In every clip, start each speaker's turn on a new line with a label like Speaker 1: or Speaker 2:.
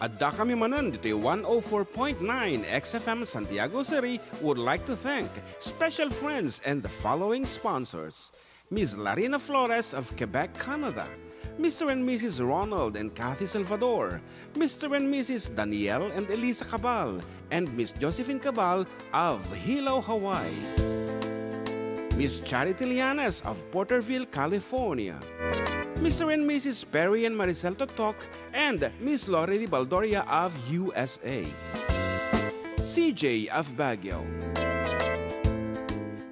Speaker 1: Adda kami Manen dito 104.9 XFM Santiago City would like to thank special friends and the following sponsors. Ms. Larina Flores of Quebec, Canada. Mr. and Mrs. Ronald and Kathy Salvador. Mr. and Mrs. Danielle and Elisa Cabal. And Miss Josephine Cabal of Hilo, Hawaii. Miss Charity Lianes of Porterville, California. Mr. and Mrs. Perry and Maricel Totok and Miss Lorely Baldoria of USA. CJ of Baguio.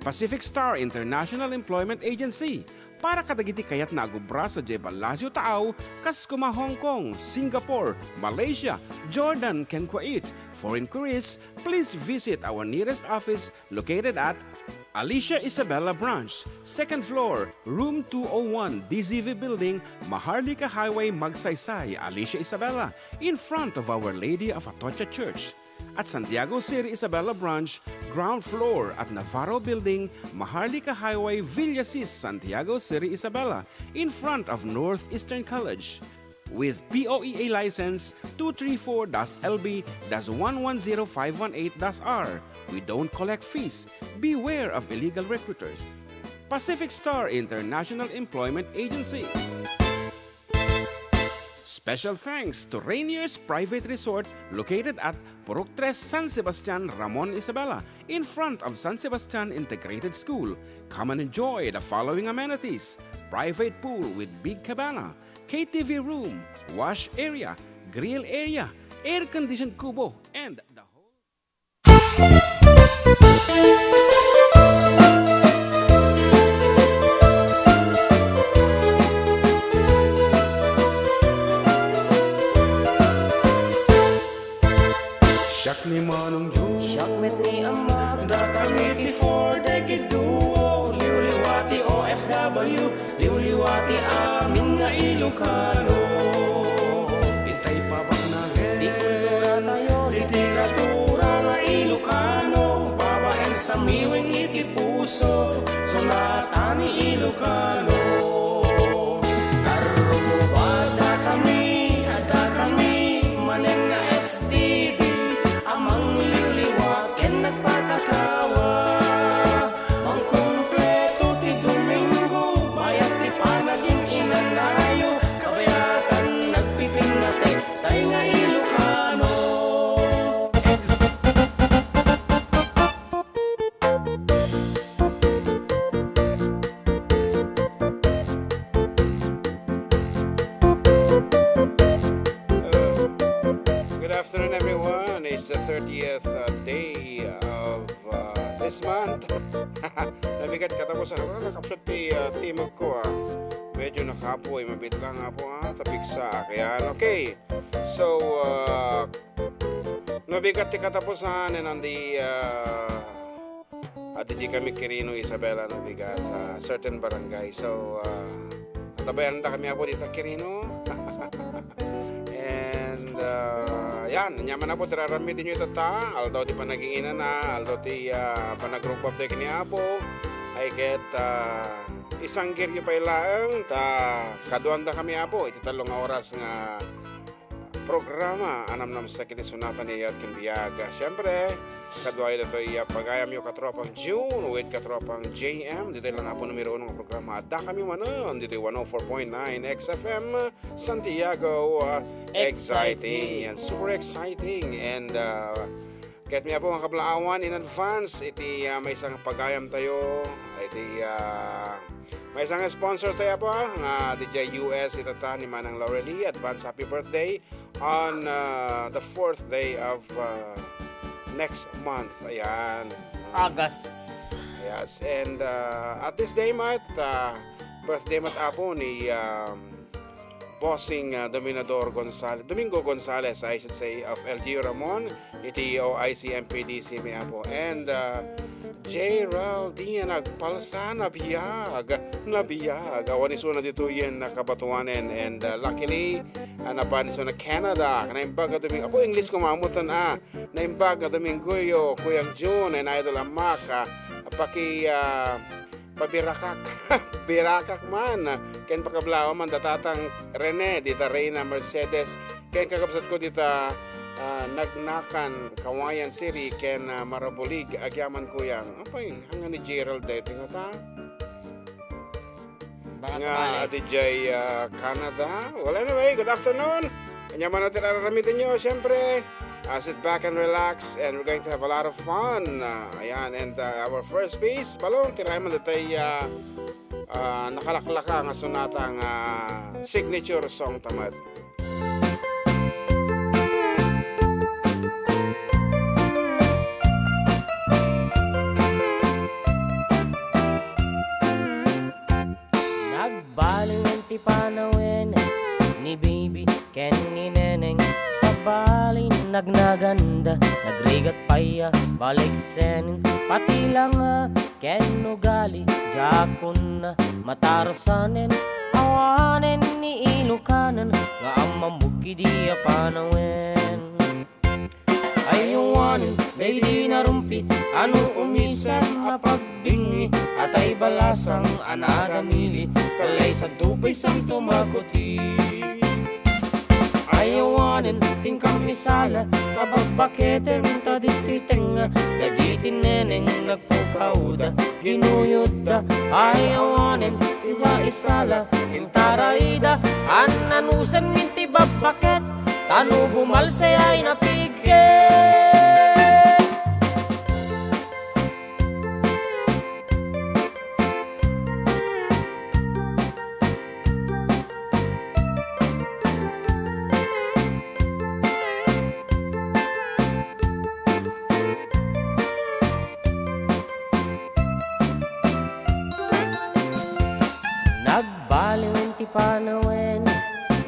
Speaker 1: Pacific Star International Employment Agency. Para kadagiti kayat nagubra sa Jebalasyo Tao, Kaskuma, Hong Kong, Singapore, Malaysia, Jordan, can Kuwait. For inquiries, please visit our nearest office located at Alicia Isabella Branch, 2nd floor, room 201, DZV Building, Maharlika Highway, Magsaysay, Alicia Isabella, in front of Our Lady of Atocha Church. At Santiago City Isabella Branch, ground floor at Navarro Building, Maharlika Highway, Villasis, Santiago City Isabella, in front of Northeastern College. With POEA license 234-LB-110518-R. We don't collect fees. Beware of illegal recruiters. Pacific Star International Employment Agency. Special thanks to Rainier's Private Resort located at Purok 3, San Sebastian, Ramon, Isabela, in front of San Sebastian Integrated School. Come and enjoy the following amenities: private pool with big cabana, KTV room, wash area, grill area, air-conditioned kubo, and the whole... Siyak ni Manong Jun,
Speaker 2: siyak met ni Amag,
Speaker 1: da kamiti for decade duo, liwliwati OFW, liwliwati amin nga Ilocano. Itay pa bang nagin,
Speaker 2: di kultura tayo,
Speaker 1: literatura nga Ilocano, babaeng sa miwing iti puso, sonata ni Ilocano. Karubada kami, ada kami, manen nga FDD, amang liwliwat ken nagpakatawa. Ang kompleto ti Domingo, bayat ti panaging inanayo, kabayatan nagpiping natin, tayo nga Ilocano. Good afternoon, everyone. It's the 30th day of this month. Nabigat katapos ako. Nakapsot ti timog ko. Medyo nakapoy. Mabit lang nga po. Tapik sa akin. Okay. So, nabigat ti katapusan. And on the... At di kami Quirino, Isabela, nabigat sa certain barangay. So, tabayan na kami ako dito Quirino. And... yan, nyaman na po, tiraramitin nyo ito ta. Although di panaginginan na, although di panagrupap tayo kiniapo, ay get isang giryo pa ilaang, ta kaduanda kami apo, iti talong oras nga programa, anam nam sa kitisunatan niya at kinbiyaga. Siyempre, kaduay na ito pagayam yung katropang June with katropang JM. Dito lang po numero ng programa. Adda kami Manen. Dito 104.9 XFM Santiago. Exciting. Yan, super exciting. And kahit may po mga kablaawan in advance, iti may isang pagayam tayo. Iti may isang sponsor tayo po nga DJ US itata ni Manang Laureli. Advance happy birthday on the 4th day of next month. Ayan.
Speaker 2: August.
Speaker 1: Yes. And at this day mat, birthday mat apo ni Bossing Domingo Gonzales, I should say, of LG Ramon, iti OIC MPDC may apo. And Geraldine nagpalsa, nabiyag. Awan iso na dito yan nakabatuanen. And luckily, naban iso na Canada. Naimbag na Domingo. Apo, English kumamutan Naimbag na Domingo, Kuyang June, and Idol Amak. Paki pabirakak. Birakak man. Ken pakablao man datatang Rene, dita Reyna Mercedes. Ken kakabsat ko dita nagnakan Kawayan City ken Marabulig agyaman ko yang. Apay, hanga ni Gerald dito nga ta. Nga DJ Canada. Well anyway, good afternoon. Kanya man natin araramitin nyo, syempre. Sit back and relax and we're going to have a lot of fun. Ayan, and our first piece, balong, tirahay man datay nakalaklaka nga sunata nga signature song tamad.
Speaker 2: Nagbaling ang tipanawin ni baby ken ni neneng sa balin nagnaganda nagrigat paya balik senin pati lang ken ugali jakon na matarosanen awanen ni Ilocano nga ang mamuki di panawin ayuwanin lady narumpi ano umisem apagbingi atay balasang anagamili kalay sa tupay sang tumakuti ayawanin tingkang isala kabagbaketen tadititeng dagitin neneng nagpukauda ginuyuda ayawanin isa isala intaraida ananusan minti babaket tanu bumalse ay napigket panawin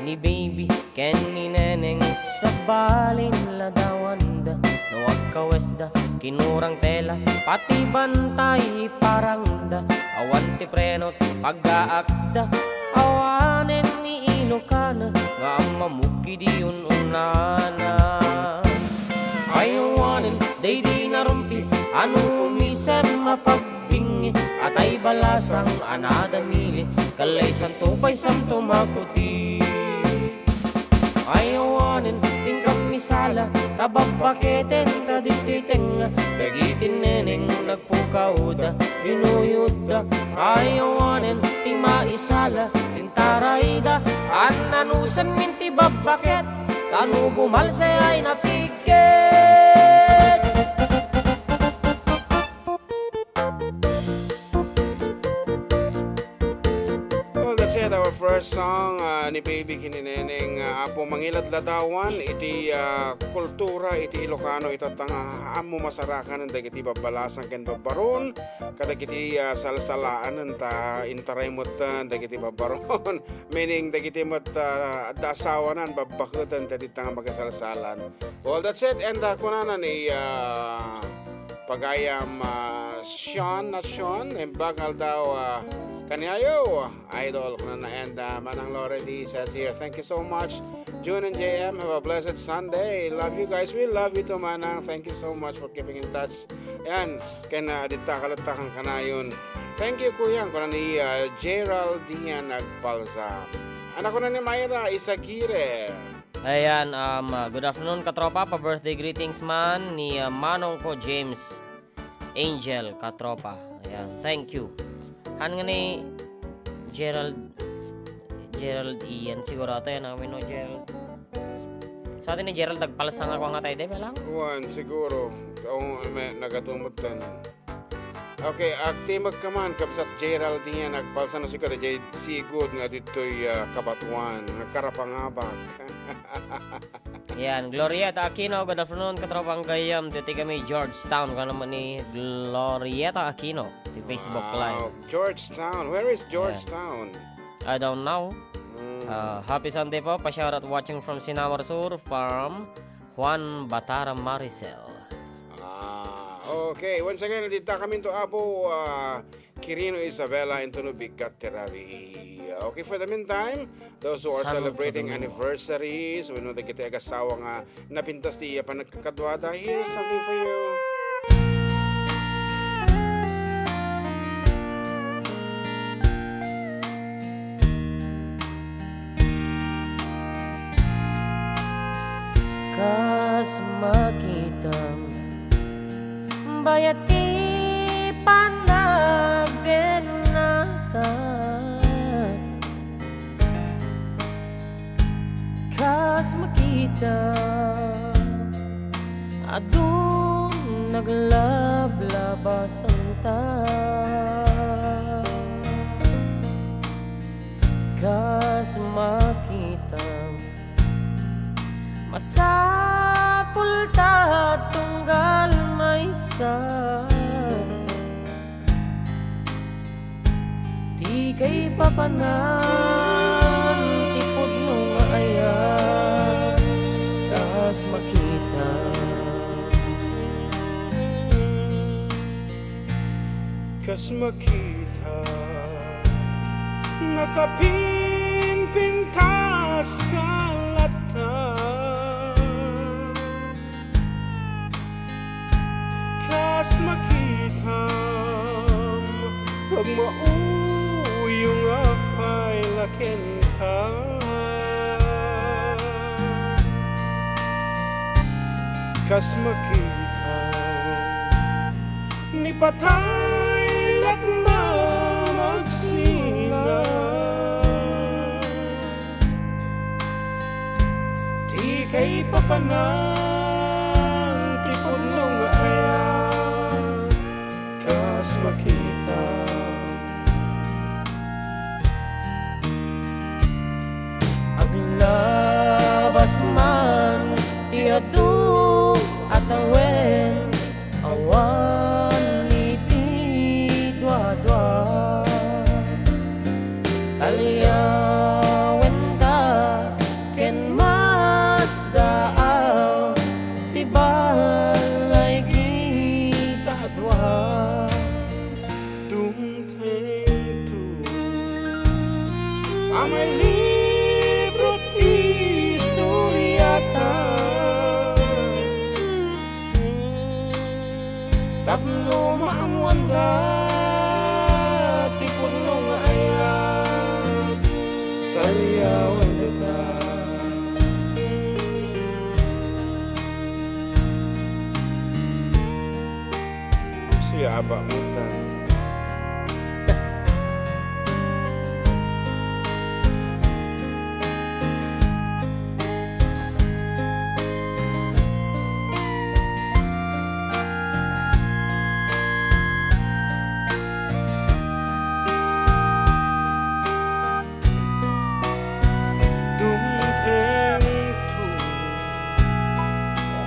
Speaker 2: ni baby ken ni neneng sa balin ladawanda nuwag kawesda kinurang tela pati bantay parangda awan ti prenot pag-aakda awanen ni Ilocano nga mamuki di ununana ayawanen day di narumpi ano umisem mapagbingi atay balasang anadamili kalay santo pay santo makuti ayawanin tingkang misala tababaketen tadititeng dagitin neneng nagpukauda ginuyuda ayawanin tima isala tintaraida ananusan minti babaket kanu bumalse ay napigket
Speaker 1: our first song ni Baby kinineneng apo mangilad ladawan iti kultura iti Ilocano itatang amo masarakan ng dagiti babalasan ken babaron kadagiti salsalaan ta intarimot dagiti babaron meaning dagiti mat dasawanan babakutan dagiti tang magasalsalan. Well, that's it, and kunana ni pagayam Sean and bagal daw Kanyayo, idol ko na and Manang Loredy says here, thank you so much. June and JM, have a blessed Sunday. Love you guys. We love you too, Manang. Thank you so much for keeping in touch. Yan, kaya adita kalatakan ka na yun. Thank you, Kuya. Kuna ni Geraldine Nagpalsa. Anak ko na ni Mayra Isagire.
Speaker 2: Ayan, good afternoon katropa. Pa-birthday greetings man ni Manong ko James Angel katropa. Ayan, thank you. Han nga ni Gerald Ian siguro ito yan namin no Gerald sa atin ni Gerald nagpalasang ako nga tayo di ba lang?
Speaker 1: Juan siguro kung may nagatumot tan okay aktimag ka man kapsat Gerald Ian nagpalasang si kada jay sigod nga dito'y kabatuan karapangabak.
Speaker 2: Yan, Glorieta Aquino, good afternoon katropang gayam. Dito kami Georgetown ka naman ni Glorieta Aquino di Facebook Live.
Speaker 1: Georgetown, where is Georgetown?
Speaker 2: I don't know. Happy Sunday po, pa-shoutout watching from Sinamar Sur from Juan Batara Maricel.
Speaker 1: Okay, once again, dito kami to Apo Quirino Isabela into Bigat Teravi. Okay, for the meantime, those who are celebrating anniversaries, we know that kita agasawa nga napintas di panagkakadwada, here's something for you.
Speaker 2: kas makitang bayati panagdenata kas makita adun naglablabasang ta kas makita masapul ta tunggal maysa di kay papanan tipod no maayan kas makita
Speaker 1: kas makita nakapinpintas kalata kas makita pag mauyong apay lakin ka kas makita ni patay lakma magsina di kay papanan tipon nung ayan kas makita
Speaker 2: aglabas man tiadu atawen awan iti dua-dua aliyawen ka ken mas daaw tibalay kita dua
Speaker 1: dumteng tu amay libro't istoryata tapno maamwanda tipon nung ayat taliyawan kita siapa mutan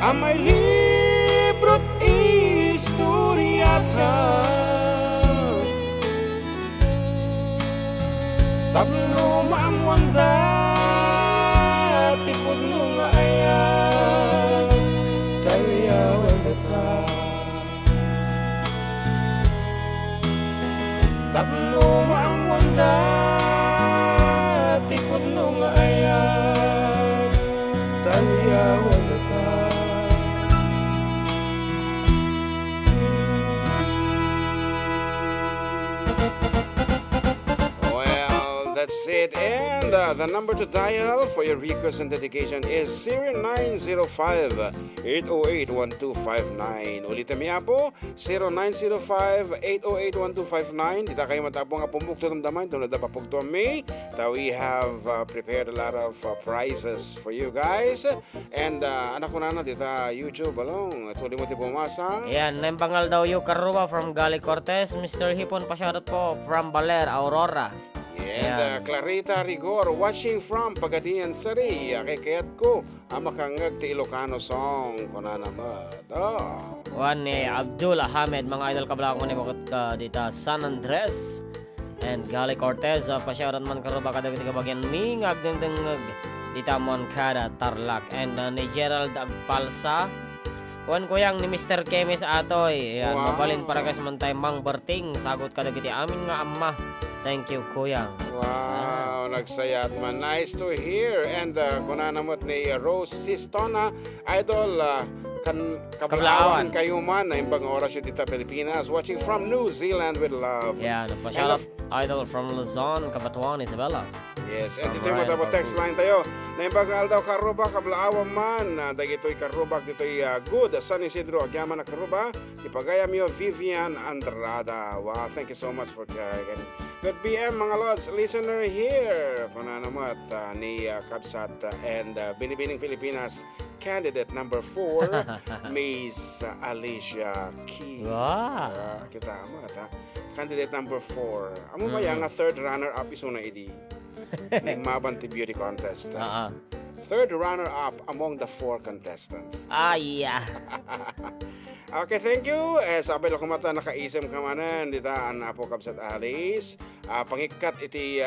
Speaker 1: amay libro't istoryata tapno maamwanda tipod nung ayan taliyawan kita tapno maamwanda tipod nung ayan taliyawan kita. That's it. And the number to dial for your request and dedication is 0905-808-1259. Ulitin niya po, 0905-808-1259. Dita kayo matapong nga pumuk to damdaman. Doon na papug to me. We have prepared a lot of prizes for you guys. And anak ko na dita YouTube, along. Tuloy mo ti pumasa.
Speaker 2: Yan, nembangal daw yung Karuba from Gali Cortez. Mr. Hipon pasyadot po from Baler, Aurora.
Speaker 1: And Clarita Rigor watching from Pagadian Sari kayat ko makangag ti Ilocano song kuna naman
Speaker 2: Juan ni Abdul Ahmed mga idol kabla ko ni bakit dita San Andres and Gali Cortez pasyaran man karuba kadagiti kabagyan mingag dengdengag dita Moncada Tarlac and ni Gerald Agpalsa Juan kuyang ni Mr. Kemis atoy yan wow. Mabalin para guys man tayo Mang Berting sagot kadagiti amin nga amma. Thank you, Kuyang.
Speaker 1: Wow, nagsayat man. Nice to hear. And kunanamot ni Rose Sistona, idol, kablawan kayo man na imbang oras yung dita Pilipinas, watching from New Zealand with love.
Speaker 2: Yeah, napasyalat idol from Luzon, Cabatuan, Isabela.
Speaker 1: Yes, and
Speaker 2: From
Speaker 1: dito yung
Speaker 2: Ryan
Speaker 1: matapos text line tayo. Naimbagal daw karuba, kablaawa man. Dagito'y karubak, dito'y good. San Isidro, agyaman na karuba. Ipagayam yo, Vivian Andrada. Wow, thank you so much for getting. Good PM, mga lods. Listener here. Pananamat ni Kabsat and Binibining Pilipinas. Candidate number 4, Miss Alicia Keys.
Speaker 2: Wow.
Speaker 1: Kita amat, ha? Candidate number 4. Amo maya nga third runner-up isuna idi. Ni Mabanti Beauty Contest. Third runner-up among the 4 contestants.
Speaker 2: Yeah.
Speaker 1: Okay, thank you. Sabi lang kumata nakaisem ka manan. Dita, po Kabsat Alice. Pangikat iti...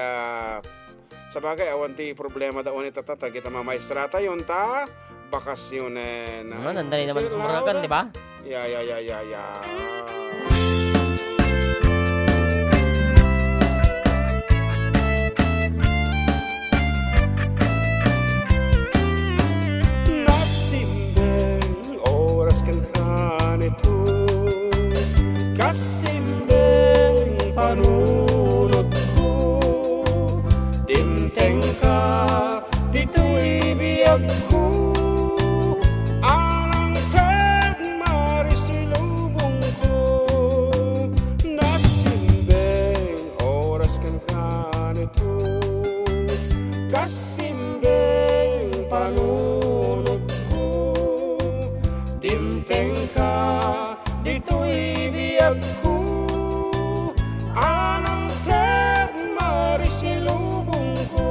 Speaker 1: sa bagay, awan ti problema daon ita tata. Kita mamaestrata yun ta. Bakasyonen.
Speaker 2: Nandali naman sa muragan, di ba?
Speaker 1: Yeah. Kasimbeng panunod ko, dimteng ka, dito'y biyag ko. Anang kagmaris to'y lubong ko. Nasimbeng oras kan ka nito. Kasimbeng panunod ko, dimteng ka, dito'y biyag ko. Anang kagmaris nilubong ko.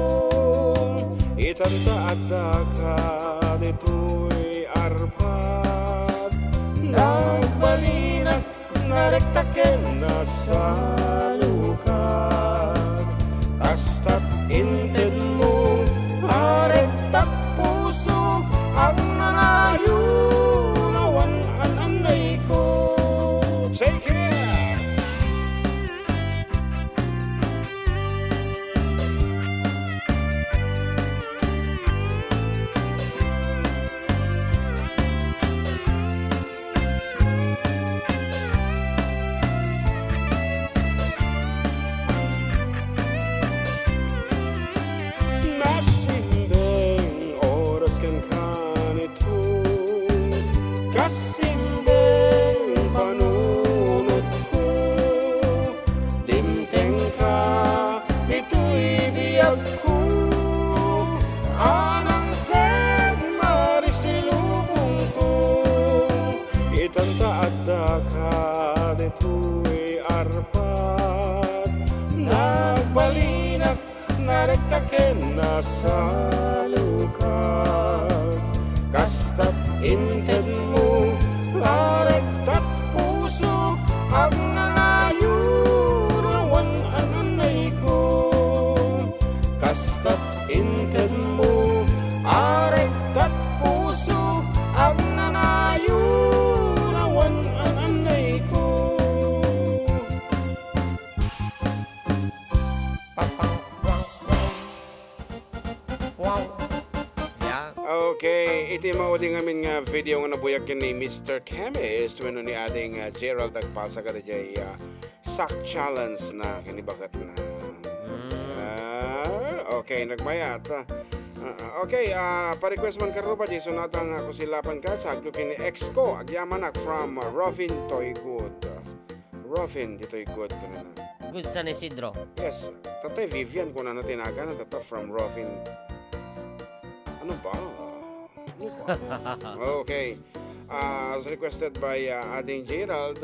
Speaker 1: Itanta Adda ka, dito'y arpat. Nagbalinak, narektaken na sa lukad. Kasta't intin mo, arektak puso, ang nanayo. Take it out. Nasimbeng oras kan kanito. Kasimbeng panunod ko. Dimteng ka, dito'y biyag ko. Anang kagmaris nilubong ko. Itanta Adda ka, dito'y arpat. Nagbalinak, narektaken na sa lukad. Kasta't inten mo, narektak puso, ang nanayo, rawan ananay ko. Kasta't inten mo, arektak puso, ang nanayo, rawan ananay ko.
Speaker 2: Wow. Yeah.
Speaker 1: Okay, iti mauding amin nga video nga nabuyakin ni Mr. Chemist when ni ading Gerald Agpasa ka dajay sack challenge na kinibagat na. Okay, nagmayat. Okay, pa-request man karo ba Jason natang ako silapan ka sa agdo kini ex ko agyamanak from Robin Toygood. Robin dito'y good ko na.
Speaker 2: Good San Isidro.
Speaker 1: Yes, tatay Vivian ko na natinagan tata from Robin. Ano ba? Okay. As requested by Ading Gerald,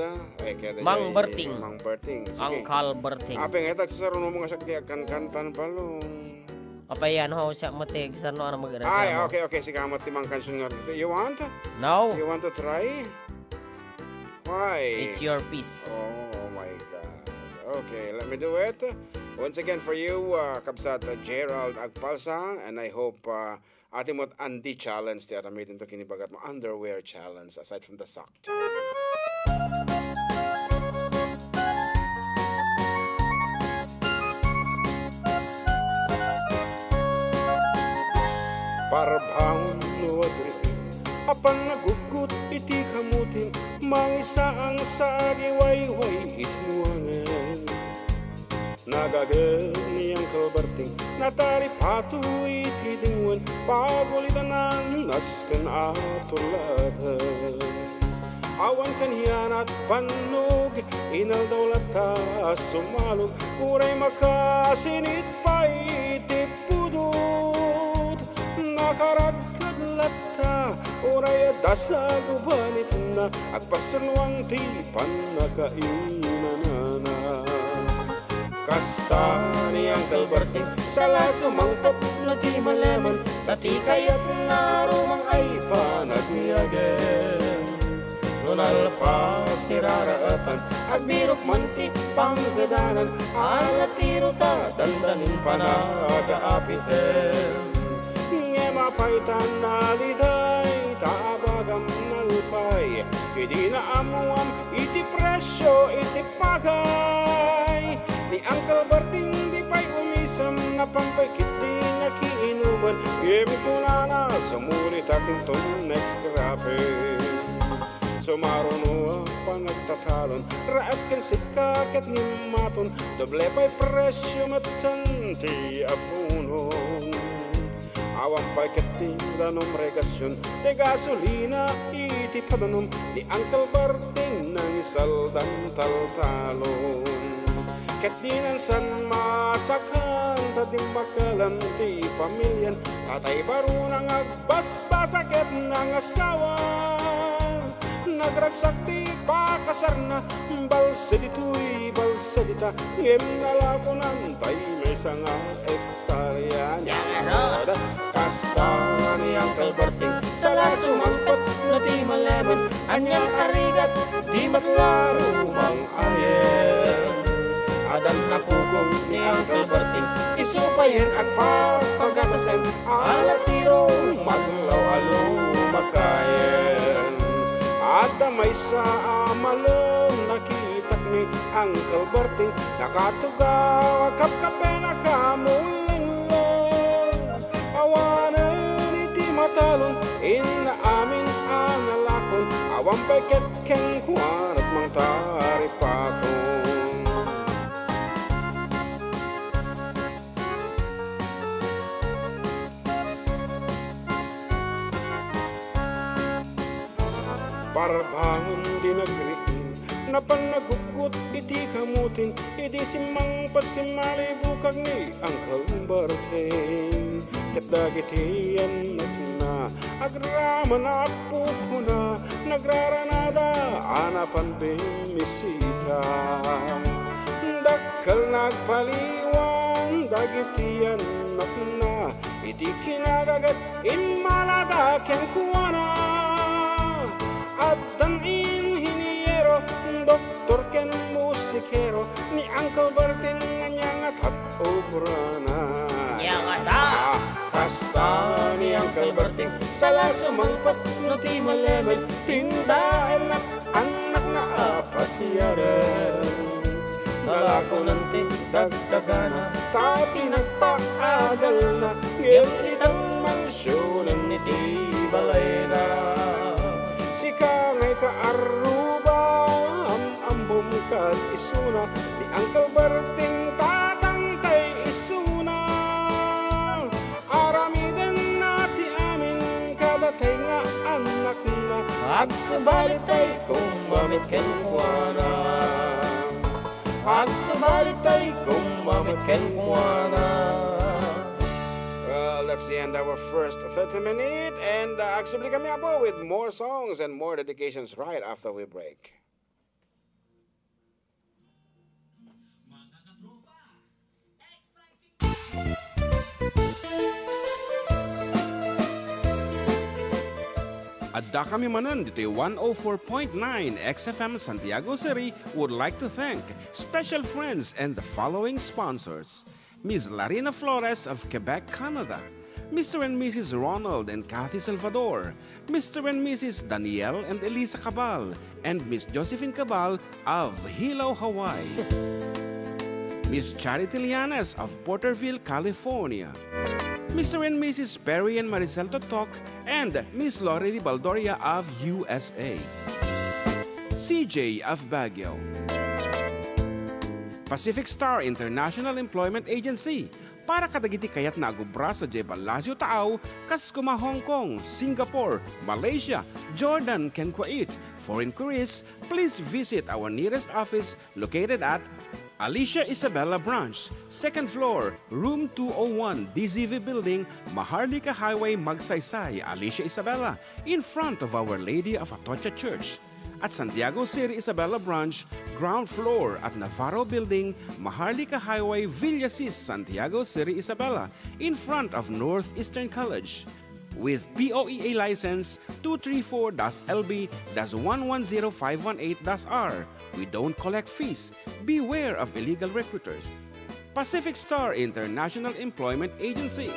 Speaker 2: Mang Berting.
Speaker 1: Mang Berting.
Speaker 2: Uncle Berting.
Speaker 1: Apeng etak sa runo mga sakti kan-kantan palong.
Speaker 2: Apa yan ho siya matig sa ano mag-aral.
Speaker 1: Ay, okay. Sige, amat timang kansun nga. You want?
Speaker 2: No.
Speaker 1: You want to try? Why?
Speaker 2: It's your piece.
Speaker 1: Oh my God. Okay, let me do it. Once again for you, Kabsat Gerald Agpalsa, and I hope ating mo Andy challenge ti aramitin to kinibagat mo underwear challenge aside from the sock challenge. Parabang nuwadri apan nagugut iti kamutin mangisa ang sagiwayway itmuangan nagagani ang kalbarting nataripatu itidinguan pagulitanan naskan atuladan awan kanyan at panog inaldawlata sumalog uray makasinit pa itipudot nakaragkad lata uray dasag ubanit na agpasturnuang tipan nakainanana kasta niyang kalbarting sala sumangpap na di malaman tati kaya't narumang ay panagniyagan nunalpas tiraraapan agbirok manti panggadanan alatiro ta dandanin panagaapiten ngemapaitan naliday taabagam nalpay hindi na amuam iti presyo iti pagay ni ang kalbarting di pa'y umisam na pampaykit di nakiinuman Yemi ko na sumulit ating to next grabe Sumaruno ang panagtatalon raat kan sikakit ni maton doble pa'y presyo matanti apunon awang pa'y katindanom regasyon de gasolina iti padanom ni ang kalbarting ng isaldan taltalon Ketdinan san masakan tadim makalan ti pamilyan tatay baro nang agbasbasakit ng asawa nagragsak ti pakasar na balsa dito'y balsa dita ngem nalakonan tay may sanga ektarya kasta niyang kalbarting sala sumangkot na ti malaman anyang arigat di matlaro mang ayen Adan na pugong niyang kalbarting isupayin at pagkatasen alatiro maglaw-alo makayen Adda may sa amalong nakitak ni ang kalbarting nakatugaw kapkape nakamulong awanan iti matalon inaamin ang alakon awang paiket keng kuwan at mang taripakon Parbangon di nagriin na panagugot iti kamutin iti simang pagsimali bukag ni ang kalbarting kadagiti anak na agrama na puko na nagraranada anapan bimisita dakkal nagpaliwan dagiti anak na iti kinagagat inmalada ken kuwana at ang inhinyero, doktor ken musikero, ni Uncle Berting nganyang at obrana.
Speaker 2: Yangata!
Speaker 1: Kasta ni Uncle Berting, sala sumangpat no ti malemel, tindahan at anak na apasyaren. Nalako nanti dagdagana, tapi nagpaagal na, ngilitang mansyonan ni ti balay na. Sika ngay kaaruba ambom kat isuna ni Uncle Berting tatangtay isuna aramiden nati amin kadatay nga anak na agsabalitay kung mamit ken kuwana agsabalitay kung mamit ken kuwana That's the end of our first 30 minutes and actually kami po with more songs and more dedications right after we break. Adda kami Manen dito 104.9 XFM Santiago City would like to thank special friends and the following sponsors. Ms. Larina Flores of Quebec, Canada. Mr. and Mrs. Ronald and Kathy Salvador, Mr. and Mrs. Danielle and Elisa Cabal, and Miss Josephine Cabal of Hilo, Hawaii. Miss Charity Lianes of Porterville, California. Mr. and Mrs. Perry and Maricel Totok, and Miss Lori Baldoria of USA. CJ of Baguio. Pacific Star International Employment Agency. Para kadagiti kayat na agubra sa Jebalasyo Taaw, Kaskuma, Hong Kong, Singapore, Malaysia, Jordan, ken Kuwait. For inquiries, please visit our nearest office located at Alicia Isabella Branch, 2nd floor, room 201, DZV Building, Maharlika Highway, Magsaysay, Alicia Isabella, in front of Our Lady of Atocha Church. At Santiago City Isabella Branch, ground floor at Navarro Building, Maharlika Highway, Villasis, Santiago City Isabella, in front of Northeastern College. With POEA license 234-LB-110518-R. We don't collect fees. Beware of illegal recruiters. Pacific Star International Employment Agency.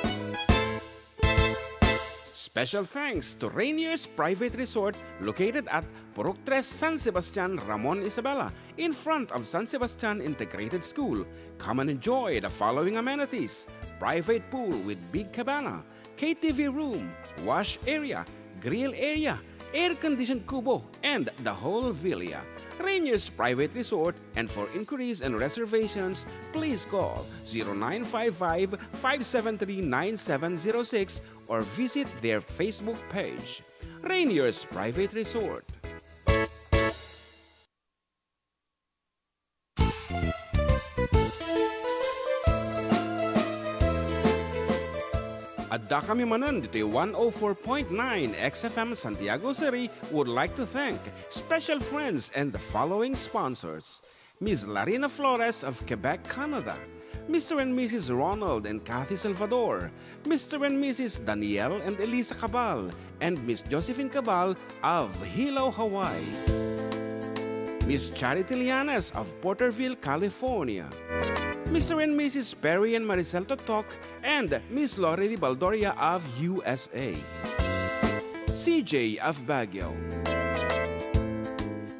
Speaker 1: Special thanks to Rainier's Private Resort located at Purok 3, San Sebastian, Ramon, Isabela, in front of San Sebastian Integrated School. Come and enjoy the following amenities: private pool with big cabana, KTV room, wash area, grill area, air-conditioned kubo, and the whole villa. Rainier's Private Resort, and for inquiries and reservations, please call 0955-573-9706 or visit their Facebook page. Rainier's Private Resort. Adda kami Manen dito 104.9 XFM Santiago City would like to thank special friends and the following sponsors: Ms. Larina Flores of Quebec, Canada, Mr. and Mrs. Ronald and Kathy Salvador, Mr. and Mrs. Danielle and Elisa Cabal, and Miss Josephine Cabal of Hilo, Hawaii, Miss Charity Lianes of Porterville, California, Mr. and Mrs. Perry and Maricel Totok, and Miss Lori Baldoria of USA, CJ of Baguio.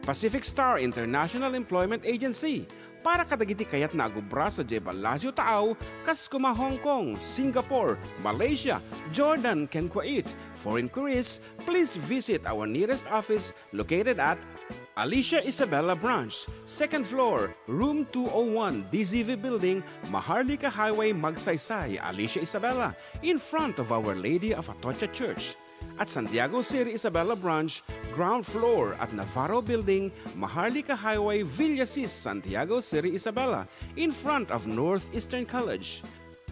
Speaker 1: Pacific Star International Employment Agency. Para kadagiti kayat na agubra sa Jebalasyo Taaw, Kaskuma, Hong Kong, Singapore, Malaysia, Jordan, ken Kuwait. For inquiries, please visit our nearest office located at Alicia Isabella Branch, 2nd floor, room 201, DZV Building, Maharlika Highway, Magsaysay, Alicia Isabella, in front of Our Lady of Atocha Church. At Santiago City Isabella Branch, ground floor at Navarro Building, Maharlika Highway, Villasis, Santiago City Isabella, in front of Northeastern College.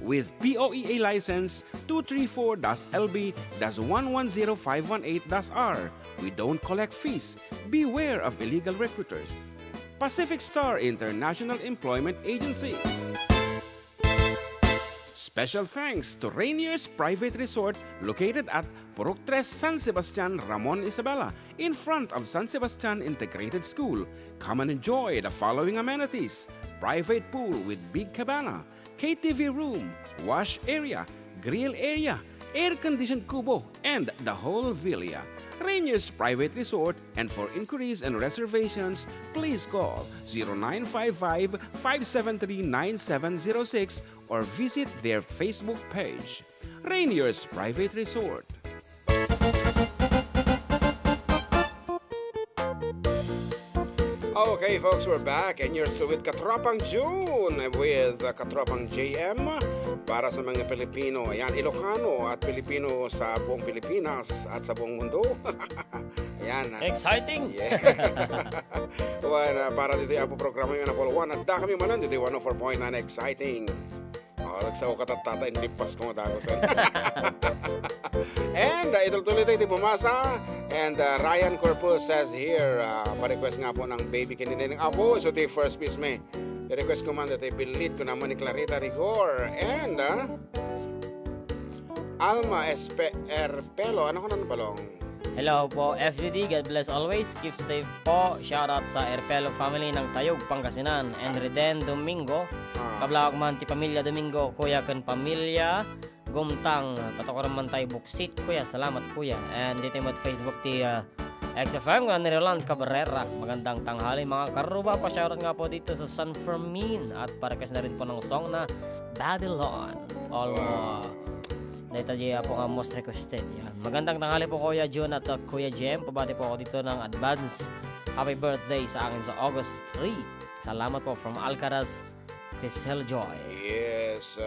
Speaker 1: With POEA license 234-LB-110518-R. We don't collect fees. Beware of illegal recruiters. Pacific Star International Employment Agency. Special thanks to Rainier's Private Resort located at Purok 3, San Sebastian, Ramon, Isabela, in front of San Sebastian Integrated School. Come and enjoy the following amenities: private pool with big cabana, KTV room, wash area, grill area, air-conditioned kubo, and the whole villa. Rainier's Private Resort, and for inquiries and reservations, please call 0955-573-9706 or visit their Facebook page. Rainier's Private Resort. Okay, folks, we're back and you're still with Katropang June with Katropang JM para sa mga Pilipino. Ayan, Ilocano at Pilipino sa buong Pilipinas at sa buong mundo. Ayan.
Speaker 2: Exciting!
Speaker 1: Yeah. Well, para dito yung programa yung Apollo 1 at da kami Manen dito 104.9 exciting. Nagsaw ka tatata in lipas ko madagosan. And ituloy tayo di bumasa. And Ryan Corpus says here, pa-request nga po ng baby kininig ng apo. So the first piece may request ko man dito bilit ko naman ni Clarita Rigor. And Alma Erpelo. Ano ko na nabalong?
Speaker 2: Hello po, FGD. God bless always. Keep safe po. Shoutout sa Erpelo family ng Tayog, Pangasinan. And Reden Domingo. Kablawag man ti Pamilya Domingo. Kuya kan Pamilya Gumtang. Katokoran man tayo buksit. Kuya, salamat kuya. And dito yung Facebook ti XFM ni Roland Cabrera. Magandang tanghali mga karuba. Pa-shoutout nga po dito sa San Fermin. At pa-request na rin po ng song na Babylon. Dito dyan po nga most requested. Yan. Magandang tanghali po Kuya June at Kuya Jem. Pabati po ako dito ng advance happy birthday sa akin sa August 3. Salamat po from Alcaraz, Crisel Joy.
Speaker 1: Yes,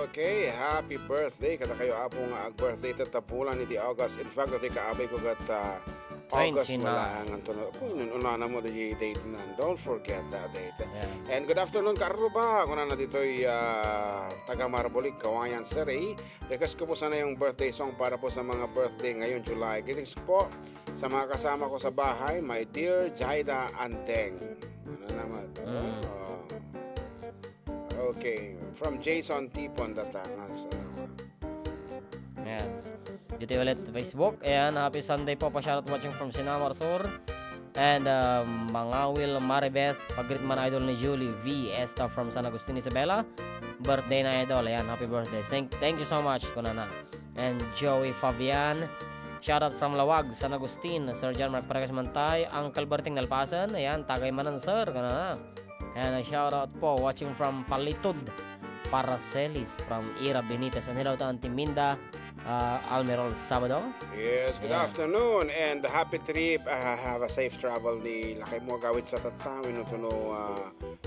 Speaker 1: okay. Happy birthday. Kata kayo apo nga birthday tatapulan ni di August. In fact, dati kaabay ko kat August
Speaker 2: 29.
Speaker 1: wala ang anto. Una na mo di date na. Don't forget that date.
Speaker 2: Yeah.
Speaker 1: And good afternoon, Karuba. Kung na dito'y taga Marbolig, Kawayan City. Request ko po sana yung birthday song para po sa mga birthday ngayon, July. Greetings po sa mga kasama ko sa bahay, my dear Jaida Anteng. Ano naman? Okay, from Jason Tipon Datangas.
Speaker 2: Ayan. Dito ulit Facebook. Ayan, happy Sunday po. Pa-shoutout watching from Sinamar Sur. And Mangawil Maribeth. Pag-greet man idol ni Julie V. Esta from San Agustin, Isabela. Birthday na idol. Ayan, happy birthday. Thank you so much, Kunana. And Joey Fabian. Shoutout from Lawag, San Agustin. Sir John Mark Paragas Mantay. Uncle Berting Nalpasan. Ayan, tagay manan sir. Kunana. And a shoutout po watching from Palitud. Paracelis from Ira Benitez. And hello to Auntie Minda. Almerol Sabado.
Speaker 1: Yes, good afternoon and happy trip. Have a safe travel ni Lakay mo gawit sa tatawin no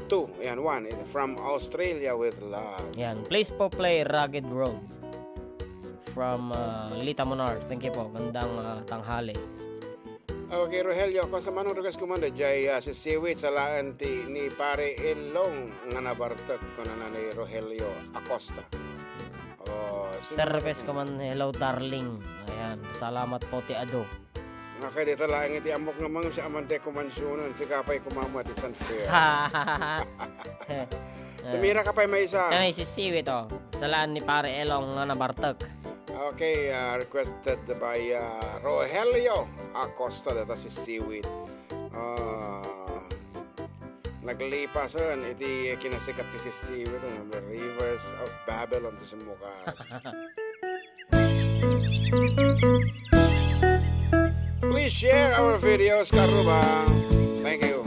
Speaker 1: 2. Ayan, 1 from Australia with love.
Speaker 2: Yan, please po play Rugged Road from Lita Monar. Thank you po. Gandang tanghali.
Speaker 1: Okay, Rogelio, kung sa manong rugas kumanda, jay si Siwit sa laan ni Pare Ilong nga nabartak ko na ni Rogelio Acosta.
Speaker 2: Service ko man, hello darling. Ayan, salamat po ti Adda.
Speaker 1: Nakadita lang iti amok nga mga sa amante kumansunan, si kapay kumama, it's unfair. Tumira kapay may isa.
Speaker 2: Yan ay si Siwit oh. Salaan ni Pare Ilong nga nabartak.
Speaker 1: Okay, requested by Rogelio Acosta, data si Seaweed. Naglipasan, iti kinasikat ti si Seaweed, the rivers of Babylon ti sumuka. Please share our videos, Karuba. Thank you.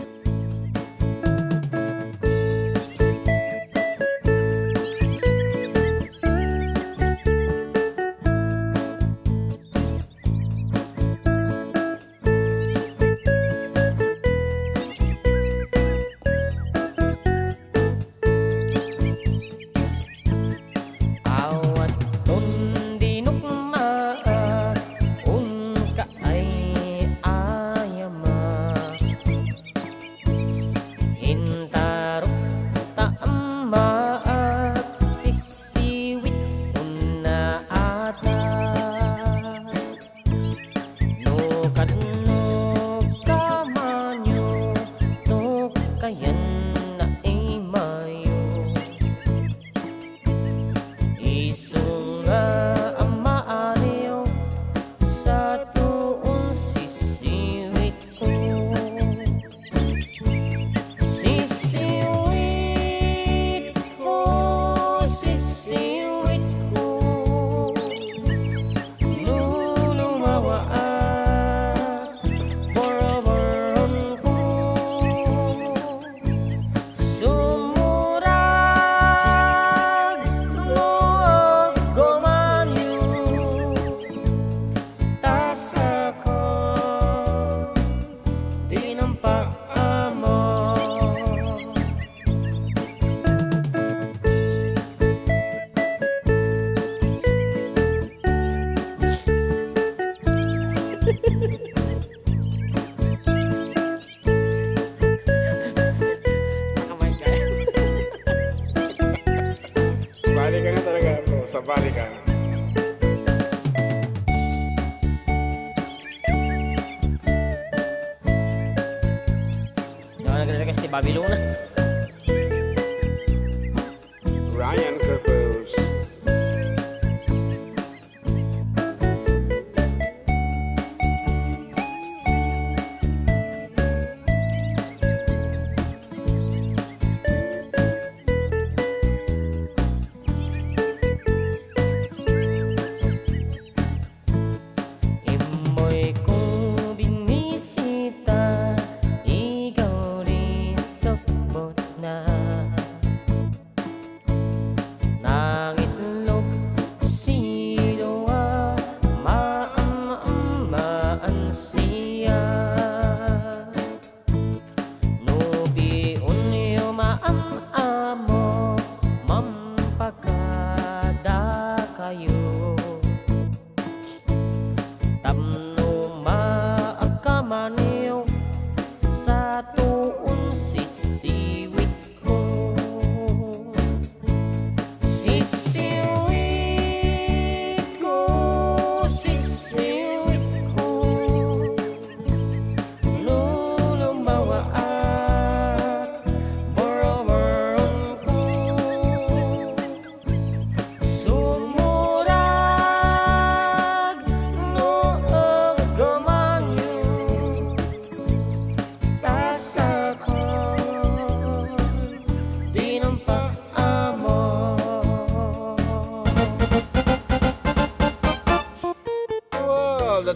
Speaker 1: Balikan.
Speaker 2: Jangan nagre-request si Babylon.
Speaker 1: Ryan Kerpus.
Speaker 2: Imoy kong binisita, ikaw rin sakbon.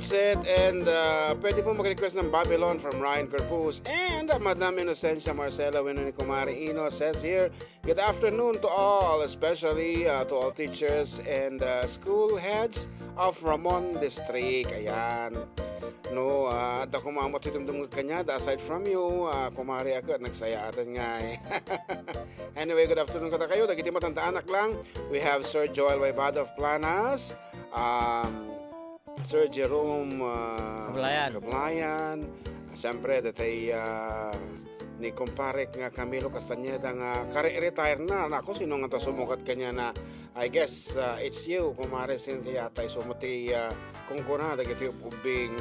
Speaker 1: that's it. And pwede po mag-request ng Babylon from Ryan Corpus. And Madam Inocencia Marcela Winoni Kumari Ino says here, good afternoon to all, especially to all teachers and school heads of Ramon District. Ayan. No, da kumamot itong kanya, aside from you, kumari ako, nagsaya atan nga eh. Anyway, good afternoon kata kayo. Dagiti matandaanak lang. We have Sir Joel Waibado of Planas, Sir Jerome Kablayan. Siyempre, datay ni kumpare nga Camilo Castañeda nga retire na. Ako, sino nga ta sumukat kanya na I guess it's you, kumare Cynthia, tay sumuti kung kuna, dagiti ubing.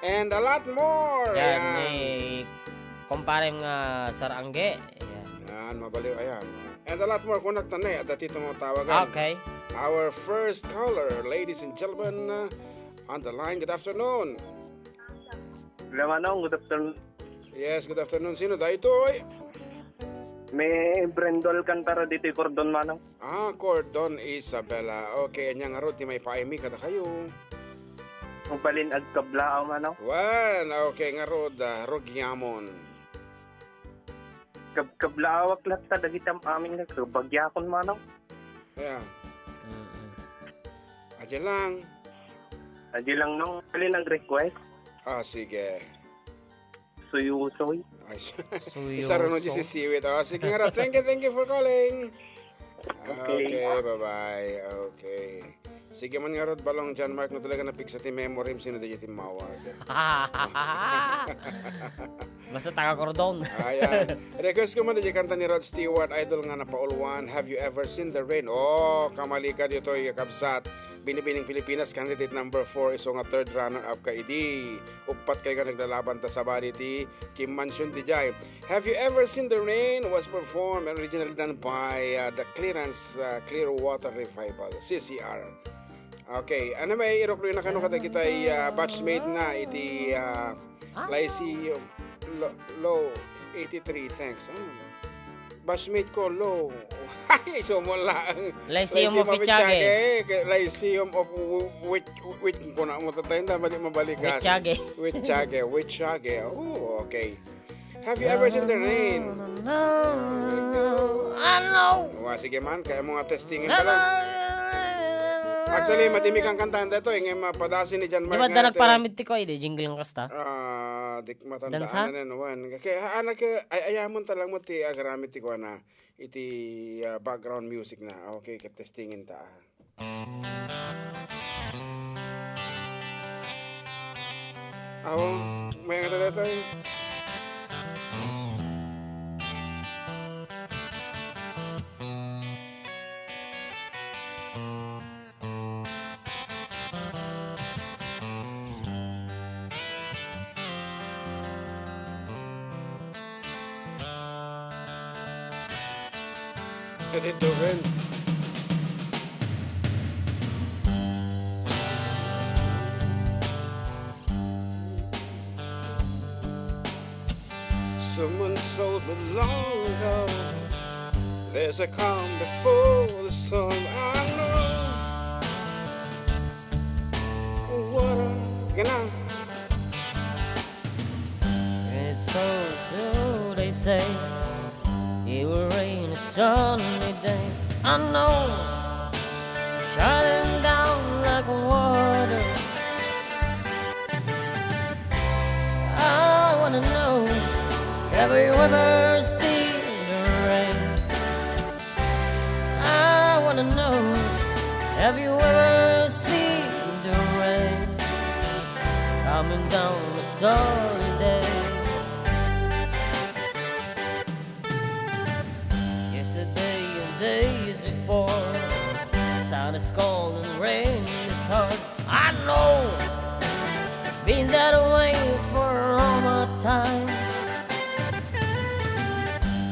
Speaker 1: And a lot more.
Speaker 2: Yan, ni kumpare nga Sarangge.
Speaker 1: Yan, mabaliw, ayan. And a lot more kung nagtanay, at dati tumatawagan.
Speaker 2: Okay.
Speaker 1: Our first caller, ladies and gentlemen, on the line. Good afternoon.
Speaker 3: Hello, Manong. Good afternoon.
Speaker 1: Yes, good afternoon. Sino daw ito?
Speaker 3: May Brendol Cantara dito Cordon, Manong.
Speaker 1: Cordon Isabela. Okay, anyang arot, may paimi kada kayo.
Speaker 3: Ang balin ag kablao, Manong.
Speaker 1: Wan, okay, nga rod, Rogyamon.
Speaker 3: Kablawak lang sa dagitam amin nga kabagyakon, Manong.
Speaker 1: Yeah. Adya lang.
Speaker 3: Adi lang nung balin ang request.
Speaker 1: Sige.
Speaker 3: Suyusoy.
Speaker 1: Isa rin si Siwit. Sige nga, thank you for calling.
Speaker 3: Okay,
Speaker 1: bye-bye. Okay. Sige man nga rod, balong John Mark na talaga napik sa team memory sino da yung mawag.
Speaker 2: Basta taga Cordon.
Speaker 1: Ayan. Request ko man da kanta ni Rod Stewart, idol nga na paulwan. Have you ever seen the rain? Kamali ka dito yung kabsat. Binibining Pilipinas, candidate number 4 iso nga third runner-up ka idi. Upat kayo nga naglalaban ta sa baliti. Kim Mansion Dijay. Have you ever seen the rain? Was performed and originally done by the Clearwater Revival, CCR. Okay, ano may iroklo na kano kata kita batchmate na iti Lyceum Low 83, thanks. Batchmate ko low. So mo lang.
Speaker 2: Lyceum of Pichage.
Speaker 1: Lyceum of which ko na mo tatayin na mabalikas. Pichage. Oh, okay. Have you ever seen the rain?
Speaker 2: I know.
Speaker 1: Sige man, kaya mo nga testingin pa lang. Actually, matimi kang kantahan dito. Yung mapadasin ni John Mark.
Speaker 2: Di ba da nagparamit ti ko? Jingle ng kasta?
Speaker 1: Dik matandaan na naman. Kaya anak, ayamon talang mo ti agaramit ti ko na iti background music na. Okay, katestingin ta. May nga dito eh. Dito rin. Someone told me long ago, there's a calm before the storm. I know what I'm gonna.
Speaker 2: It's so true, they say. It will rain a sunny day. I know, shining down like water. I wanna know, have you ever seen the rain? I wanna know, have you ever seen the rain coming down a sunny day? Days before, sun is cold and rain is hard. I know, been that way for all my time,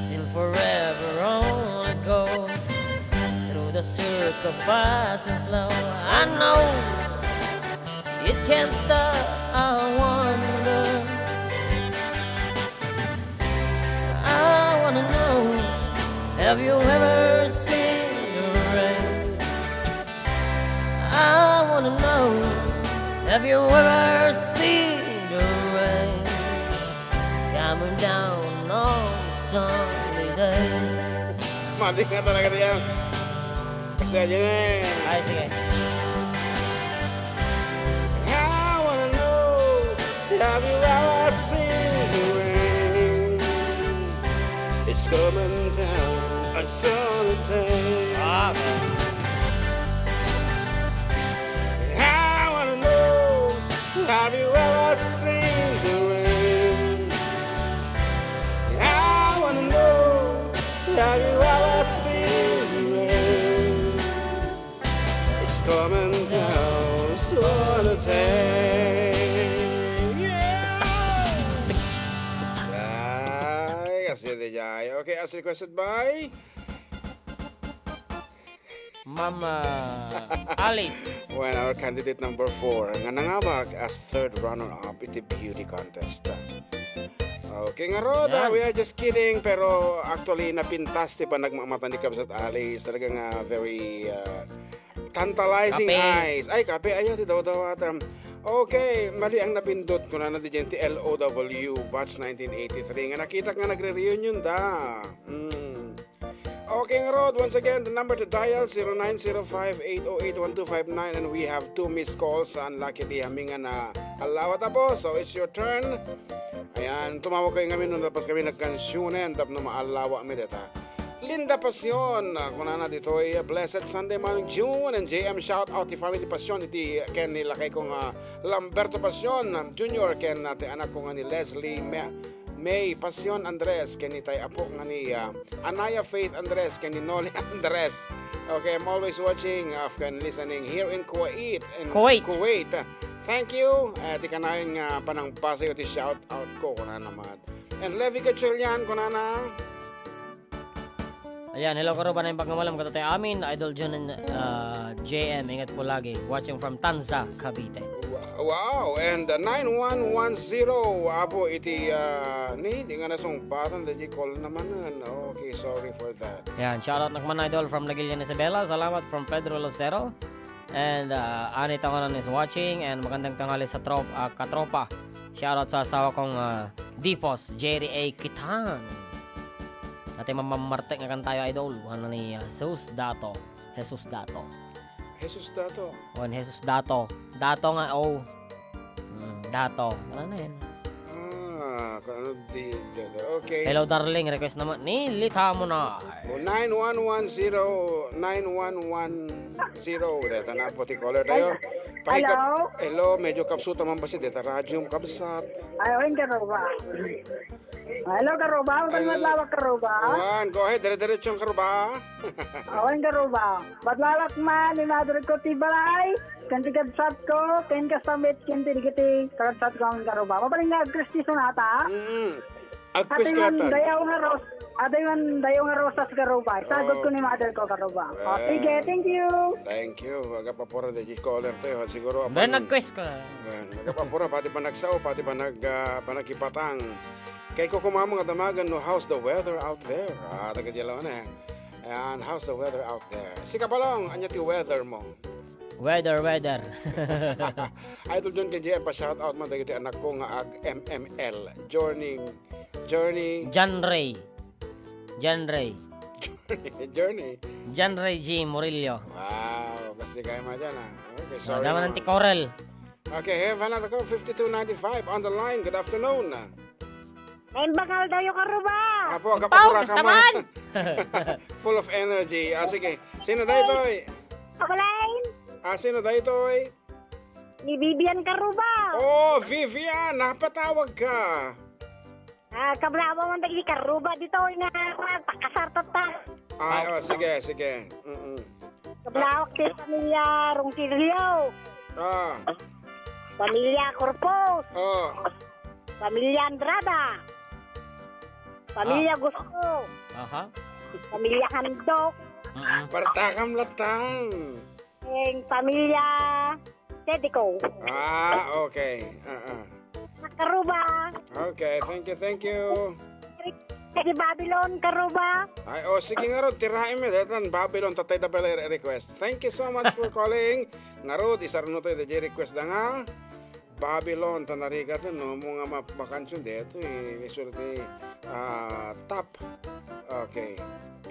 Speaker 2: till forever on it goes, through the circle fast and slow. I know, it can't stop, I wonder, I wanna know, have you ever seen the rain? I wanna know, Have you ever seen the rain coming down on a sunny day?
Speaker 1: Mali nga talaga niya. Kasi yun eh.
Speaker 2: Ay, sige.
Speaker 1: I wanna know, have you ever seen the rain? It's coming down a sunny day.
Speaker 2: Ah,
Speaker 1: I wanna know, have you ever seen the rain? I wanna know, have you ever seen the rain? It's coming down sunny day. Ay, kasi di jay. Okay, as requested by
Speaker 2: Mama Alice.
Speaker 1: when our candidate number 4 nga nangabag as third runner-up iti beauty contest. Okay nga Rod,
Speaker 2: Yan.
Speaker 1: we are just kidding, pero actually napintas ti pa nagmamatanikap sa Alice. Talagang very tantalizing
Speaker 2: Kape.
Speaker 1: eyes. Ay, kape, ayaw, ti daw-daw atam. Okay, mali ang napindot ko na nandiyan ti LOW, batch 1983. Nga nakita nga nagre-reunion da. Okay, Rod, once again, the number to dial 0905-808-1259, and we have 2 missed calls. Unluckily, haminga na alawat po. So, it's your turn. Ayan, tumawag kayo ngayon nung lapas kami nagkansyunen. Tap na maalawa kami dito. Linda Pasyon, kung na dito ay Blessed Sunday Manong June, and JM shout out ti family Pasyon, iti ken nila kay kong Lamberto Pasyon Junior, ken ti anak ko nga ni Leslie May Pasyon Andres, ken ni tay apo nga ni Anaya Faith Andres, ken ni Noli Andres. Okay, I'm always watching and listening here in Kuwait. Kuwait. Thank you. Di ka na yun nga panang pasayo ti shout out ko kuna naman. And Levi Gatchalian kuna na.
Speaker 2: Ayan, hello karuban na yung pagkamalam katatay amin. Idol John and JM, ingat po lagi. Watching from Tanza, Cavite.
Speaker 1: Wow, and 9110 apo iti di nga nasong batan da call naman. Okay, sorry for that.
Speaker 2: Ayan, shoutout nakman idol from Nagilian Isabela. Salamat from Pedro Lucero. And Ani Tangalan is watching. And magandang tanghali sa katropa. Shoutout sa asawa kong Dipos, Jerry A. Kitan. Natin mamamarte nga kan tayo idol. Ano ni Jesus Dato. Jesus Dato.
Speaker 1: Oh,
Speaker 2: Jesus Dato. Dato nga, oh. Dato. Ano na yun?
Speaker 1: Kung ano okay.
Speaker 2: Hello darling, request naman. Nilita mo na.
Speaker 1: 9110. Deta na po ti caller tayo.
Speaker 4: Hello?
Speaker 1: Hello, medyo kapsuta man ba si Deta Radium kapsat.
Speaker 4: Ayun, karuba. Hello, karuba. Badlawak karuba.
Speaker 1: Juan, go ahead. Dire-diretsong karuba.
Speaker 4: Ayun, karuba. Badlawak man, imadurog ko tibalay. Kanti kabsat ko, ken kasamit, kanti digiti, kabsat ko ang karuba. Mabaling nga, Kristi Sonata.
Speaker 1: Agpis
Speaker 4: Adayon
Speaker 1: klatan.
Speaker 4: dayaw nga rosas karuba. Sagot ko ni mother ko karuba. Sige, thank you.
Speaker 1: Thank you. Aga pa pura de caller tayo. Siguro
Speaker 2: Ben nag-quest ka.
Speaker 1: Aga pa pura pati pa nagsaw, pati pa panagkipatang. Kay ko kumama nga damagan no, how's the weather out there? Taga-dialaw na. And how's the weather out there? Sika pa lang, anya ti weather mo.
Speaker 2: Weather.
Speaker 1: Idol John kay JM pa shout out man dagiti anak ko nga ag MML. Journey.
Speaker 2: John Ray G. Murillo.
Speaker 1: Wow, kasi kaya ma dyan Okay, sorry.
Speaker 2: Daman ng Ticorel.
Speaker 1: Okay, have another call, 5295 on the line. Good afternoon.
Speaker 4: Ngayon bakal dayo karuba.
Speaker 1: Apo, agapapura ka man. Full of energy. Sige. Sino dahi to'y?
Speaker 4: Ako lain.
Speaker 1: Sino dahi to'y?
Speaker 4: Ni Vivian karuba.
Speaker 1: Oh, Vivian, napatawag ka.
Speaker 4: Kabrabo man tagi karuba dito na pakasartot ta.
Speaker 1: Sige.
Speaker 4: Kablawak si pamilya Rongkilio. Pamilya Corpus. Pamilya Andrada. Pamilya Gusto.
Speaker 2: Aha.
Speaker 4: Pamilya Handok.
Speaker 1: Partakam latang.
Speaker 4: Pamilya Tedico.
Speaker 1: Okay.
Speaker 4: Karuba.
Speaker 1: Okay, thank you.
Speaker 4: Sige Babylon, Karuba.
Speaker 1: Sige nga Rod, tirahin mo datan Babylon, tatay da pala request. Thank you so much for calling. Nga Rod, isa rin ito yung request da nga. Babylon, tanariga to, no? Mga mapakansyon dito, isulti, top. Okay.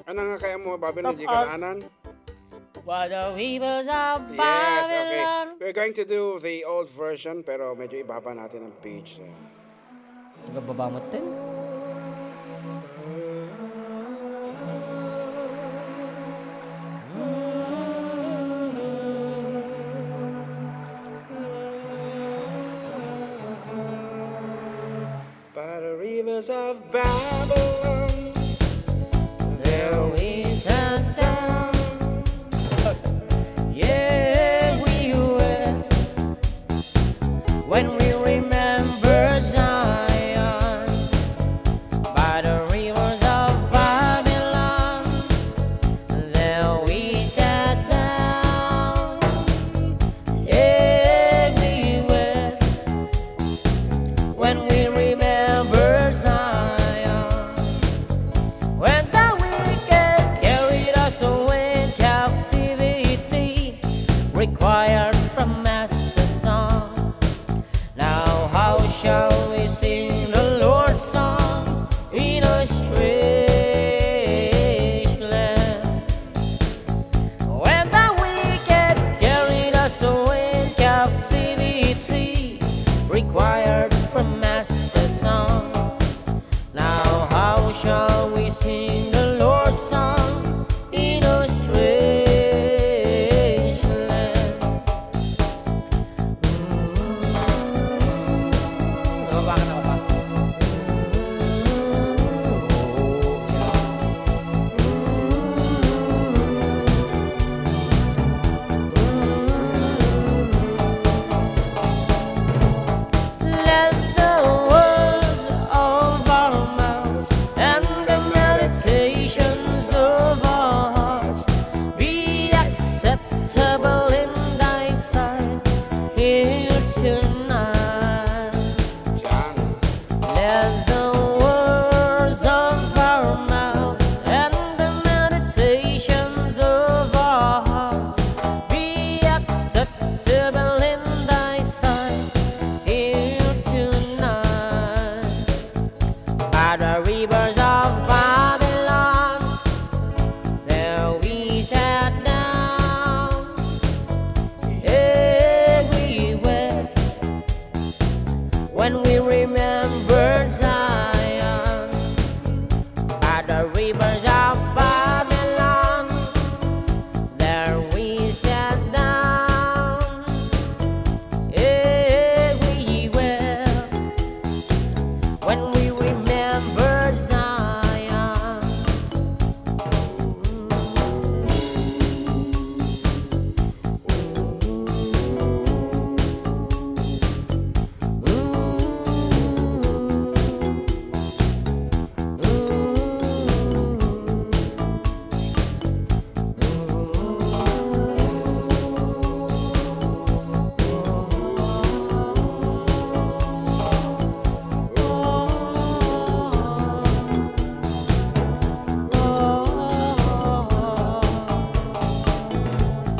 Speaker 1: Ano nga kaya mo, Babylon, di kanaanan?
Speaker 2: By the rivers of
Speaker 1: Yes, okay.
Speaker 2: Babylon.
Speaker 1: We're going to do the old version, pero medyo ibaba natin ang pitch.
Speaker 2: Nagababamot din.
Speaker 1: By the rivers of Babylon,
Speaker 2: There we sat down. Yeah, we went when we remember Zion. By the rivers of Babylon, there we sat down. Yeah, we went when we remember Zion. When the wicked carried us away in captivity, required from us a song. Now how shall we sing the Lord's song in a strange land? When the wicked carried us away in captivity, required from us a song. Now how shall we sing the Lord's song in a strange land? Nababakan ako pa. Let the words of our mouths and the meditations of our hearts be acceptable in thy sight here tonight.
Speaker 1: Diyan.
Speaker 2: Let the words of our mouths and the meditations of our hearts be acceptable in thy sight here tonight. By the rivers of Babylon, there we sat down. Yeah, we wept when we remember Zion. By the rivers of Babylon, there we sat down. Yeah, we wept when we remember Zion.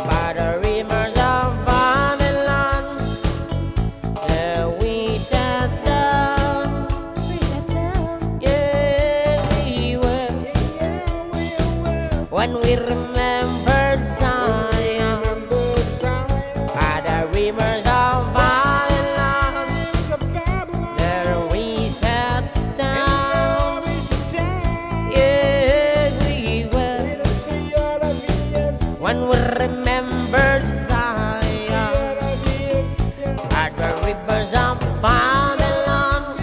Speaker 2: By the rivers of Babylon, there we sat down. Yeah, we wept when we remembered Zion. By the rivers of Babylon, there we sat down. Yeah, we wept when we remembered Zion. By the rivers of Babylon,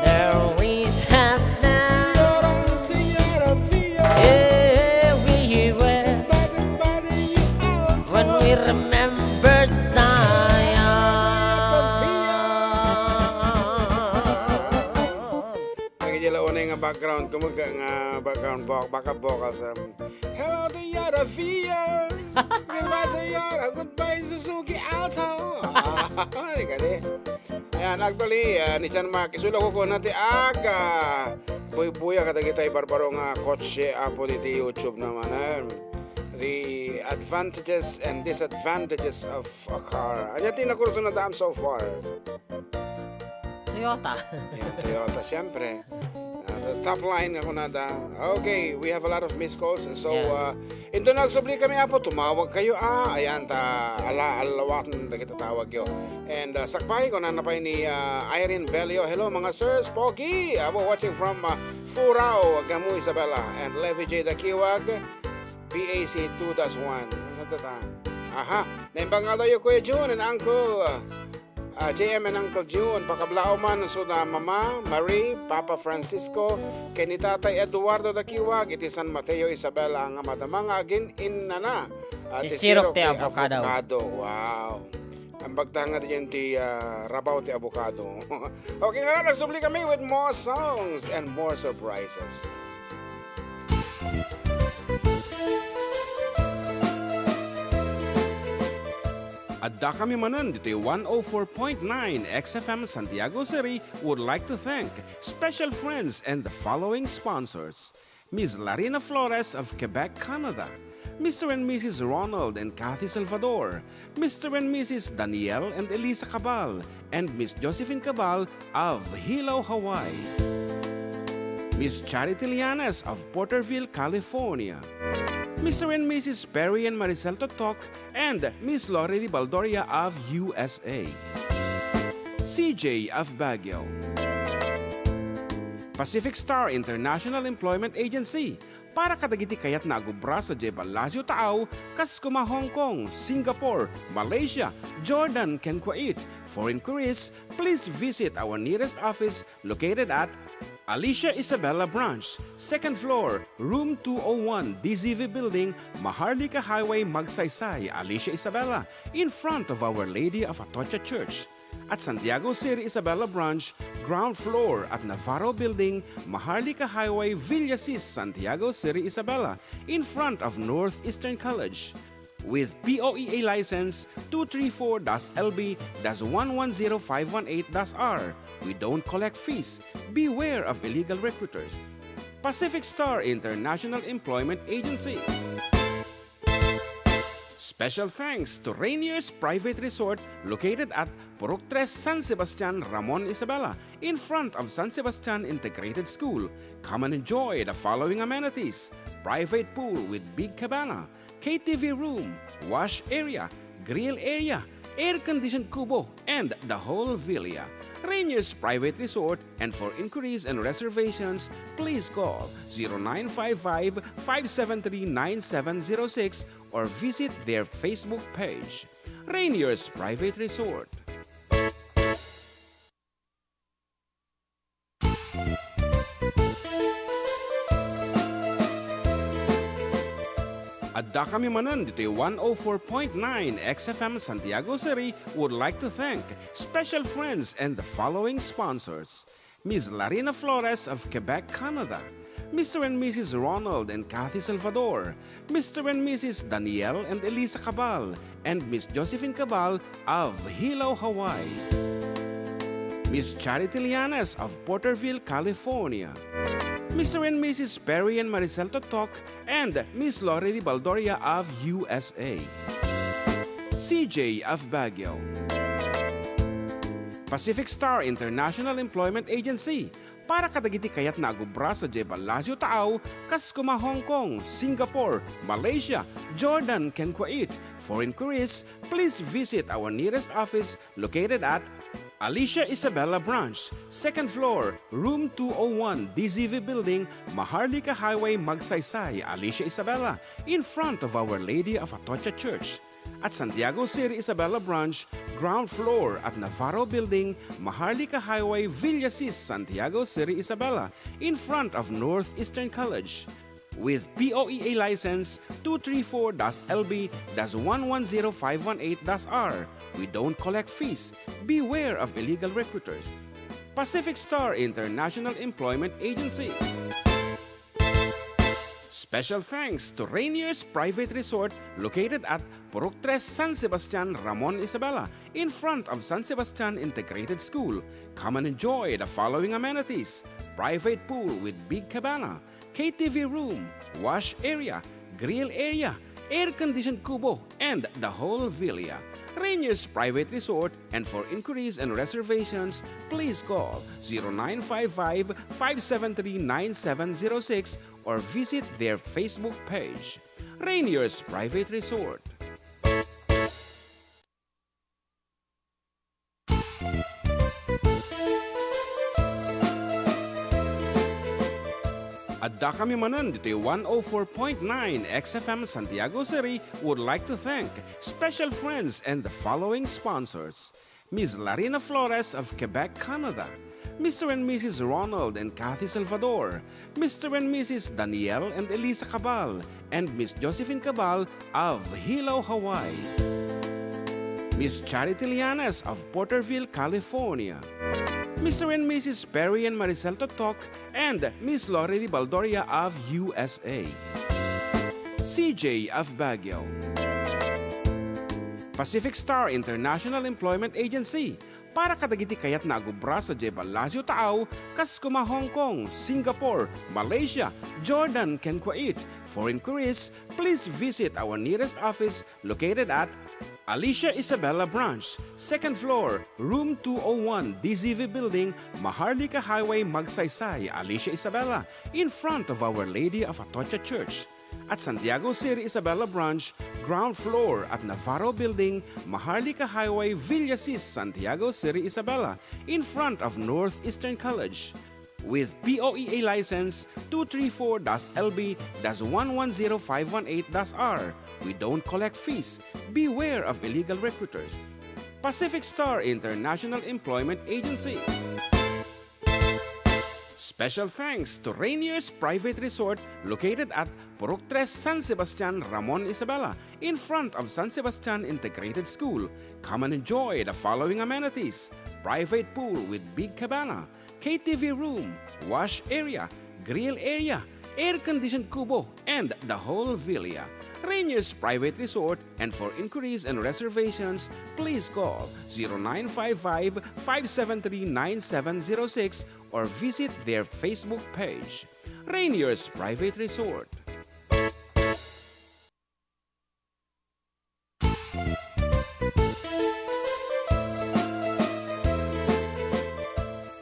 Speaker 2: there we sat down. Yeah, we wept when we remembered Zion.
Speaker 1: Nagijalaon nga background, kumuga nga background backup vocals. Hello to Yara Via. Goodbye to Yara. Goodbye Suzuki Alto. Gani. Ayan, actually, ni Chan Mark, isula ko natin aga. Buya kadagiti barbaro nga kotse apo diti YouTube naman. the advantages and disadvantages of a car. Anya tinakurso na dam so far?
Speaker 2: Toyota.
Speaker 1: Ayan, Toyota, siyempre. The top line ako na da. Okay, we have a lot of missed calls. So, ito nagsubli kami apo, tumawag kayo. Ayan, alawak na kita tawag yo. And sakpay ko na napay ni Irene Belio. Hello mga sirs, Pogi. Abo watching from Furao, Gamu Isabela. And Levi J. Dakiwag, PAC 2-1. Aha, naimbang nga tayo Kuya June and Uncle JM and Uncle June, pakablao man so na Mama Marie, Papa Francisco, kay ni Tatay Eduardo Dakiwag, iti San Mateo Isabela ang madamang agin inana.
Speaker 2: Si Sirok ti avocado.
Speaker 1: Wow. Ang bagtanga din ti rabaw ti avocado. Okay nga na, nagsubli kami with more songs and more surprises. Adda kami manan dito 104.9 XFM Santiago City would like to thank special friends and the following sponsors. Ms. Larina Flores of Quebec, Canada. Mr. and Mrs. Ronald and Kathy Salvador. Mr. and Mrs. Danielle and Elisa Cabal. And Miss Josephine Cabal of Hilo, Hawaii. Miss Charity Lianes of Porterville, California. Mr. and Mrs. Perry and Maricel Totok, and Miss Lori Baldoria of USA. CJ of Baguio. Pacific Star International Employment Agency. Para kadagiti kayat na agubra sa Jebalasyo Tao, Kaskuma, Hong Kong, Singapore, Malaysia, Jordan, ken Kuwait. For inquiries, please visit our nearest office located at Alicia Isabela Branch, 2nd floor, room 201, DZV Building, Maharlika Highway, Magsaysay, Alicia Isabela, in front of Our Lady of Atocha Church. At Santiago City Isabela Branch, ground floor at Navarro Building, Maharlika Highway, Villasis, Santiago City Isabela, in front of Northeastern College. With POEA license 234-LB-110518-R. We don't collect fees. Beware of illegal recruiters. Pacific Star International Employment Agency. Special thanks to Rainier's Private Resort located at Purok 3 San Sebastian, Ramon Isabela, in front of San Sebastian Integrated School. Come and enjoy the following amenities: private pool with big cabana, KTV room, wash area, grill area, air-conditioned kubo, and the whole villa. Rainier's Private Resort, and for inquiries and reservations, please call 0955-573-9706 or visit their Facebook page. Rainier's Private Resort. Adda kami manan dito 104.9 XFM Santiago City would like to thank special friends and the following sponsors. Ms. Larina Flores of Quebec, Canada. Mr. and Mrs. Ronald and Kathy Salvador. Mr. and Mrs. Danielle and Elisa Cabal. And Miss Josephine Cabal of Hilo, Hawaii. Miss Charity Lianes of Porterville, California. Mr. and Mrs. Perry and Maricel Totok, and Miss Lori Baldoria of USA. CJ of Baguio. Pacific Star International Employment Agency. Para kadagiti kayat na agubra sa Jebalasyo Tao, Kaskuma, Hong Kong, Singapore, Malaysia, Jordan, ken Kuwait. For inquiries, please visit our nearest office located at Alicia Isabela Branch, 2nd floor, room 201, DZV Building, Maharlika Highway, Magsaysay, Alicia Isabela, in front of Our Lady of Atocha Church. At Santiago City Isabela Branch, ground floor at Navarro Building, Maharlika Highway, Villasis, Santiago City Isabela, in front of Northeastern College. With POEA license 234-LB-110518-R. We don't collect fees. Beware of illegal recruiters. Pacific Star International Employment Agency. Special thanks to Rainier's Private Resort located at Purok 3 San Sebastian, Ramon Isabela, in front of San Sebastian Integrated School. Come and enjoy the following amenities: private pool with big cabana, KTV room, wash area, grill area, air-conditioned kubo, and the whole villa. Rainier's Private Resort, and for inquiries and reservations, please call 0955-573-9706 or visit their Facebook page. Rainier's Private Resort. Adda kami Manen dito 104.9 XFM Santiago City would like to thank special friends and the following sponsors. Ms. Larina Flores of Quebec, Canada. Mr. and Mrs. Ronald and Kathy Salvador. Mr. and Mrs. Danielle and Elisa Cabal. And Miss Josephine Cabal of Hilo, Hawaii. Miss Charity Lianes of Porterville, California. Mr. and Mrs. Perry and Maricel Totok, and Miss Lorely Baldoria of USA. CJ of Baguio. Pacific Star International Employment Agency. Para kadagiti kayat na agubra sa Jebalasyo Tao, Kaskuma, Hong Kong, Singapore, Malaysia, Jordan, ken Kuwait. For inquiries, please visit our nearest office located at Alicia Isabella Branch, 2nd floor, room 201, DZV Building, Maharlika Highway, Magsaysay, Alicia Isabella, in front of Our Lady of Atocha Church. At Santiago City Isabella Branch, ground floor at Navarro Building, Maharlika Highway, Villasis, Santiago City Isabella, in front of Northeastern College. With POEA license 234-LB-110518-R. We don't collect fees. Beware of illegal recruiters. Pacific Star International Employment Agency. Special thanks to Rainier's Private Resort located at Purok 3 San Sebastian, Ramon Isabela, in front of San Sebastian Integrated School. Come and enjoy the following amenities: private pool with big cabana, KTV room, wash area, grill area, air-conditioned kubo, and the whole villa. Rainier's Private Resort, and for inquiries and reservations, please call 0955-573-9706 or visit their Facebook page. Rainier's Private Resort.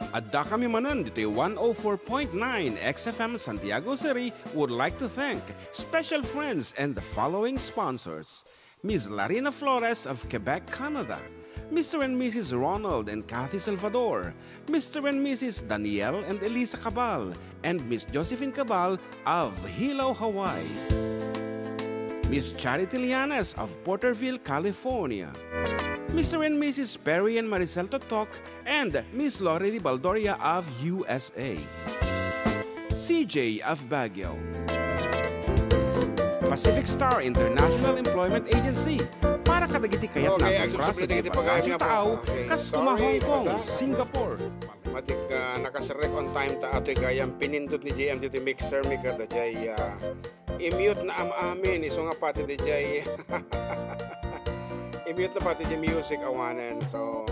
Speaker 1: Adda kami Manen dito 104.9 XFM Santiago City would like to thank special friends and the following sponsors. Ms. Larina Flores of Quebec, Canada. Mr. and Mrs. Ronald and Kathy Salvador. Mr. and Mrs. Danielle and Elisa Cabal. And Miss Josephine Cabal of Hilo, Hawaii. Miss Charity Lianes of Porterville, California. Mr. and Mrs. Perry and Maricel Totok, and Miss Lorely Baldoria of USA. CJ of Baguio. Pacific Star International Employment Agency. Para kadagiti kayat na agubra sa Jebalasyo Tao, Kaskuma, Hong Kong, Singapore. Matik nakaserek on time ta ato'y gayang pinindot ni JM dito mixer mi kada jay i-mute na amin iso nga pati di jay i-mute na pati di music awanen. So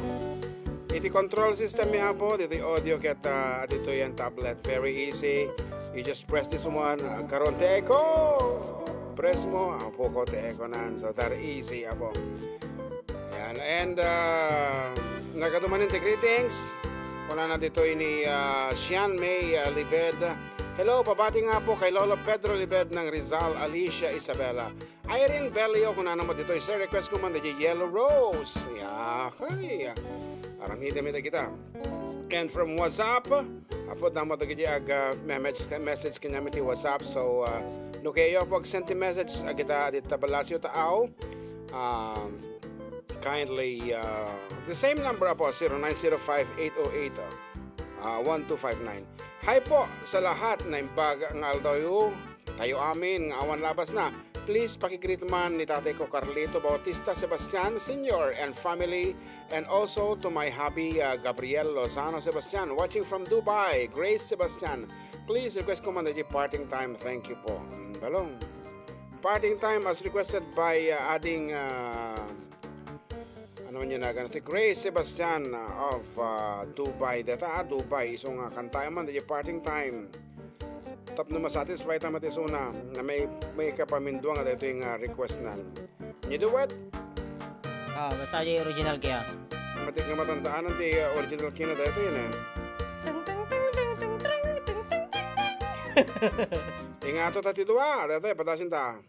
Speaker 1: iti control system mi po dito audio ket dito yan tablet, very easy. You just press this one, karon te echo, press mo apo ko te echo nan, so that easy apo yan. And nagadumanin te greetings. Wala na dito ini Sian May Libed. Hello, pabati nga po kay Lolo Pedro Libed ng Rizal, Alicia Isabela. Irene Bellio, kung na naman dito, sir, request ko man na Yellow Rose. Yakay. Aramita kita. And from WhatsApp, apod na mo dagi ag message kanya miti WhatsApp. So, no kayo pag send message agita dito Balasyo Tao. Kindly the same number po 0905-808-1259. Hi po sa lahat na imbag ng aldayo tayo amin ng awan labas na. Please pakigreet man ni tatay ko Carlito Bautista Sebastian Sr. and family, and also to my hubby Gabriel Lozano Sebastian watching from Dubai. Grace Sebastian, please request ko man na parting time. Thank you po. Balong parting time as requested by adding ano man yun na ganito, Grace Sebastian of Dubai. Data Dubai, isong kantayo man, the parting time. tapno masatisfy tama ti suna na may kapaminduang at ito yung request na. You do what?
Speaker 2: Basta yung original kaya.
Speaker 1: Matik nga matandaan ang original kina dito yun Ingato tati dua, dito patasin ta.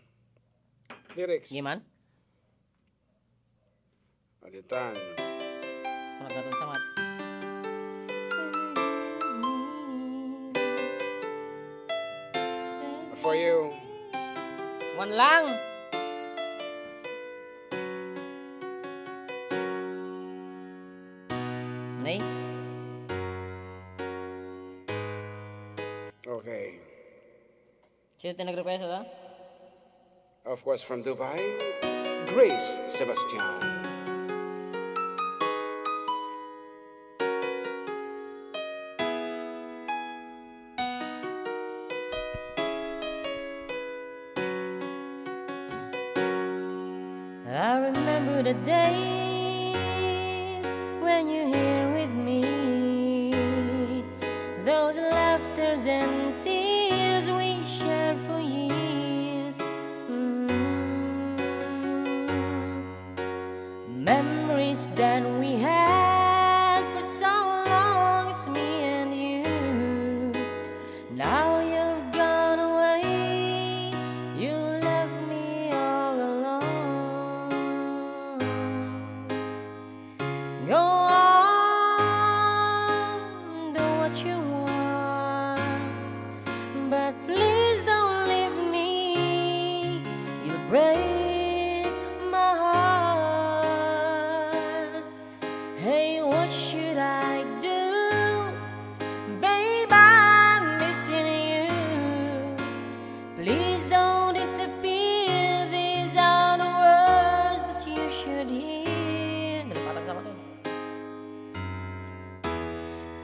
Speaker 1: Lyrics.
Speaker 2: Giman?
Speaker 1: Aditan.
Speaker 2: Nagkatong samat.
Speaker 1: For you.
Speaker 2: One lang. Nay?
Speaker 1: Okay.
Speaker 2: Sino tinag-request ito?
Speaker 1: Of course, from Dubai, Grace Sebastian.
Speaker 2: I remember the days when you're here with me, those laughters and tears we shared for years. Memories that we had for so long, it's me and you. Now you're gone away, you left me all alone. Go on, do what you want, but please don't leave me. You'll break my heart. Hey, what should I do? Babe, I'm missing you. Please don't disappear. These are the words that you should hear. Nalipatan sama to.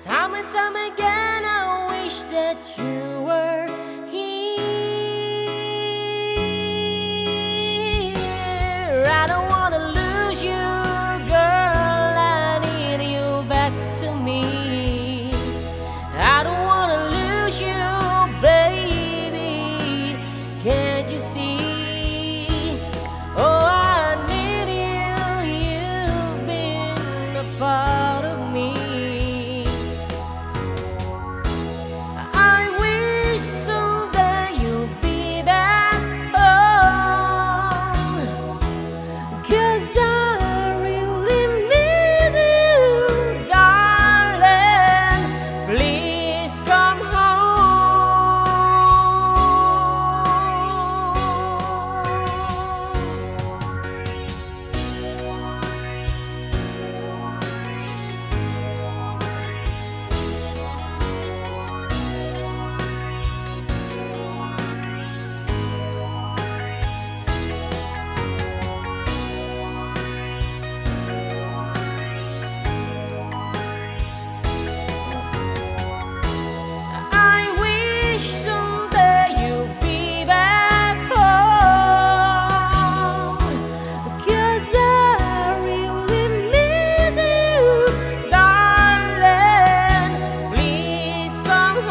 Speaker 2: Time and time again, I wish that you were here. I don't wanna lose you, girl. I need you back to me. I don't wanna lose you, baby. Can't you see? Oh, I need you. You've been a part of me. I wish someday you'll be back home, 'cause I really miss you, darling. Please come I wish someday you'll be back home, 'cause I really miss you, darling. Please come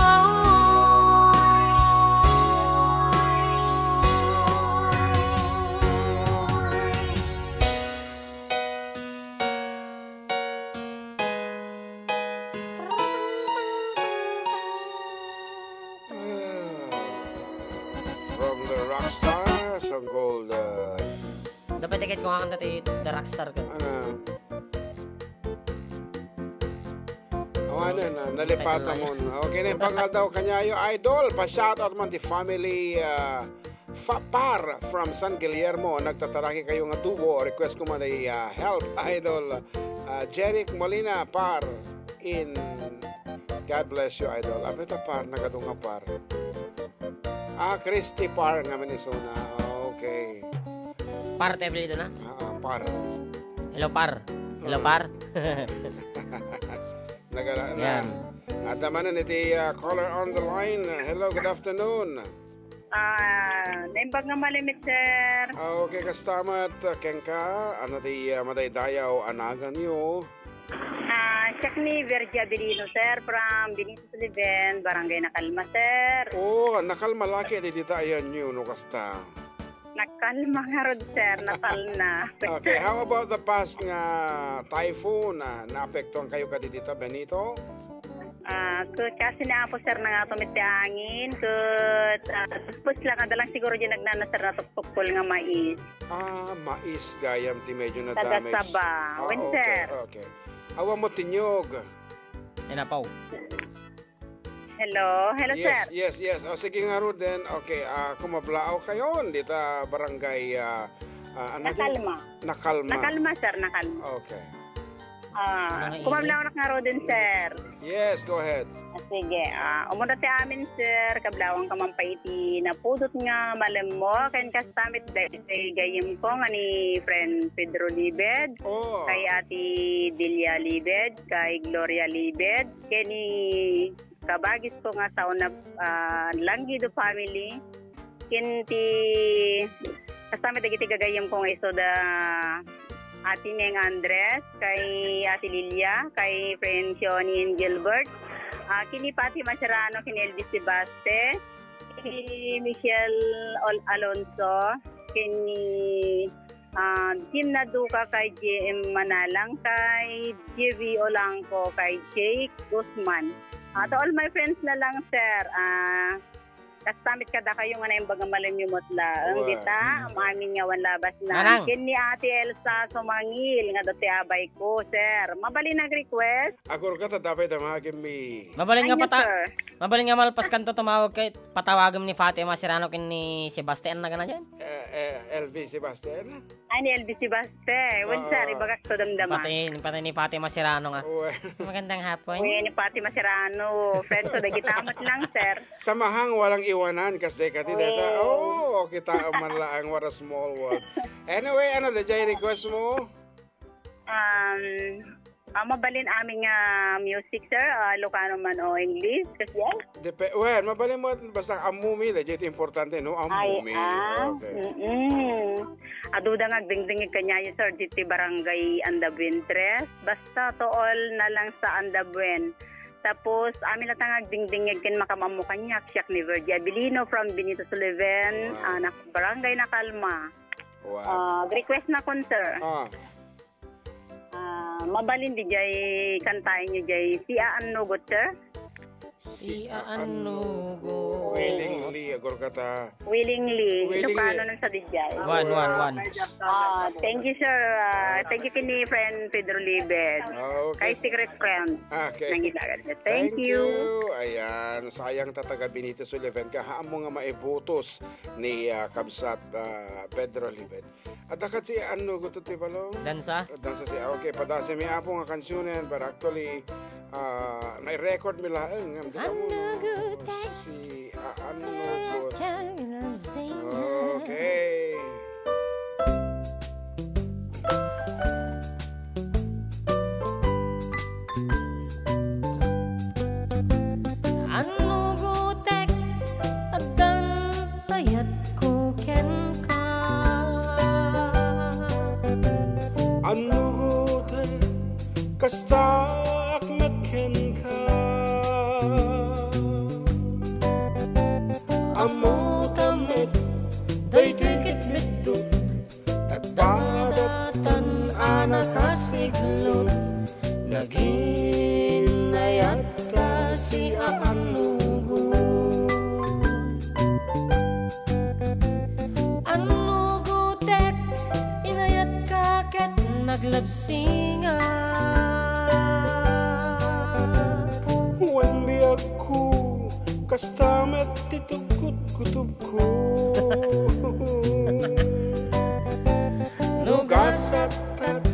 Speaker 1: From the rockstar, song called,
Speaker 2: Dapat tiket ko nga kanta ti The Rockstar ka.
Speaker 1: nalipatan mo. Okay na yung pangal daw kanyayo, idol. Pa-shoutout man ti family Par from San Guillermo. Nagtataraki kayo nga tubo. Request ko man ay help, idol. Jeric Molina, Par in God bless you, idol. Apita Par, nagadunga Par. Christy Par nga manisuna. Okay.
Speaker 2: Par tayo dito na.
Speaker 1: Par.
Speaker 2: Hello, Par. Hello, Par.
Speaker 1: Nagala na.
Speaker 2: Yan.
Speaker 1: At naman na iti caller on the line. Hello, good afternoon.
Speaker 4: Naimbag nga malimit, sir.
Speaker 1: Okay, kastamat, Kenka. Ano ti madaydayaw anagan nyo?
Speaker 5: Siya ni Vergia Belino, sir, from Benito Sullivan, Barangay Nakalma, sir.
Speaker 1: Oh, nakalmalaki di dita ayan nyo, no kasta.
Speaker 5: Nakalma nga rod, sir, natal na.
Speaker 1: Okay, how about the past nga typhoon na naapektuhan kayo ka di dita, Benito?
Speaker 5: Kasi na po, sir, nga tumit angin. Tapos lang, adalang siguro dyan nagnanasar na tuktukol nga mais.
Speaker 1: Mais gayam ti medyo na damage.
Speaker 5: Tagasaba. Sir.
Speaker 1: Okay. Awa mo tinyog.
Speaker 2: Inapaw.
Speaker 5: Hello, sir.
Speaker 1: Yes. O sige nga ro din. Okay, kumablaaw kayo dita barangay
Speaker 5: Nakalma. Nakalma, sir, nakalma.
Speaker 1: Okay.
Speaker 5: Kumablaw na nga ro din, sir.
Speaker 1: Yes, go ahead.
Speaker 5: Sige, umunta ti amin, sir, kablawang kamampaiti na pudot nga malam mo, kayan kastamit dahil gayim ko nga ni friend Pedro Libed, kay ati Delia Libed, kay Gloria Libed, kay ni kabagis ko nga sa una Langgido family, kinti kastamit dagiti gagayim ko nga iso da Ati Neng Andres, kay Ati Lilia, kay friend Shoni and Gilbert, kini Pati Mascherano, kini Elvis Sebaste, kini Michelle Alonso, kini Jim Naduka, kay JM Manalang, kay JV Olangco, kay Jake Guzman. To all my friends na lang, sir, kastamit kada kayo nga na yung bagamalan yung mutla. Ang kita, amin nga labas na. Kin ni Ate Elsa Sumangil, nga dati abay ko, sir. Mabali nag-request?
Speaker 1: Agor ka dapat damagin mi.
Speaker 2: Mabalin nga malpas kanto tumawag kay patawagin ni Fatima Serrano kin ni Sebastian na gana dyan.
Speaker 1: LV Sebastian?
Speaker 5: Ni LV Sebastian. Sir, ibagak to damdama.
Speaker 2: Pati ni Fatima Serrano nga. Magandang hapon.
Speaker 5: Ni Fatima Serrano. Friends, so dagitamot lang, sir.
Speaker 1: Samahang walang iwanan kasi kati data. Kita man laang what a small world. Anyway, ano the jay request mo?
Speaker 5: Mabalin aming music, sir. Ilocano man o English. Kasi
Speaker 1: mabalin mo basta amumi, legit importante, no? Amumi. Okay.
Speaker 5: Aduda nga dingdingig kanya yun, sir, dito barangay Andabuen 3. Basta to all na lang sa Andabuen. Tapos, amin na tangag dingdingig kin makamamukan niya. Siya ni Vergia Belino from Benito Sullivan, barangay Nakalma.
Speaker 1: Wow.
Speaker 5: Request na kon, sir. Mabalin di jay kantahin niyo jay si Aanugot, sir.
Speaker 2: Si Aanugot.
Speaker 1: Willingly, agor kata.
Speaker 5: Willingly. Ilocano nun sa dijay.
Speaker 2: One.
Speaker 5: Thank you, sir. Thank you kini friend Pedro Libed. Kay secret friend.
Speaker 1: Okay.
Speaker 5: Thank you.
Speaker 1: Ayan, sayang tataga Benito Sullivan kahaan mo nga maibutos ni Kabsat Pedro Libed. At dakat si Aanugot ito balong?
Speaker 2: Dansa
Speaker 1: siya. Okay, padasi mi apo nga kansunen, but actually na-record mi laeng. Si Aanugot. Okay.
Speaker 2: Anugutek adan tayat ko ken ka.
Speaker 1: Anugutek kastak met ken ka. Amutamit day tikit mitut tagpadatan anak kasiglot naginayat ka si Aanugot.
Speaker 2: Anugutek inayat ka ket naglabsinga.
Speaker 1: When biyag ko kastamet titukot kutub ko. Nugasat kat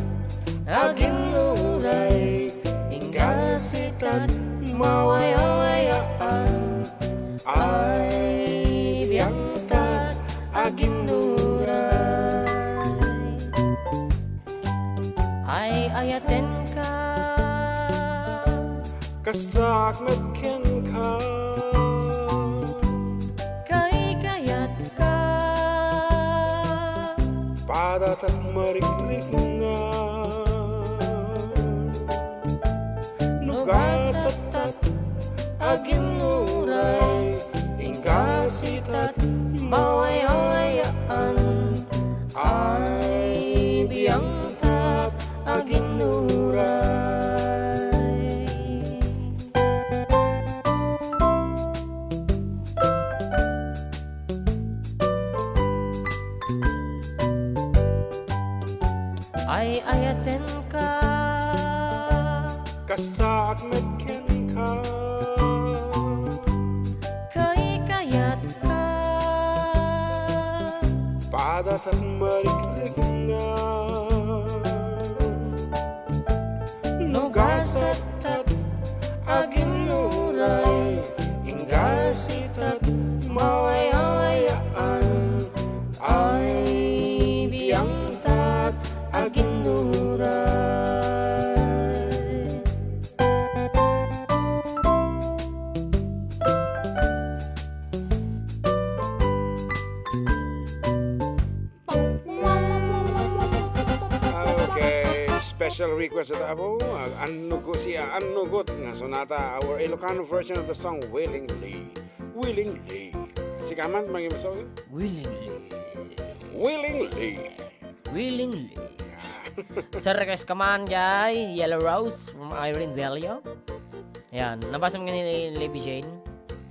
Speaker 1: aging luray inggal sikat mawayawayaan ay biyang tat aging luray
Speaker 2: Ay ayaten ka
Speaker 1: kastak metken ka.
Speaker 2: kayat ka
Speaker 1: Padat at marikrik nga aginuray ingkasitat mawayayaan ay biyang tap aginuray.
Speaker 2: Ay ayaten ka
Speaker 1: Kasta akmetken ka
Speaker 2: kay kayat ka
Speaker 1: padat at mariklig nga nugasat at aginuray ingkasitat mawayayaan ay biyang tat aginuray. Okay, special request at abo anugot nga sonata, our Ilocano version of the song Willingly. Willingly. Sikaman mga ibasaw?
Speaker 2: willingly.
Speaker 1: Willingly.
Speaker 2: Sa request ka man, jay, Yellow Rose from Irene Velio. Ayan, nabasa mo nga ni Libby Jane.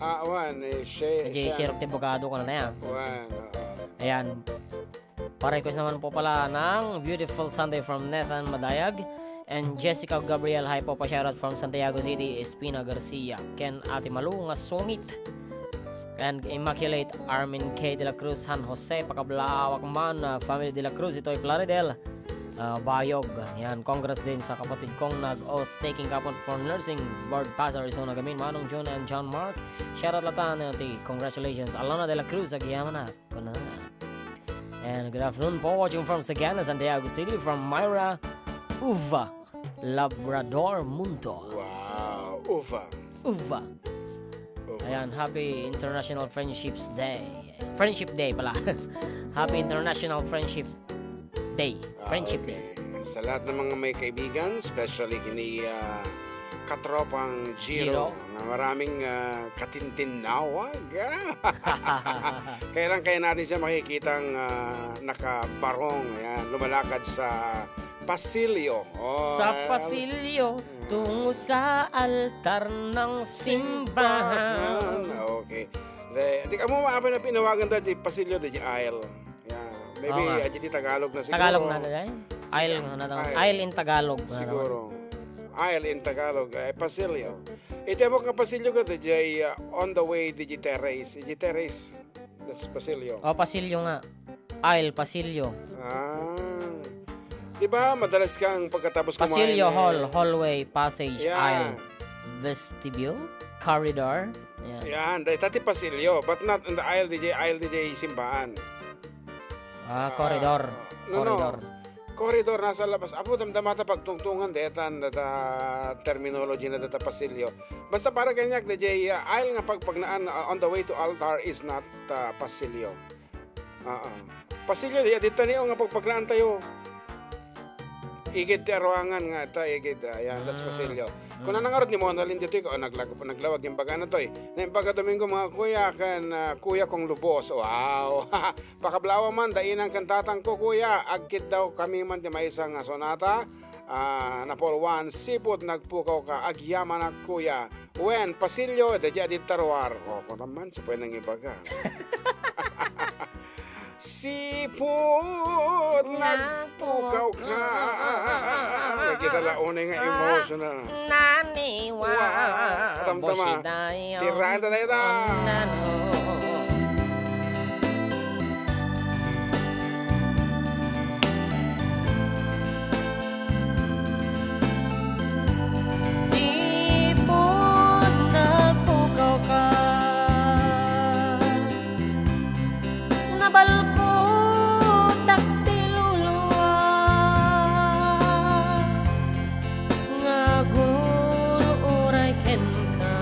Speaker 1: Wan,
Speaker 2: Jay, Sirok Tibogado ka na yan.
Speaker 1: Wan,
Speaker 2: Ayan. Pa-request naman po pala ng Beautiful Sunday from Nathan Madayag and Jessica Gabriel. Hi po, pa-shoutout from Santiago City, Espina Garcia, Ken Ate Malu nga Sumit, and Immaculate Armin K. De La Cruz, San Jose, Pakablawak man, Family De La Cruz, ito'y Plaridel, Bayog. Yan, congrats din sa kapatid kong nag-oath taking kapon for nursing board pass Arizona Gamin, Manong John and John Mark. Shoutout latan natin, congratulations Alana De La Cruz, agiyaman na kuna. And good afternoon po, watching from Sagana, Santiago City, from Myra Uva, Labrador Mundo.
Speaker 1: wow,
Speaker 2: Uva. Ayan, happy International Friendships Day. Friendship Day pala. Happy International Friendship Day. Friendship Day.
Speaker 1: Sa lahat ng mga may kaibigan, especially kini katropang Giro, na maraming katintinawag. Kailan kaya natin siya makikitang nakabarong, ayan, lumalakad sa pasilyo.
Speaker 2: Sa pasilyo, tungo sa altar ng simbahan.
Speaker 1: Okay. Di ka mo maapin na pinawagan dati pasilyo di aisle. Yeah. Maybe ajiti Tagalog na siguro.
Speaker 2: Tagalog na dahil. Aisle in Tagalog.
Speaker 1: Siguro. Aisle in Tagalog. Pasilyo. Ito mo ka pasilyo ka di on the way di terrace. Di terrace. That's pasilyo.
Speaker 2: Pasilyo nga. Aisle, pasilyo.
Speaker 1: Diba madalas kang pagkatapos kumain.
Speaker 2: Pasilyo, hall, hallway, passage, aisle, vestibule, corridor.
Speaker 1: Yan, dati pasilyo, but not in the aisle DJ simbahan.
Speaker 2: Corridor. Corridor.
Speaker 1: Corridor nasa labas. Apo damdamata pagtungtungan detan data terminology na data pasilyo. Basta para ganyak DJ aisle nga pagpagnaan on the way to altar is not pasilyo. Pasilyo dito niyo nga pagpagnaan tayo. Igid ti aruangan nga ta igid ayan that's pasilyo. Kung nangarod ni mo nalin dito ko naglawag yung baga na to na yung baga Domingo mga kuya kan kuya kong lubos. Wow. Pakablawa man dainang kantatang ko kuya agkit daw kami man ti maisang sonata na Paul 1 sipot nagpukaw ka agyaman na kuya when pasilyo de jadi tarwar ko naman sa pwede nang ibaga. Sipot nagpukaw ka. Kita launay nga emotional.
Speaker 2: Naniwa.
Speaker 1: Tama. Tiraan ta tayo.
Speaker 2: Sipot nagpukaw ka. Nabalko taktiluluwa nga guru uray ken ka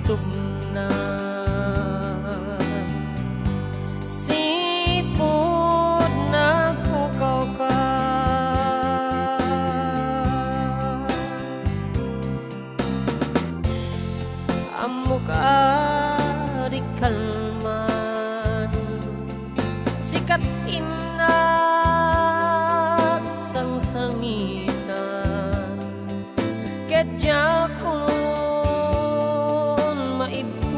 Speaker 2: gutom na. Sipod na pukaw ka. Amo ka di kalman. Sikat inat sang sangitan. Kedya kon maibturan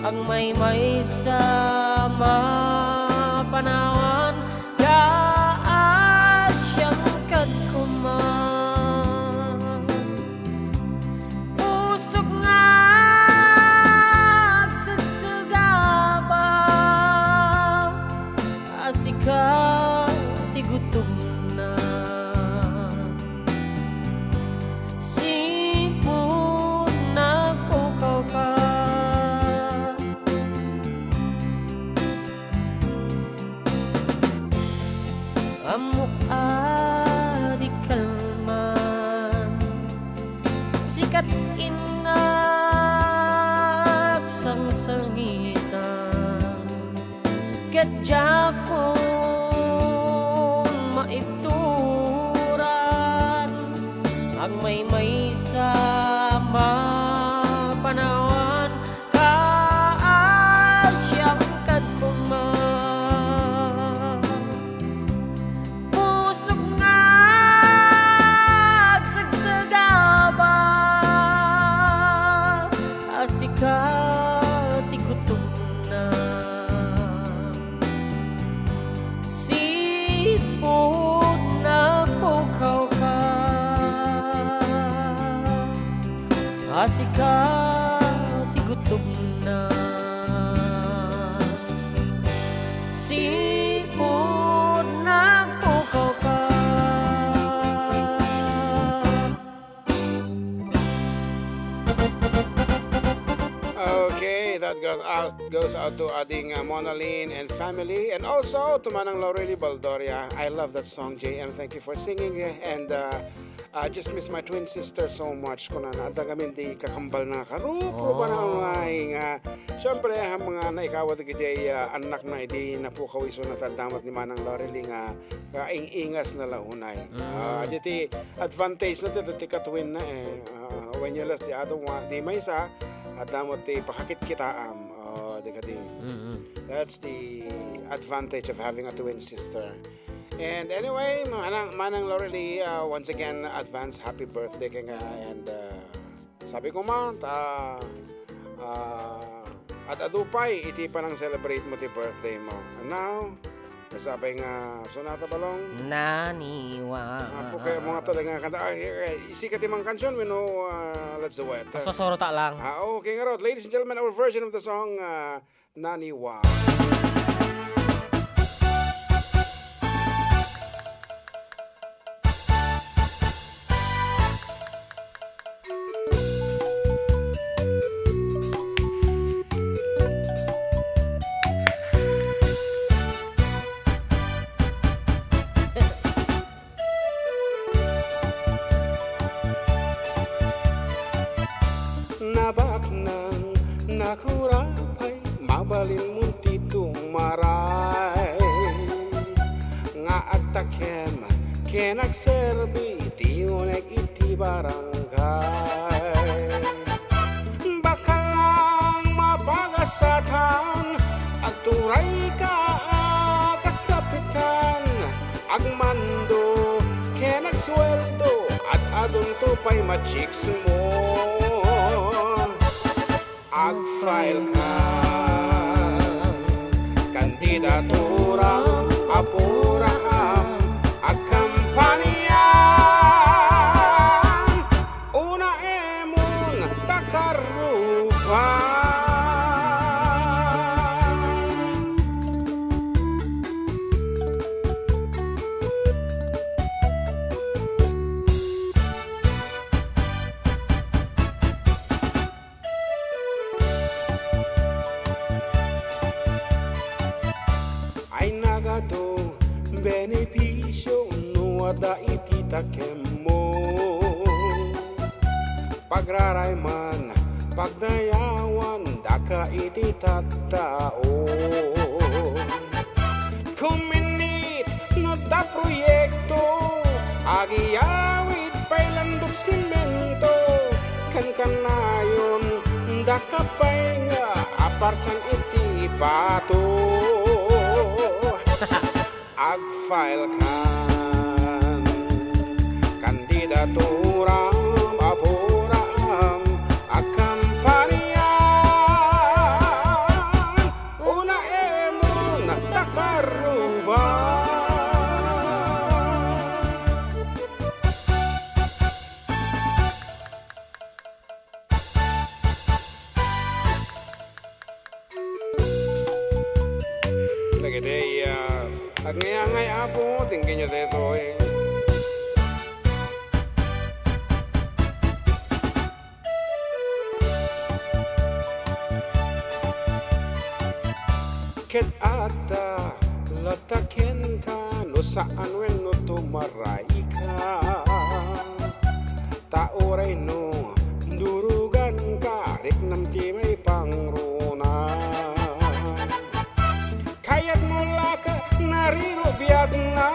Speaker 2: ang may sama panawan kaasyang kadkuman. Pusok nga agsagsagaba asika ti gutom na. Sipon na pukaw ka. Amo di kalman. Sikat inak sang sangitan. Kedya kon maibturan ang may sama panawan kaasyang kadkuman. Pusok nga agsagsagaba asika ti gutom na. Sipod na pukaw ka. Asika ti gutom na. Sipod na pukaw ka.
Speaker 1: Okay, that goes out to ating Monalyn and family, and also to Manang Laureli Baldoria. I love that song, JM. Thank you for singing, and I just miss my twin sister so much. Kung Adda kami di kakambal na karupo pa na nga. Siyempre, ang mga naikawat kajay anak na hindi napukawiso na tadamat ni Manang Laureli nga kaingas na launay. Diti advantage na diti katwin na when you last di ato di may sa at damot ti pakakit kitaam. That's the advantage of having a twin sister. And anyway, Manang Laureli, once again, advance happy birthday ka nga. And sabi ko man, at adupay, iti pa nang celebrate mo ti birthday mo. And now, sabi nga, Sonata Balong.
Speaker 2: Naniwa.
Speaker 1: Ako kayo mga talaga kanta. Isikat imang kansyon, we know, let's do it.
Speaker 2: Mas masorota lang.
Speaker 1: Okay nga rod. Ladies and gentlemen, our version of the song, Naniwa. Nabak nang nakurapay, mabalin mo titong maray. Nga atakem, kenagserbi, tiyoneg iti barangay. Baka lang mapagasatan, at turay ka akas kapitan. Agmando, kenagsweldo, at adon to pa'y machiks mo. Ag-file ka kandidatura apuraan agkampaniyan una emon takarupan. Benepisyo no ada iti takemo pagrarayman, pagdayawan, daka iti tattao. Kuminit no da proyekto, agiyawit pailandok simento, kan kanayon, daka pay nga, apartan iti pato. Ag-file kan, kandidatura, mapurang, akampanian, una emon takaruban. Lagi deh ya, agngay apo, tingin nyo dito eh. Ket Adda, lataken ka, no saan wen no tumaray ka. Tauray no, durugan ka, rik nam ti may pangruna. Kayat mula ka, nariro biyag na,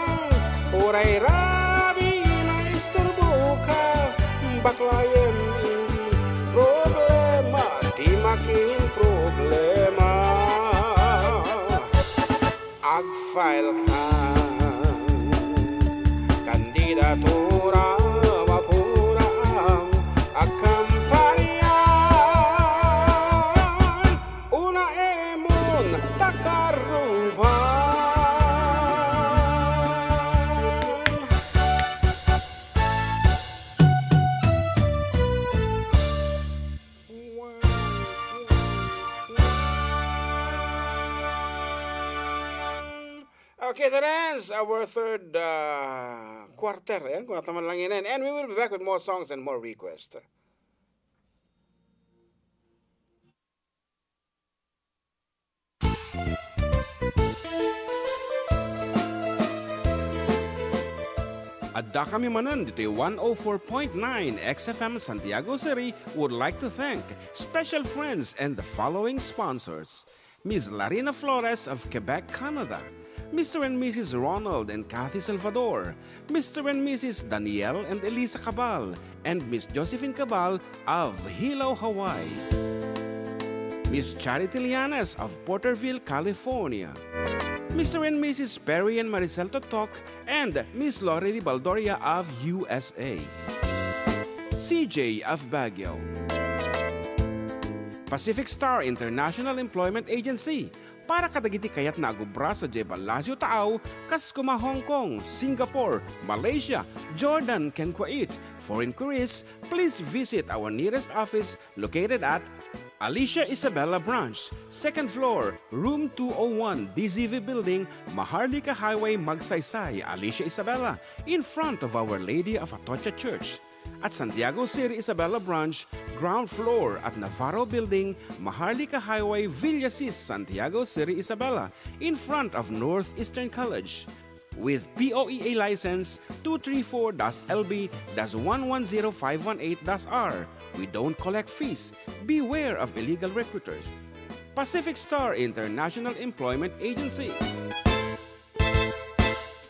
Speaker 1: uray rabi na isturbo ka. Baklayan hindi problema, di makin problema. Ag-file ka, kandidatura, mapurang, akampanian, una emon takaruban. Okay, that ends our third quarter. Kung nataman lang yun. And we will be back with more songs and more requests. Adda kami Manen dito 104.9 XFM Santiago City would like to thank special friends and the following sponsors. Ms. Larina Flores of Quebec, Canada. Mr. and Mrs. Ronald and Kathy Salvador, Mr. and Mrs. Danielle and Elisa Cabal, and Miss Josephine Cabal of Hilo, Hawaii. Miss Charity Lianas of Porterville, California. Mr. and Mrs. Perry and Maricel Totok, and Miss Lori Baldoria of USA. CJ of Baguio. Pacific Star International Employment Agency, para kadagiti kayat na agubra sa Jebalasyo Tao, kas kuma Hong Kong, Singapore, Malaysia, Jordan, ken Kuwait. For inquiries, please visit our nearest office located at Alicia Isabella Branch, 2nd floor, room 201, DZV Building, Maharlika Highway, Magsaysay, Alicia Isabella, in front of Our Lady of Atocha Church. At Santiago City Isabela Branch, ground floor at Navarro Building, Maharlika Highway, Villasis, Santiago City Isabela, in front of Northeastern College. With POEA license 234-LB-110518-R. We don't collect fees. Beware of illegal recruiters. Pacific Star International Employment Agency.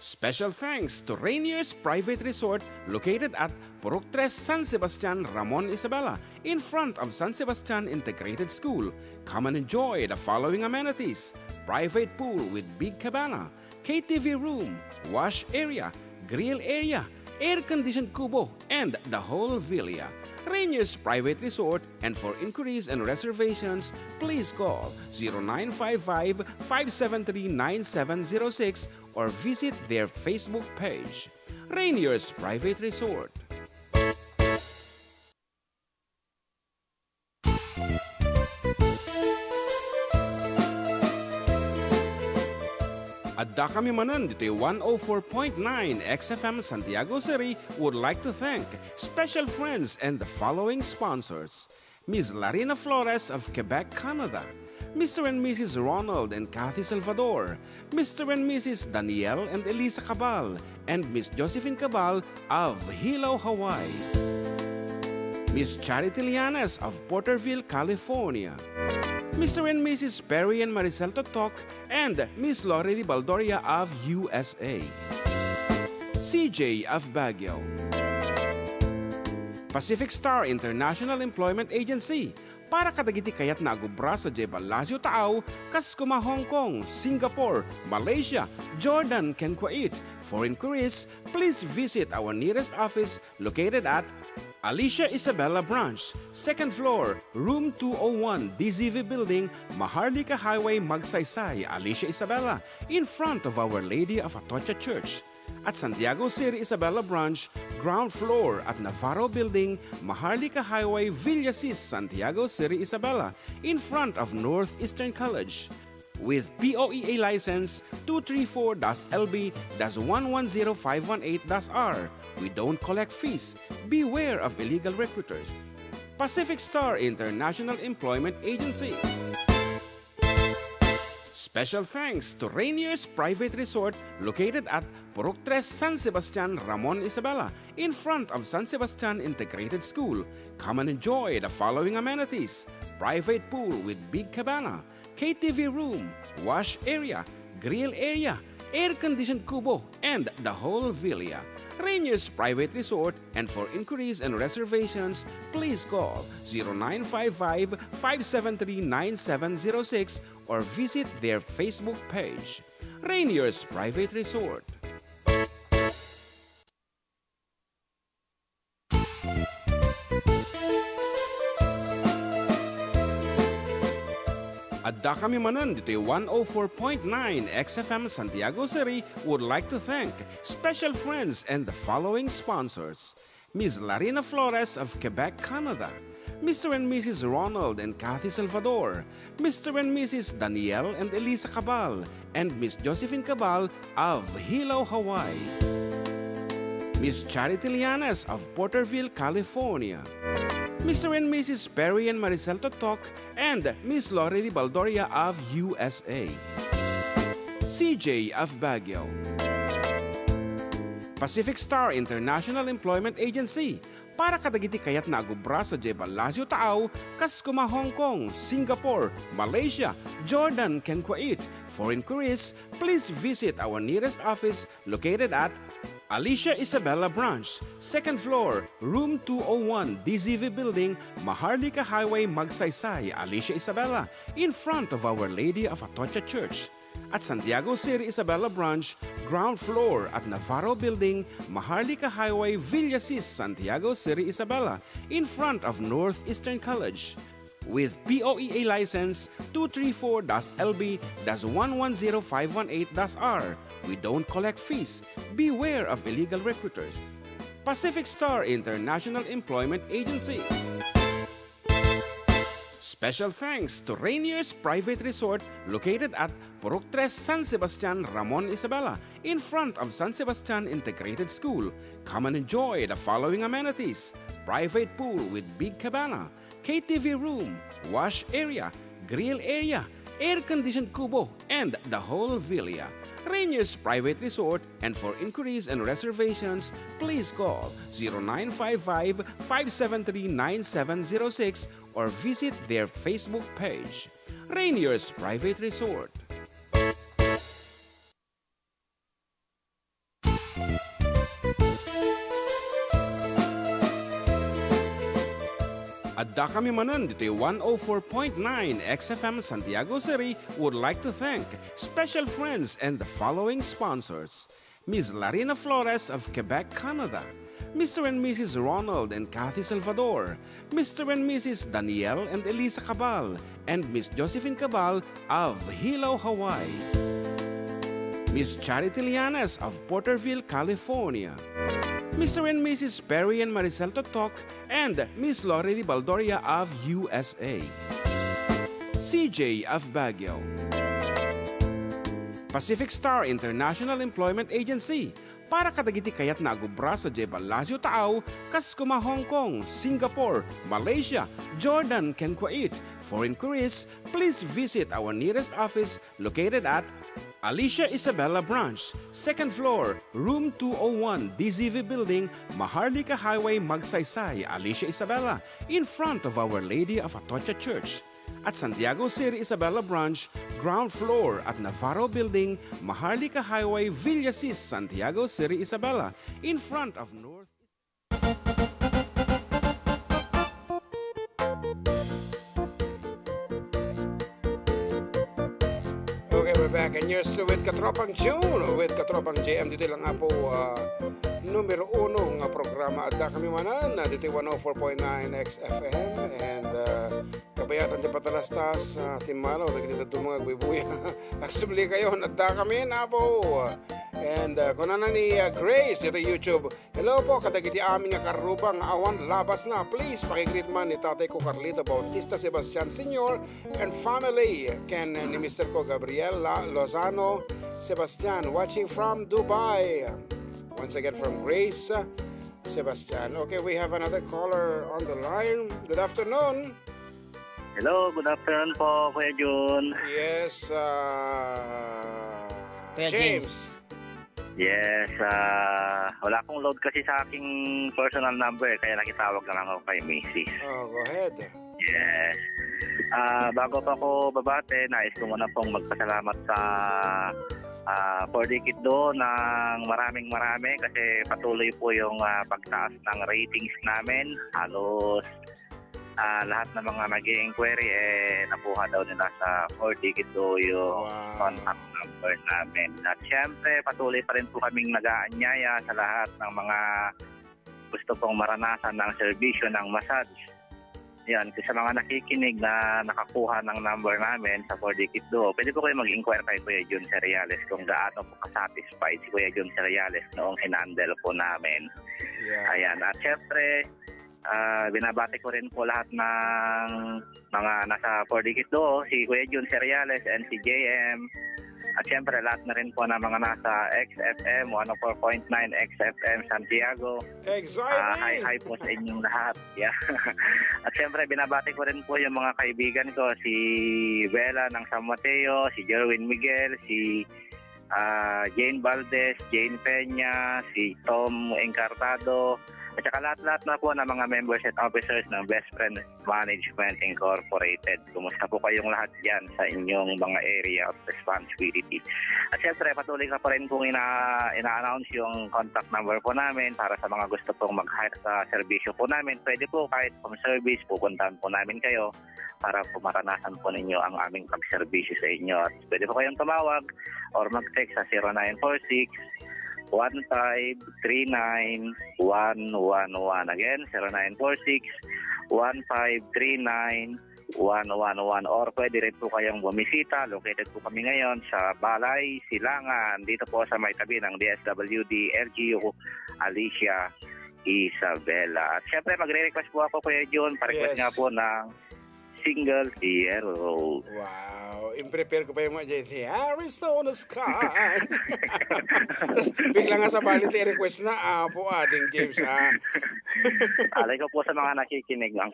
Speaker 1: Special thanks to Rainier's Private Resort located at Purok 3 San Sebastian, Ramon Isabela, in front of San Sebastian Integrated School. Come and enjoy the following amenities: private pool with big cabana, KTV room, wash area, grill area, air-conditioned kubo, and the whole villa. Rainier's Private Resort, and for inquiries and reservations, please call 0955-573-9706 or visit their Facebook page. Rainier's Private Resort. Adda kami Manen dito 104.9 XFM Santiago City would like to thank special friends and the following sponsors. Ms. Larina Flores of Quebec, Canada. Mr. and Mrs. Ronald and Kathy Salvador. Mr. and Mrs. Danielle and Elisa Cabal. And Miss Josephine Cabal of Hilo, Hawaii. Miss Charity Lianes of Porterville, California. Mr. and Mrs. Perry and Maricel Totok, and Miss Lorely Baldoria of USA. CJ of Baguio. Pacific Star International Employment Agency, para kadagiti kayat na agubra sa Jebalasyo Taaw, kas kuma Hong Kong, Singapore, Malaysia, Jordan, ken Kuwait. For inquiries, please visit our nearest office located at Alicia Isabella Branch, 2nd floor, room 201, DZV Building, Maharlika Highway, Magsaysay, Alicia Isabella, in front of Our Lady of Atocha Church. At Santiago City Isabella Branch, ground floor at Navarro Building, Maharlika Highway, Villasis, Santiago City Isabella, in front of Northeastern College. With POEA license 234-LB-110518-R. We don't collect fees. Beware of illegal recruiters. Pacific Star International Employment Agency. Special thanks to Rainier's Private Resort located at Purok 3, San Sebastian, Ramon Isabela, in front of San Sebastian Integrated School. Come and enjoy the following amenities: private pool with big cabana, KTV room, wash area, grill area, air-conditioned kubo, and the whole villa. Rainier's Private Resort, and for inquiries and reservations, please call 0955-573-9706 or visit their Facebook page. Rainier's Private Resort. Adda kami Manen dito 104.9 XFM Santiago City would like to thank special friends and the following sponsors: Ms. Larina Flores of Quebec, Canada, Mr. and Mrs. Ronald and Kathy Salvador, Mr. and Mrs. Danielle and Elisa Cabal, and Miss Josephine Cabal of Hilo, Hawaii. Miss Charity Lianes of Porterville, California. Mr. and Mrs. Perry and Maricel Totok, and Miss Lorely Baldoria of USA. CJ of Baguio. Pacific Star International Employment Agency, para kadagiti kayat na agubra sa Jebalasyo Taaw, kas kuma Hong Kong, Singapore, Malaysia, Jordan, ken Kuwait. For inquiries, please visit our nearest office located at Alicia Isabella Branch, 2nd floor, room 201, DZV Building, Maharlika Highway, Magsaysay, Alicia Isabella, in front of Our Lady of Atocha Church. At Santiago City Isabella Branch, ground floor at Navarro Building, Maharlika Highway, Villasis, Santiago City Isabella, in front of Northeastern College. With POEA license 234-LB-110518-R. We don't collect fees. Beware of illegal recruiters. Pacific Star International Employment Agency. Special thanks to Rainier's Private Resort located at Purok 3, San Sebastian, Ramon Isabela, in front of San Sebastian Integrated School. Come and enjoy the following amenities: private pool with big cabana, KTV room, wash area, grill area, air-conditioned kubo, and the whole villa. Rainier's Private Resort, and for inquiries and reservations, please call 0955-573-9706 or visit their Facebook page. Rainier's Private Resort. Adda kami Manen dito 104.9 XFM Santiago City would like to thank special friends and the following sponsors: Ms. Larina Flores of Quebec, Canada, Mr. and Mrs. Ronald and Kathy Salvador, Mr. and Mrs. Danielle and Elisa Cabal, and Miss Josephine Cabal of Hilo, Hawaii. Miss Charity Lianes of Porterville, California. Mr. and Mrs. Perry and Maricel Totok, and Miss Lorely Baldoria of USA. CJ of Baguio. Pacific Star International Employment Agency, para kadagiti kayat na agubra sa Jebalasyo Taaw, kas kuma Hong Kong, Singapore, Malaysia, Jordan, ken Kuwait. For inquiries, please visit our nearest office located at Alicia Isabella Branch, 2nd floor, room 201, DZV Building, Maharlika Highway, Magsaysay, Alicia Isabella, in front of Our Lady of Atocha Church. At Santiago City Isabella Branch, ground floor at Navarro Building, Maharlika Highway, Villasis, Santiago City Isabella, in front of North. Okay, we're back and you're still with Katropang June, with Katropang JM. Dito lang nga po, numero 1 nga programa. Adda kami manan, dito 104.9 XFM and kabayatan di patalastas, Timalo, dito mga buibuya. Actually kayo, nadda kami na po. And kung na ni Grace, dito YouTube. Hello po, kadagiti amin nga karubang awan labas na. Please, pakigreet man ni tatay ko Carlito Bautista Sebastian Sr. and family. Ken ni Mr. ko Gabriel Lozano Sebastian, watching from Dubai. Once again from Grace Sebastian. Okay, we have another caller on the line. Good afternoon.
Speaker 3: Hello, good afternoon po, Kuya Jun.
Speaker 1: Yes,
Speaker 2: Kuya James.
Speaker 3: Yes, wala akong load kasi sa aking personal number, kaya nakitawag na lang ako kay Macy's.
Speaker 1: Oh, go ahead.
Speaker 3: Yes. Bago pa ako babate, nais ko muna pong magpasalamat sa for Dikit Do ng maraming kasi patuloy po yung pagtaas ng ratings namin. Halos lahat ng mga nag-i-inquiry nakuha daw nila sa for Dikit Do yung contact number namin. At syempre patuloy pa rin po kaming nag-aanyaya sa lahat ng mga gusto pong maranasan ng serbisyo ng massage. Yan, sa mga nakikinig na nakakuha ng number namin sa 4D Kit Do, pwede po kayo mag-inquire kay Kuya Jun Cereales kung gaano po kasatisfied si Kuya Jun Cereales noong hinandle po namin. Yeah. Ayan, at syempre, binabati ko rin po lahat ng mga nasa 4D Kit Do, si Kuya Jun Cereales and si JM. At syempre, lahat na rin po ng mga nasa XFM, 104.9 XFM Santiago.
Speaker 1: Exactly.
Speaker 3: Hi po sa inyong lahat. Yeah. At syempre, binabati ko rin po yung mga kaibigan ko, si Bella ng San Mateo, si Jerwin Miguel, si Jane Valdez, Jane Peña, si Tom Encartado, at saka lahat-lahat na po ng mga members and officers ng Best Friend Management Incorporated. Kumusta po kayong lahat dyan sa inyong mga area of responsibility. At syempre, patuloy ka pa rin kung ina-announce yung contact number po namin para sa mga gusto pong mag-hire sa serbisyo po namin. Pwede po kahit home service, pupuntahan po namin kayo para po maranasan po ninyo ang aming pag-serbisyo sa inyo. At pwede po kayong tumawag or mag-text sa 0946 1539-111. Again, 0946-1539-111. Or pwede rin po kayong bumisita. Located po kami ngayon sa Balay, Silangan. Dito po sa may tabi ng DSWD LGU Alicia Isabela. At syempre, magre-request po ako Kuya John. Pa-request nga po ng single Hero.
Speaker 1: Wow. In-prepare ko pa yung mga JT. Arizona Sky. Tapos, bigla nga sa balit request na po ating James.
Speaker 3: Alay ko po sa mga nakikinig ng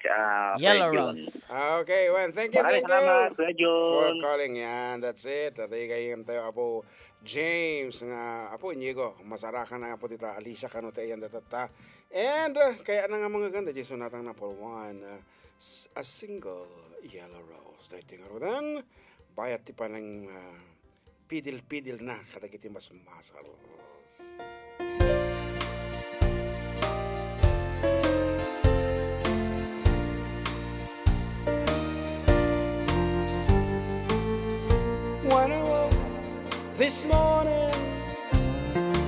Speaker 2: Yellow Rose.
Speaker 1: Okay, well, thank you.
Speaker 3: Salamat, Kuya
Speaker 1: For
Speaker 3: John.
Speaker 1: calling yan. That's it. Tatay kayong tayo Apo James nga Apo Inigo. Masarakan na po dito. Alicia Kanote yan datata. And kaya na nga mga ganda. Jason natang na for one. A single Yellow Rose. Dahil tingaro dan, bayat ti pa ng pidil-pidil na kadagiti mas muscles. When I woke this morning,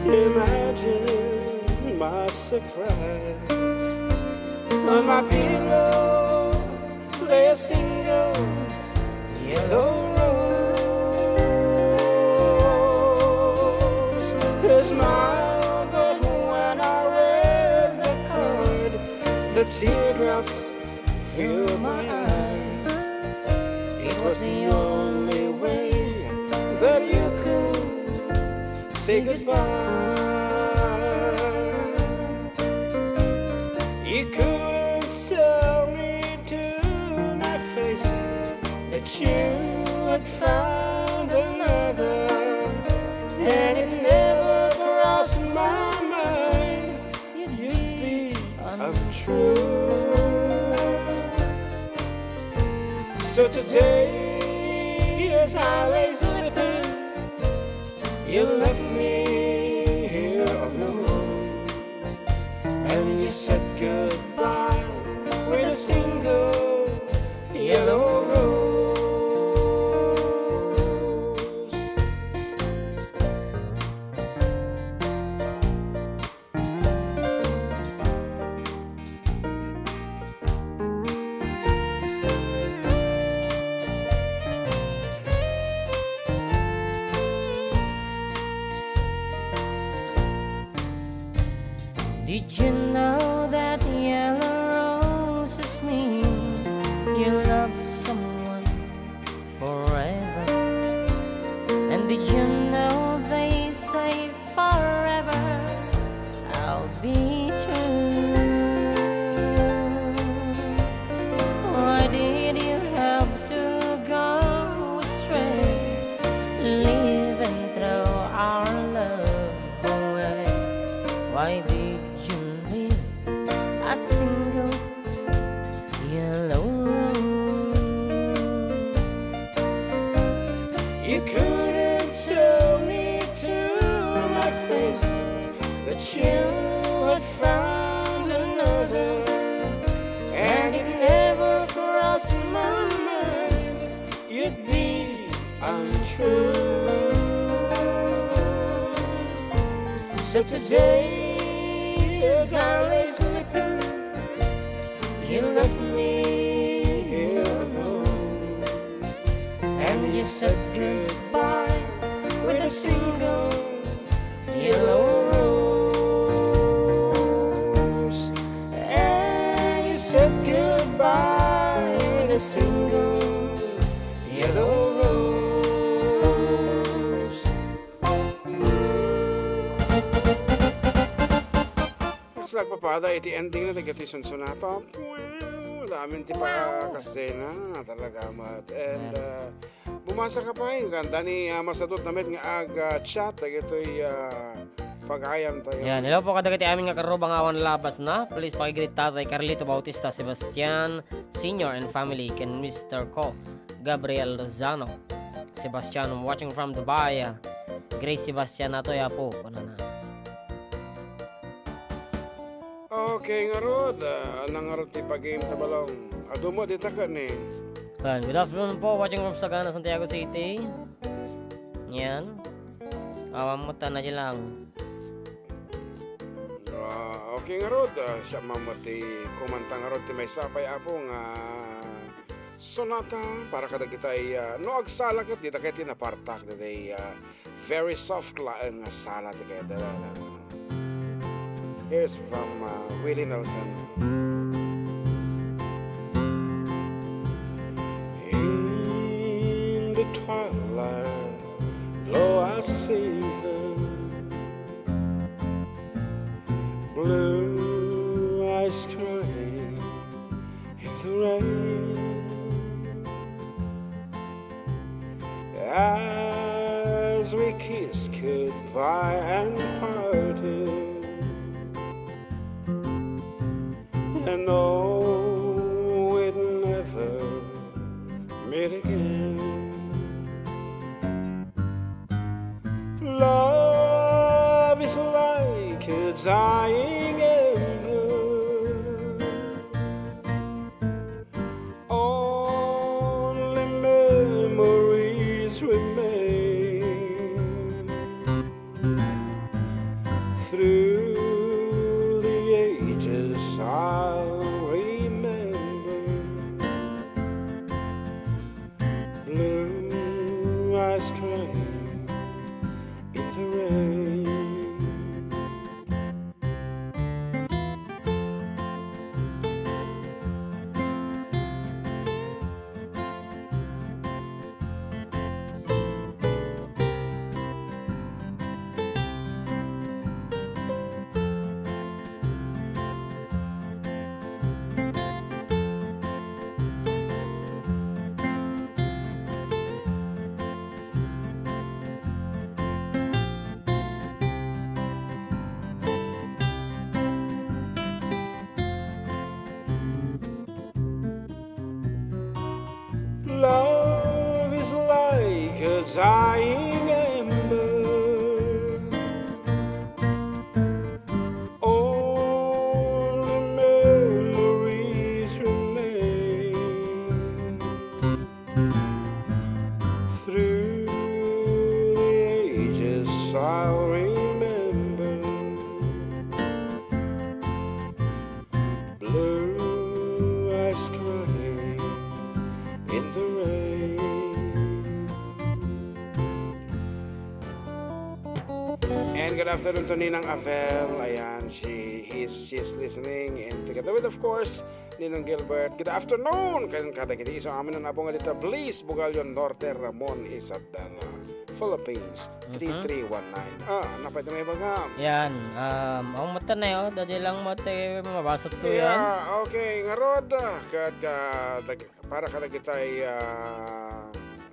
Speaker 1: imagine my surprise. On my pillow lay a single yellow rose. Her smile, but when I read the card, the teardrops filled my eyes. It was the only way that you could say goodbye. You couldn't tell me to my face you had found another, and it never crossed my mind you'd be untrue. So today, as I lay sleeping, you left me here alone, and you said goodbye with a single yellow rose.
Speaker 2: Did you know that yellow roses mean you love someone forever? And did you know they say forever I'll be true? Why did you have to go astray, leaving throw our love away? Why did you leave a single yellow rose?
Speaker 1: You couldn't tell me to my face that you had found another, and it never crossed my mind you'd be untrue. So today, as I lay sleeping, you left me here alone, and you said goodbye with a single yellow rose. And you said goodbye with a single yellow rose. Nagpapada iti ending na iti sunsunato. Dami ti pa kasena talaga mat. And bumasa ka pa yung ganda ni masadot namin nga chat ito'y pag-ayam tayo.
Speaker 2: Yan, hello po kadagiti amin nga karubang awan labas na. Please pakigrit tatay Carlito Bautista Sebastian Senior and family ken Mr. Ko Gabriel Lozano Sebastian watching from Dubai. Grace Sebastian nato ya po kunana.
Speaker 1: Okay nga rod, anang nga rod ti pag-game tabalong. Adumo di takan eh.
Speaker 2: Good afternoon po, watching from Sagana, Santiago City. Yan. Awamutan na dyan lang.
Speaker 1: Okay nga rod, siya mamati kumanta nga rod ti may sapay apo nga sonata para kadagitay no agsala kat di takay tinapartak di very soft laeng nga sala ti kaya. Here's from Willie Nelson. In the twilight glow I see her, blue eyes crying in the rain, as we kiss goodbye and parted. And know we'd never meet again. Love is like a dying ember, only memories remain. Through the ages I'll remember, blue eyes crying in the rain. dying ember. Only memories remain. Through the ages I'll remember. Blue eyes crying in the rain. And good afternoon to Ninang Avel. Ayan, she's listening. And together with, of course, Ninang Gilbert. Good afternoon. Kayong kadagiti. So, amin na napong alita. Please, Bugalyon Norte, Ramon, Isabela, Philippines, 3319. Napay na may baga.
Speaker 2: Yan. Ang mata na yun. Dadi lang mata mabasot ko yan.
Speaker 1: Yeah, okay. Nga rod. Para kadagitay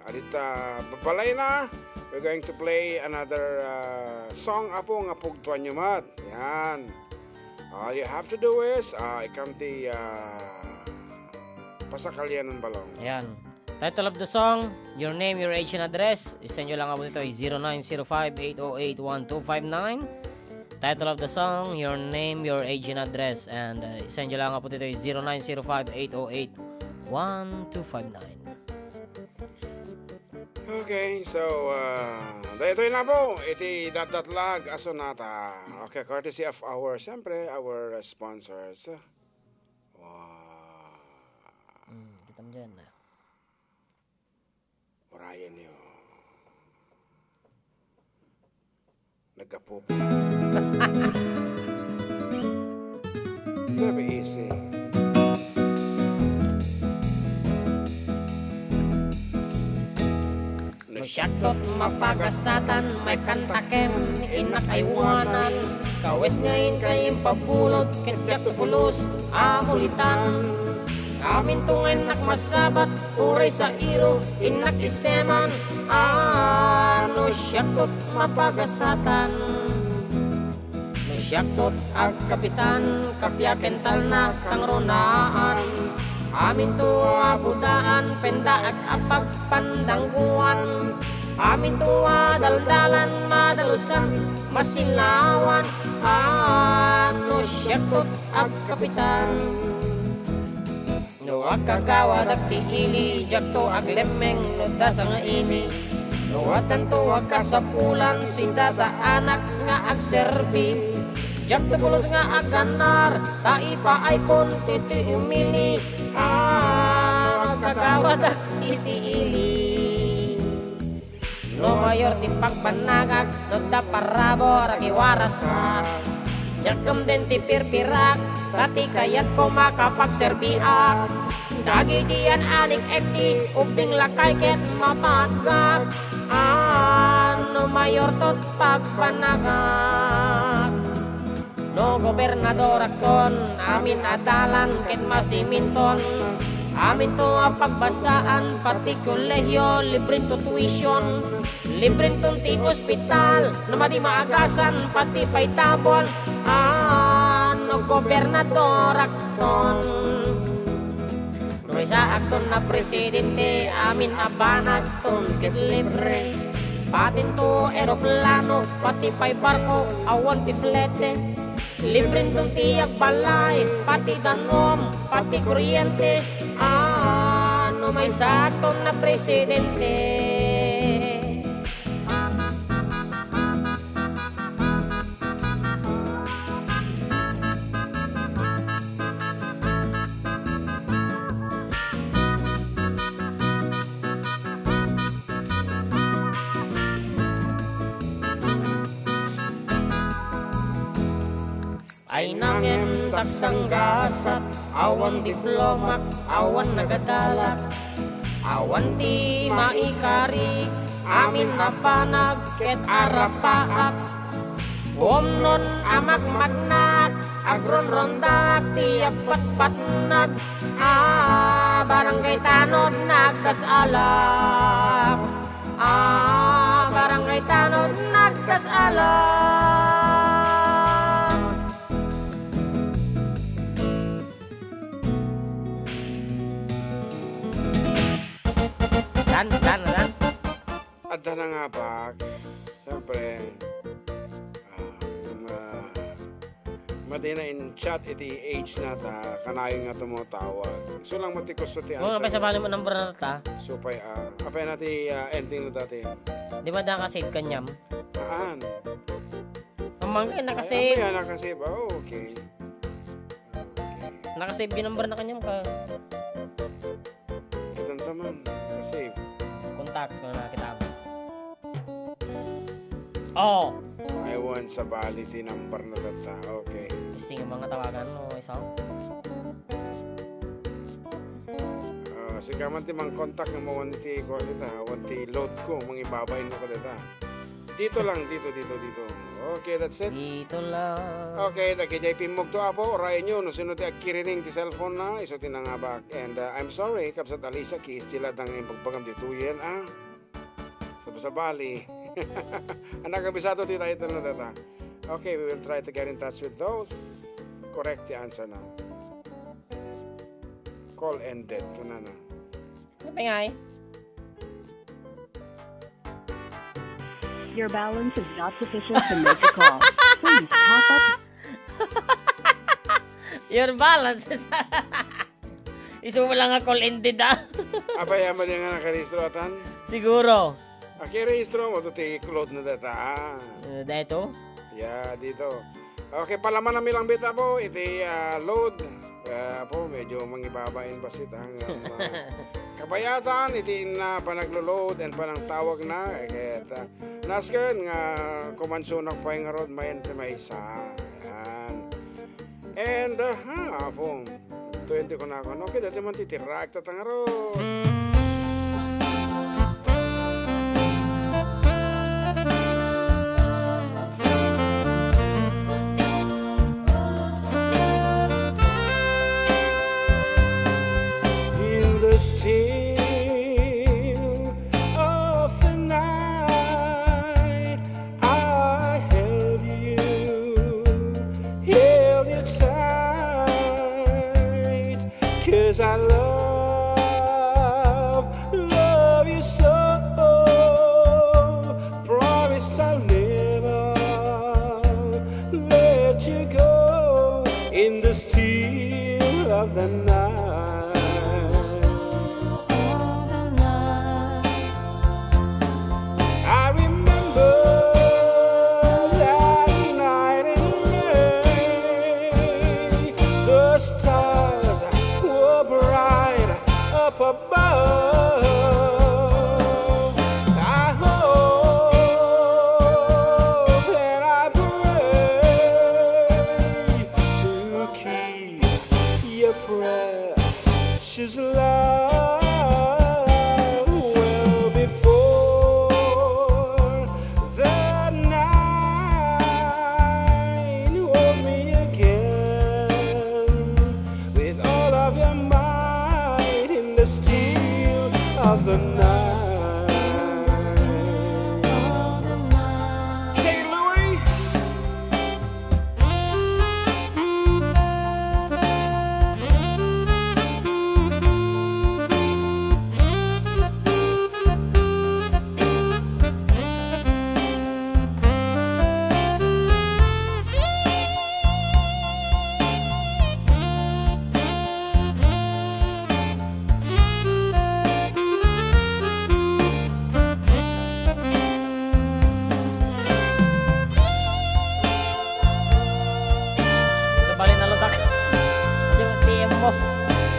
Speaker 1: alita balay na. We're going to play another song apo nga pugtuan nyo mat. Yan. All you have to do is ikamti pasakalyan ng balong.
Speaker 2: Yan. Title of the song, your name, your age, and address. Isend nyo lang ako dito ay 0905-808-1259. Title of the song, your name, your age, and address. And isend nyo lang ako dito ay 0905-808-1259.
Speaker 1: Okay, so dito na po. Iti dat-datlag asonata. Okay, courtesy of siyempre, our sponsors. Wow.
Speaker 2: Kita mo dyan.
Speaker 1: Orayan nyo. Nagkapupo. Very easy.
Speaker 2: Syatot mapagasatan, may kantakem, inakaywanan. Kawes ngayon kayong pabulot, kadyak tupulos, amulitan. Amin tungay nakmasabat, uray sa iro, inak iseman. Ano syatot mapagasatan. No syatot ag kapitan, kapyakental na kang ronaan. Amin to abudaan, penda at apag pandangguan. Amin to daldalan, madalusan, masilawan. Ano siyakot ag kapitan. No akagawa dagti ili, jakto ag lemeng, no dasang ili. No atanto akasapulan, sindata anak nga ag serbi. Jakto pulos nga ag ganar, taipa ay kontiti umili. Kagawa da iti-ili. No mayor ti pagbanagag, no da parabo ragiwarasak. Jakam din ti pirpirak, pati kayat ko makapagserbiak. Dagi diyan aning ekti, ubing lakay ket mapagag. No mayor tot pagbanagag. No gobernador akton, amin adalan ket masiminton. Amin to pagbasaan, pati kolehiyo, libreng to tuition. Libreng to ti ospital, na madi maagasan, pati paitabon. No gobernador akton. No isa akton na presidente, amin abanag ton ket libre. Patin to eroplano, pati pay barko, awan ti flete. Libreng tong tiyak balay, pati danom, pati kuryente. Ano may saktong na presidente. Ay nangem taksang gasat, awan diplomat, awan nagadalak. Awan ti maikari, amin apanag, ket arapaak. Omnon amak magnak, agron rondak, tiyak patpatnag. Barangay tanod nagkasalak. Barangay tanod nagkasalak. Dan.
Speaker 1: Adda na nga pak. Siyempre, mati na in chat iti age na ta, kanayon nga tumutawag. So lang matikos to ti
Speaker 2: Kung
Speaker 1: answer.
Speaker 2: apay sa bali mo number na ta,
Speaker 1: Supay, apay na ti ending na dati.
Speaker 2: di ba da ka-save kanyam?
Speaker 1: Aan?
Speaker 2: Amang kayo
Speaker 1: Ay,
Speaker 2: nakasave.
Speaker 1: apay nakasave. Oh, okay.
Speaker 2: Nakasave yung number na kanyam ka.
Speaker 1: Kitang taman, nakasave.
Speaker 2: Contacts mo na kita. Oh!
Speaker 1: I want sa bali ti number na data. Okay.
Speaker 2: Gusto yung mga tawagan mo, isang?
Speaker 1: Sige man ti mang contact ng mga wanti ko dita. Wanti load ko, mga ibabayin mo ko dita. Dito lang, dito. Okay, that's it.
Speaker 2: Dito lang.
Speaker 1: Okay, dagijay pimog to apo, orayan nyo, no sino ti akirining ti cellphone na, iso tinangabak. And I'm sorry, kapsat Alisa, kiis sila dang yung pagpagam dituyen, sa Bali. Anak kabisado ti tayo na data. Okay, we will try to get in touch with those. Correct the answer na. Call ended. Kuna na.
Speaker 2: Ano ba nga eh?
Speaker 6: Your balance is not sufficient to make a call. Please top up.
Speaker 2: Your balance is... Iso mo lang nga call ended
Speaker 1: Apayaman yung nga nakarehistro atan.
Speaker 2: Siguro.
Speaker 1: Rehistro mo to ti cloud na data.
Speaker 2: Dito?
Speaker 1: Yeah, dito. Okay, palaman namin lang bita po. Iti load. Po, medyo mangibabain basit ang kabayatan. Iti na panaglo-load and panang tawag na. Kaya nasken nga kumansunak pa yung road mayan may isa. Yan. And, po, 20 ko na ako. Okay, dati man titirak tatang road. Still of the night, I held you tight, 'cause I love you so. Promise I'll never let you go in the still of the night. She's love well before the night. Hold me again with all of your might in the still of the night. St. Louis.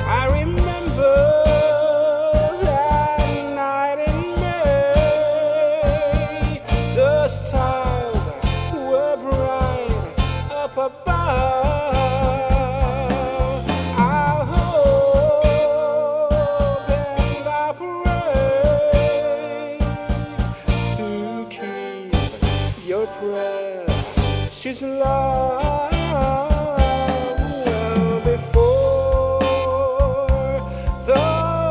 Speaker 1: I remember that night in May. The stars were bright up above. I hope and I pray to keep your precious love well before the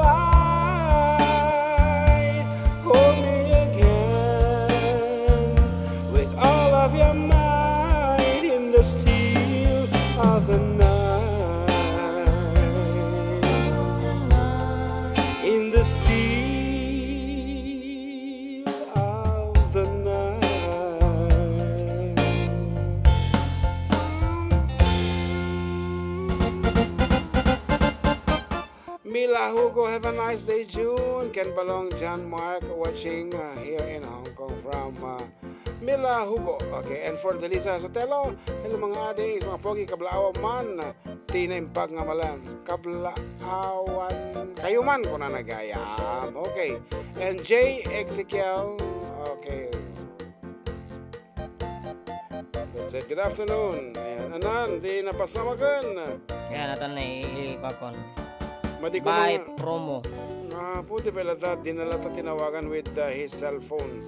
Speaker 1: light. Hold me again with all of your might in the still of the night. In the still Mila Hugo, have a nice day, June. Ken Balong, John Mark, watching here in Hong Kong from Mila Hugo. Okay, and for Delisa Sotelo, hello mga adings, mga pogi, kablaawan man, tinimpag nga malan, kablaawan, kayo man kung na nagayam. Okay, and J. Ezekiel, okay. That's it, good afternoon. Ayan, anan, di napasamagan.
Speaker 2: Yan, ito na iikakon.
Speaker 1: Madi ko
Speaker 2: By
Speaker 1: mga,
Speaker 2: promo.
Speaker 1: puti pala ta, dinala ta tinawagan with his cell phone.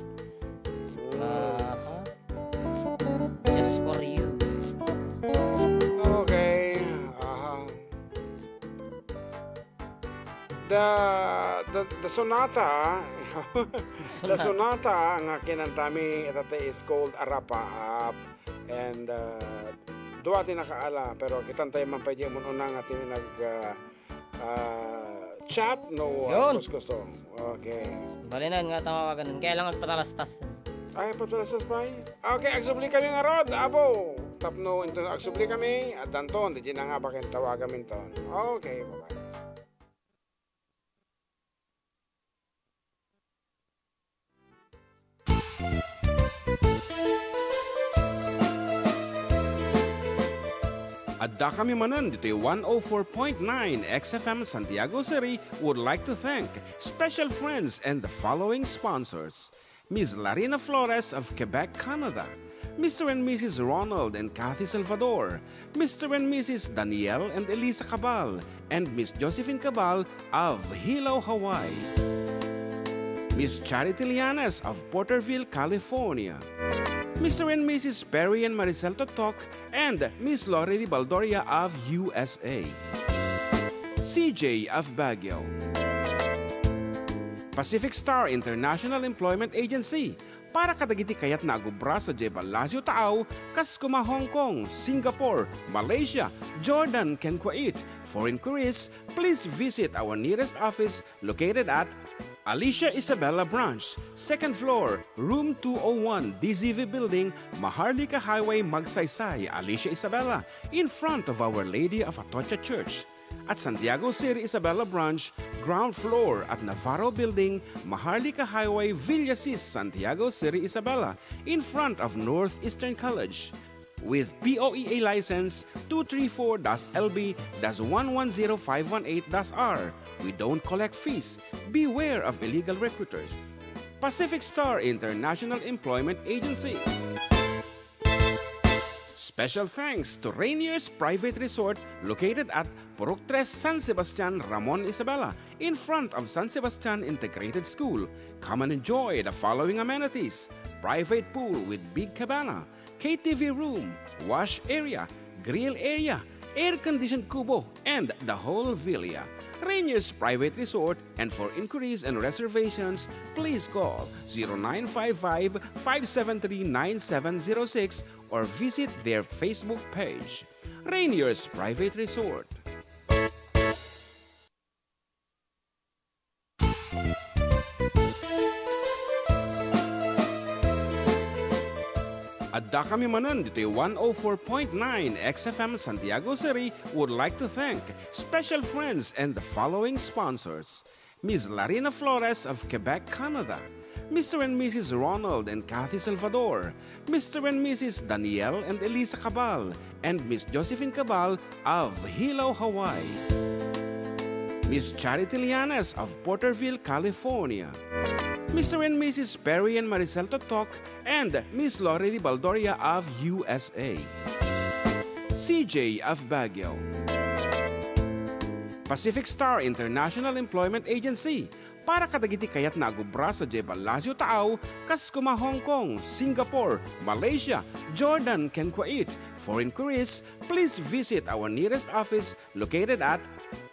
Speaker 2: Just for you.
Speaker 1: Okay. The sonata, the sonata nga kinantami itate is called Arapa Up, and duwa ti nakaala pero kitantay man pa di mo unang ati nag chat no
Speaker 2: Yun.
Speaker 1: gusto. Okay.
Speaker 2: Balinan nga tawagan. Kaya lang agpatalastas.
Speaker 1: Ay, patulasas pa eh. Okay, agsubli kami nga rod, abo. Tapno, ito agsubli kami, at danton, di na nga bakin tawagan minton. Okay, bye-bye. Adda kami manan dito 104.9 XFM Santiago City would like to thank special friends and the following sponsors. Ms. Larina Flores of Quebec, Canada. Mr. and Mrs. Ronald and Kathy Salvador. Mr. and Mrs. Danielle and Elisa Cabal. And Miss Josephine Cabal of Hilo, Hawaii. Miss Charity Lianes of Porterville, California. Mr. and Mrs. Perry and Maricel Totok, and Miss Lori Baldoria of USA. CJ of Baguio. Pacific Star International Employment Agency, para kadagiti kayat nagubra sa Jebalasyo Tao, kas kuma Hong Kong, Singapore, Malaysia, Jordan, ken Kuwait. For inquiries, please visit our nearest office located at Alicia Isabella Branch, 2nd floor, room 201, DZV Building, Maharlika Highway, Magsaysay, Alicia Isabella, in front of Our Lady of Atocha Church. At Santiago City Isabella Branch, ground floor at Navarro Building, Maharlika Highway, Villasis, Santiago City Isabella, in front of Northeastern College. With POEA license 234-LB-110518-R. We don't collect fees. Beware of illegal recruiters. Pacific Star International Employment Agency. Special thanks to Rainier's Private Resort located at Purok 3 San Sebastian, Ramon Isabela, in front of San Sebastian Integrated School. Come and enjoy the following amenities: private pool with big cabana, KTV room, wash area, grill area, air-conditioned kubo, and the whole villa. Rainier's Private Resort, and for inquiries and reservations, please call 0955-573-9706 or visit their Facebook page. Rainier's Private Resort. Adda kami manan dito 104.9 XFM Santiago City would like to thank special friends and the following sponsors. Ms. Larina Flores of Quebec, Canada. Mr. and Mrs. Ronald and Kathy Salvador. Mr. and Mrs. Danielle and Elisa Cabal. And Miss Josephine Cabal of Hilo, Hawaii. Miss Charity Lianes of Porterville, California. Mr. and Mrs. Perry and Maricel Totok, and Miss Lori Baldoria of USA. CJ of Baguio. Pacific Star International Employment Agency, para kadagiti kayat nagubra sa Jebalasyo Tao, kas kuma Hong Kong, Singapore, Malaysia, Jordan, ken Kuwait. For inquiries, please visit our nearest office located at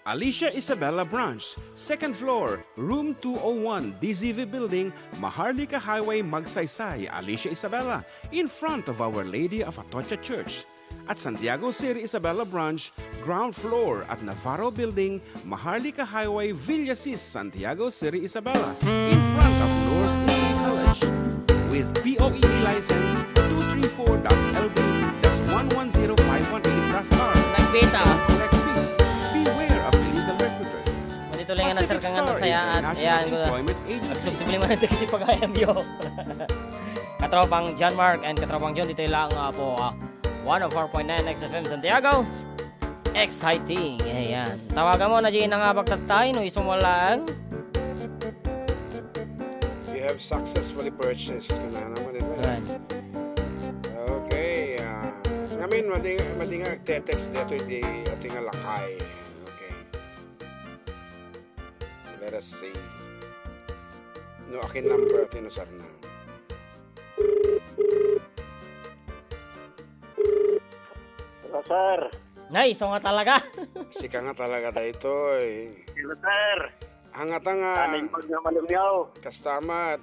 Speaker 1: Alicia Isabella Branch, 2nd floor, room 201, DZV Building, Maharlika Highway, Magsaysay, Alicia Isabella, in front of Our Lady of Atocha Church. At Santiago City Isabella Branch, ground floor at Navarro Building, Maharlika Highway, Villasis, Santiago City Isabella, in front of Northeastern College. With POEA license 234-LB-110518-R.
Speaker 2: Nagbeta.
Speaker 1: Collect fees. Beware of illegal recruiters.
Speaker 2: Dito lang kaya ayan ko. Subsubli man natin kasi pagayam yo. Katropang John Mark and Katropang John dito lang po 104.9 XFM Santiago. Exciting. Ayan. Tawagan mo na dyan na nga pagtatay no isumulaan.
Speaker 1: You have successfully purchased. Kana naman ito. Okay. Ngamin, madi nga text dito di ating lakay. Okay. Let us see. No, akin number at inusar na.
Speaker 3: Sir.
Speaker 2: Nay, so nga talaga.
Speaker 1: Sika nga talaga dito eh.
Speaker 3: Hello, sir.
Speaker 1: Hangat nga.
Speaker 3: Anong pagmamalumyaw?
Speaker 1: Kastamat.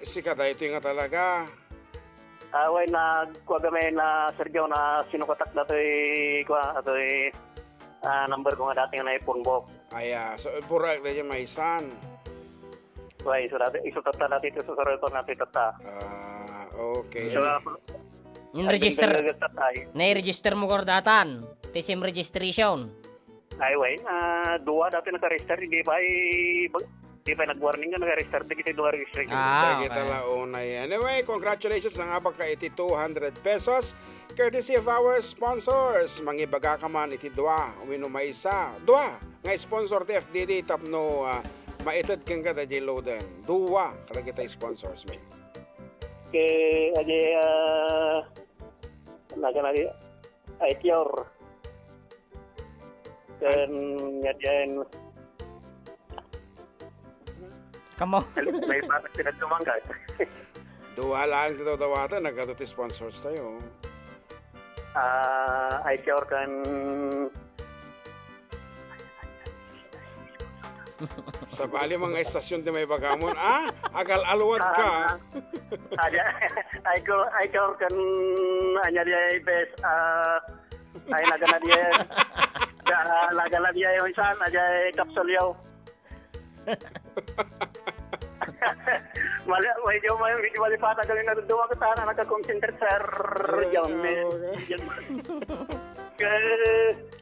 Speaker 1: Sika dito nga talaga.
Speaker 3: Away na kuha kami na Sergio na sinukatak na ito'y number ko nga dating na iPhone box.
Speaker 1: So pura na yung maisan.
Speaker 3: Way, so isutat na natin ito sa sarito natin tata.
Speaker 1: Okay.
Speaker 3: So,
Speaker 2: Yung register. Na-register mo ko datan. TSM registration.
Speaker 3: Ay, way. Dua dati naka-register. Di ba nag-warning ka naka-register? Di kita dua registration.
Speaker 1: Kita launa yan. Anyway, congratulations na nga ba ka iti 200 pesos. Courtesy of our sponsors. Mangibaga ka man iti dua. Umino maisa. Dua. Nga sponsor ti FDD tapno maitad kang ka da loaden. Dua. Kala kita sponsors may.
Speaker 3: Okay, aja lagi Aitior dan ngajain
Speaker 2: Kamo.
Speaker 3: may bakit pinagtumangga.
Speaker 1: Dua lang dito dawatan. Nagkatuti sponsors tayo.
Speaker 3: Aitior kan
Speaker 1: sa bali mga estasyon di may bagamon. Agal alwad ka.
Speaker 3: Aitior kan anya dia best ay nagana dia lagala dia yung isan aja kapsul yaw. Medyo malipata kami natutuwa ko sana nagka-concentrate sir John.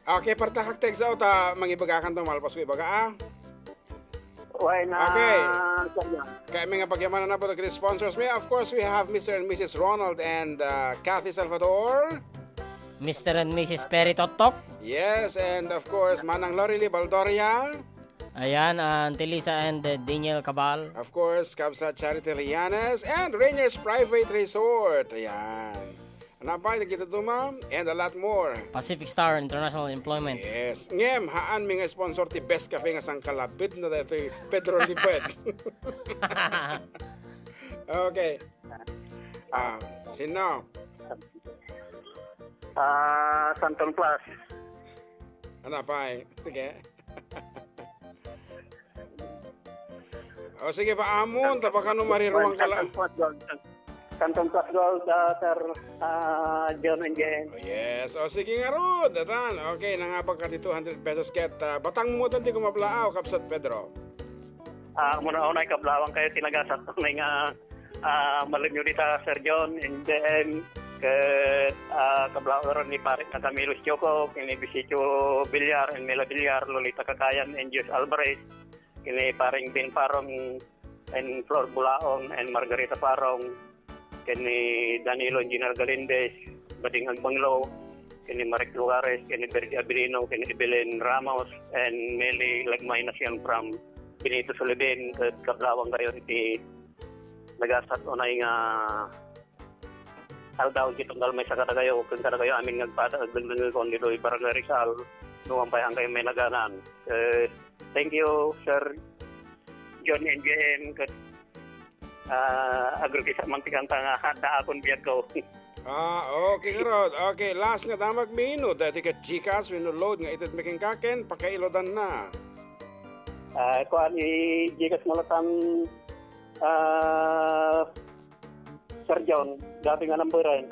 Speaker 1: Okay, partahak text out mangibaga kan tong malpas ko ibaga
Speaker 3: Why na?
Speaker 1: Okay. Kaya mga pagyamanan na po ito sponsors me. Of course, we have Mr. and Mrs. Ronald and Kathy Salvador.
Speaker 2: Mr. and Mrs. Perry Totok.
Speaker 1: Yes, and of course, Manang Lorely Baldoria.
Speaker 2: Ayan, Auntie Lisa and Daniel Cabal.
Speaker 1: Of course, Kabsa Charity Lianes and Rainier's Private Resort. Ayan. Ano pa, nakita duma? And a lot more.
Speaker 2: Pacific Star International Employment.
Speaker 1: Yes. Ngem, haan mga sponsor ti Best Cafe nga sang kalabit na dito Pedro Lipet. Okay. Sino?
Speaker 3: Santon Plus.
Speaker 1: Ano pa Sige. Sige pa amon, tapos no mariruang kala.
Speaker 3: Santon Plus Gold, Sir John and Jen.
Speaker 1: Yes. Sige nga ro, datan. Okay, nangapag ka ti 200 pesos ket batang mo tanti kumaplaaw, Kapsat Pedro.
Speaker 3: Muna-unay kablawang kayo tinagasat ng malimyo dita Sir John and then kablawang ni Parit na Camilo Choco, kini Bisito Bilyar and Mela Bilyar, Lolita Kakayan and Jus Alvarez, kini Paring Bin Parong and Flor Bulaon and Margarita Parong, kini Danilo Engineer Galindez, Bading Agbanglo, kini Marek Lugares, kini Bergie Abilino, kini Evelyn Ramos, and Meli Lagmay Nasiyan from Benito Sulibin, kablawang kayo iti nagasat unay nga aldaw kitong dalmay sa katagayo, kung katagayo amin nagpada agdagdag kon dito Barangay Rizal, nuwampay ang kayo may naganan. Thank you, Sir John and Jen, agrokisa mantikanta nga handa akong biyag ko.
Speaker 1: Okay nga Okay, last nga damag minut. Dati ka Gcash, winulod nga itit making kaken, pakailodan na.
Speaker 3: Kuan i-Gcash malatan Sir John, dati nga numberan.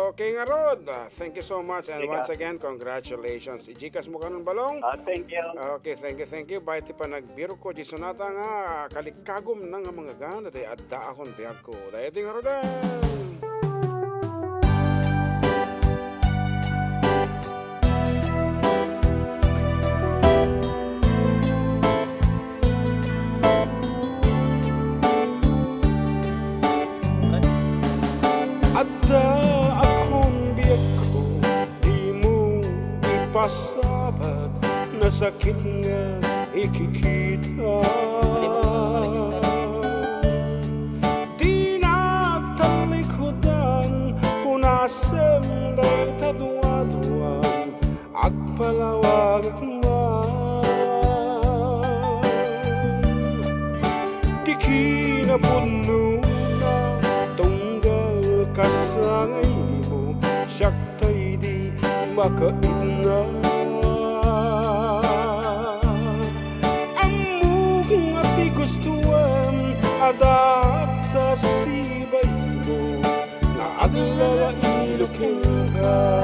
Speaker 1: Okay nga Rod. Thank you so much and once again, congratulations. I-Gcash mo ka ng balong?
Speaker 3: Thank you.
Speaker 1: Okay, thank you. Bye ti pa nagbiro ko, Jisonata nga, kalikagom na nga mga gana, dahil adda akong biyag ko. Dahil di nga Rodan. sumasabat na sakit nga ikikita. Di nagtalikodan kunasem day tadwaduan agpalawag man. Di kinapuno na tunggal kasangay mo, siyaktay di makaitna. Among at di gustuan adata sibay mo na aglala'ilukin ka.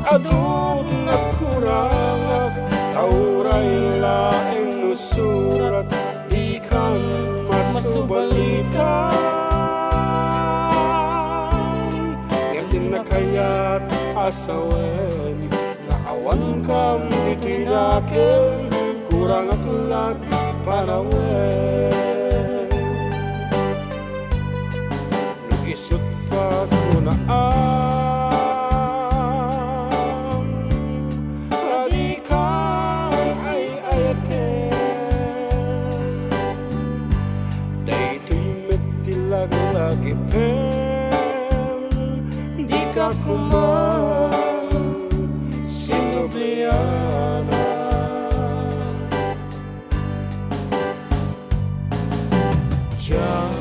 Speaker 1: Adud na kurangak tauray laeng nusurat di kan masubalitan. Ngayon na kaya't asawen na awan kam ditinakin kurang aklat panawen. Nag-isot pa ko na lagi pen di ka kuman sinubliana. Diyan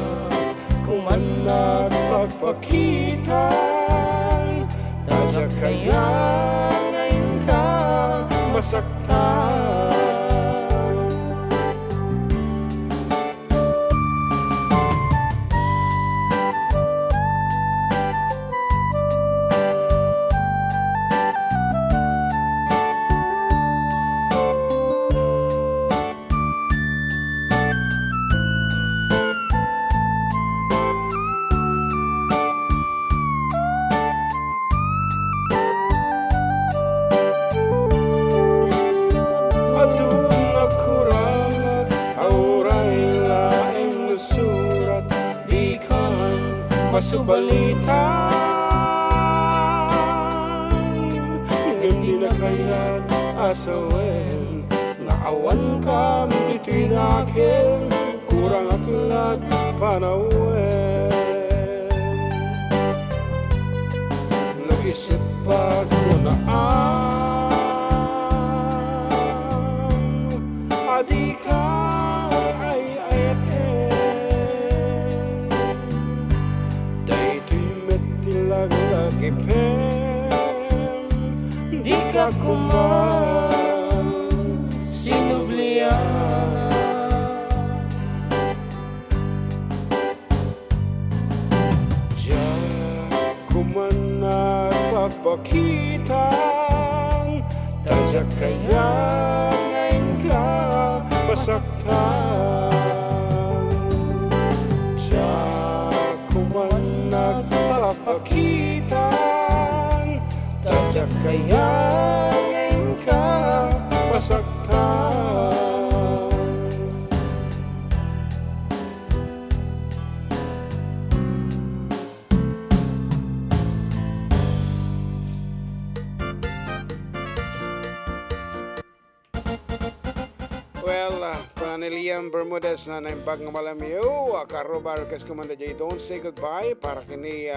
Speaker 1: kuman nagpagpakitan, tadya kaya ngayon ka masaktan. Masubalitan, hindi na kaya't asawen na awan kam ditinakin kurang aklat panawen. Nag-isip pa ko na adi ka ay ayatin. Lagi pen di ka kuman sinubliana. Diyan kuman nagpapakitan, tadya kaya ngayon ka masaktan. Diyan kuman nagpapakitan, tadya kaya ngayon ka masaktan. Well, Paneliam Bermudez na naimbag ng malamiyo, karobar kas kumanda jay don't say goodbye para kini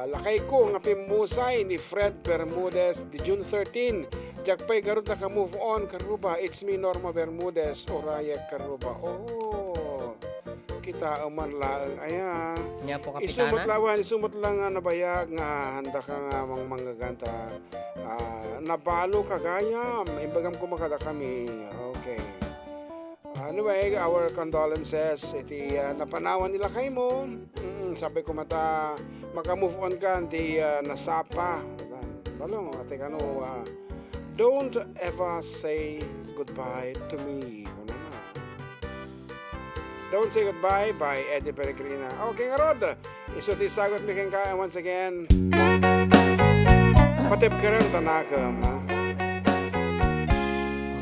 Speaker 1: lakay ko nga pimusay ni Fred Bermudez di June 13. Jakpay garot na ka-move on karuba. It's me Norma Bermudez Oraya karuba. Oh, kita man lang aya.
Speaker 2: Nya po
Speaker 1: Isumot
Speaker 2: kapitana.
Speaker 1: lawan, isumot lang nga nabayag nga handa ka nga mga ganta. Nabalo ka gayam, imbagam ko makada kami. Okay. Anyway, our condolences. Iti napanawan nila kay mo. Sabi ko mata maka-move on ka, di nasapa. Balong, ate kano, don't ever say goodbye to me. Don't Say Goodbye by Eddie Peregrina. Okay nga Rod, isuti sagot mi keng kaya once again. Patip ka rin tanakam, ha?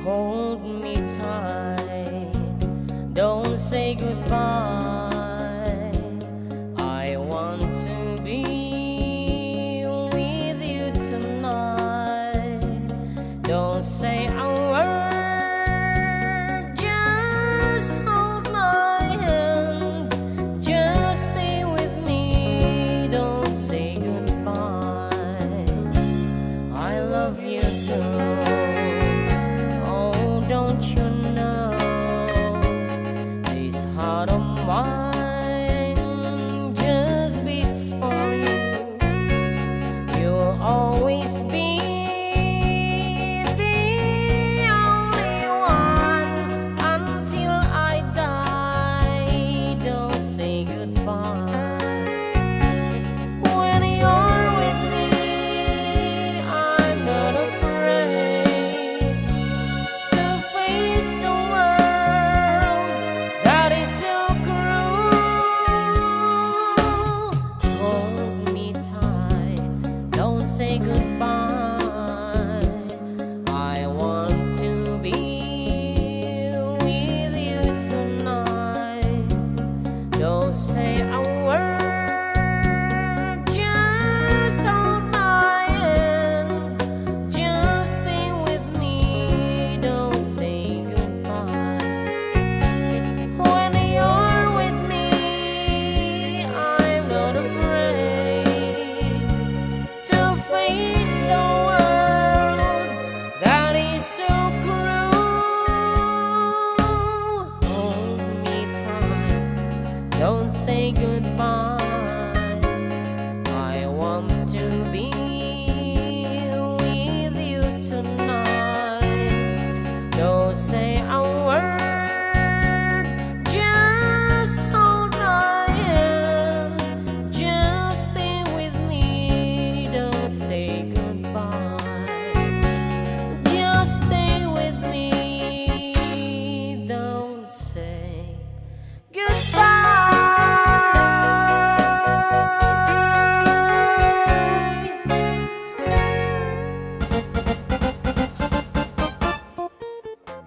Speaker 2: Hold me tight, don't say goodbye. I want to be Don't say goodbye. I want to be with you tonight. Don't say a word, just hold my hand. Just stay with me, don't say goodbye. Just stay with me, don't say goodbye.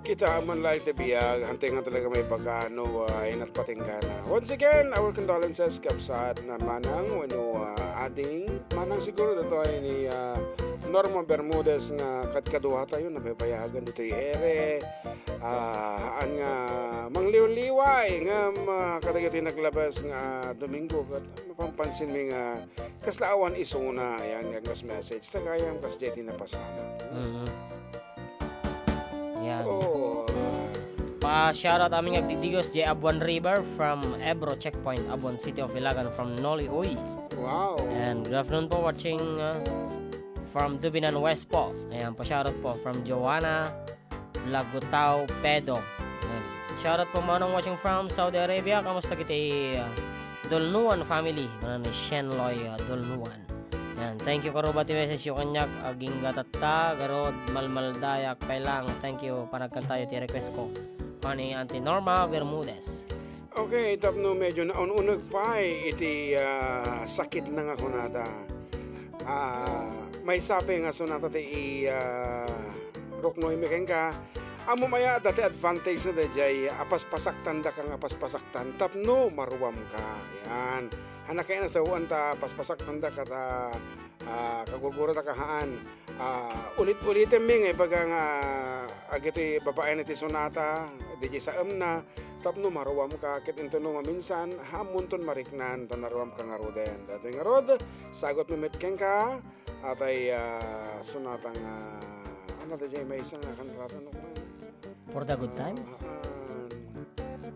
Speaker 1: Kita man lang tibiyag, hantingan talaga may pagkano, inat patinggana. Once again, our condolences kapsad na manang, ading, manang siguro dito ay ni Norma Bermudez nga kadkaduha tayo na may bayagan dito yung ere. Ang mangliw-liway nga kadagiti naglabas nga Domingo kat mapampansin mi nga kaslaawan isuna yan yung message sa kayang kas jeti na pasana.
Speaker 2: Yan.
Speaker 1: Oh.
Speaker 2: Pa-shoutout aming agdidigos J. Abuan River from Ebro Checkpoint, Abuan City of Ilagan from Noli Uy.
Speaker 1: Wow.
Speaker 2: And good afternoon po watching from Dubinan West po. Ayan, pa-shoutout po from Joanna Lagutao Pedo. Ayan. Shoutout po manong watching from Saudi Arabia. Kamusta kiti Dolnuan family? Mana ni Shenloy Dolnuan. Yan, thank you karuba ti message yung kanyak aging gatatta garod malmaldayak kailang. Thank you panagkantayo ti request ko pani Auntie Norma Bermudez.
Speaker 1: Okay, tapno medyo naununag pa iti sakit na nga kunada. May sabi nga sunata ti ruknoy meken ka. Amo maya dati advantage na dajay apaspasaktan da kang apaspasaktan tapno maruwam ka. Yan. Hanak kaya na sa uwan ta paspasak tanda kata kaguguro ta kahaan. Ulit-ulitin ming bagang agiti babae na ti sunata di sa na tapno maruwam ka kit into no maminsan hamunton mariknan tanaruwam ka nga roden. Dato nga rod sagot mo metken ka atay sunatang ano da jay may isang kantata no.
Speaker 2: For the good times?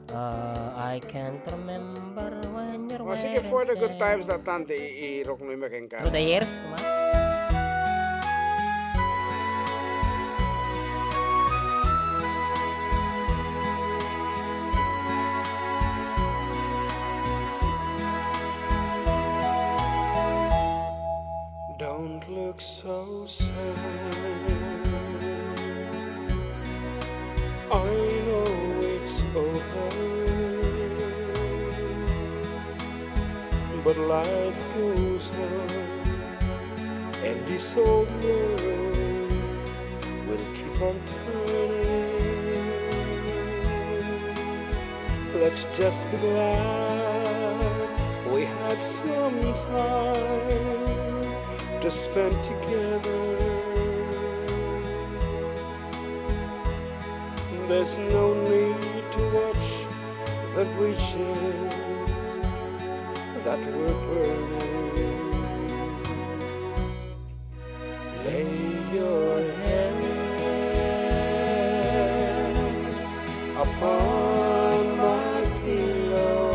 Speaker 2: I can't remember when you're
Speaker 1: sige, for the good times na tante, i-rock mo yung making ka.
Speaker 2: Through the years,
Speaker 1: Don't look so sad, I know it's over, but life goes on, and this old world will keep on turning. Let's just be glad we had some time to spend together. There's no need to watch the bridges that were burning. Lay your head upon my pillow.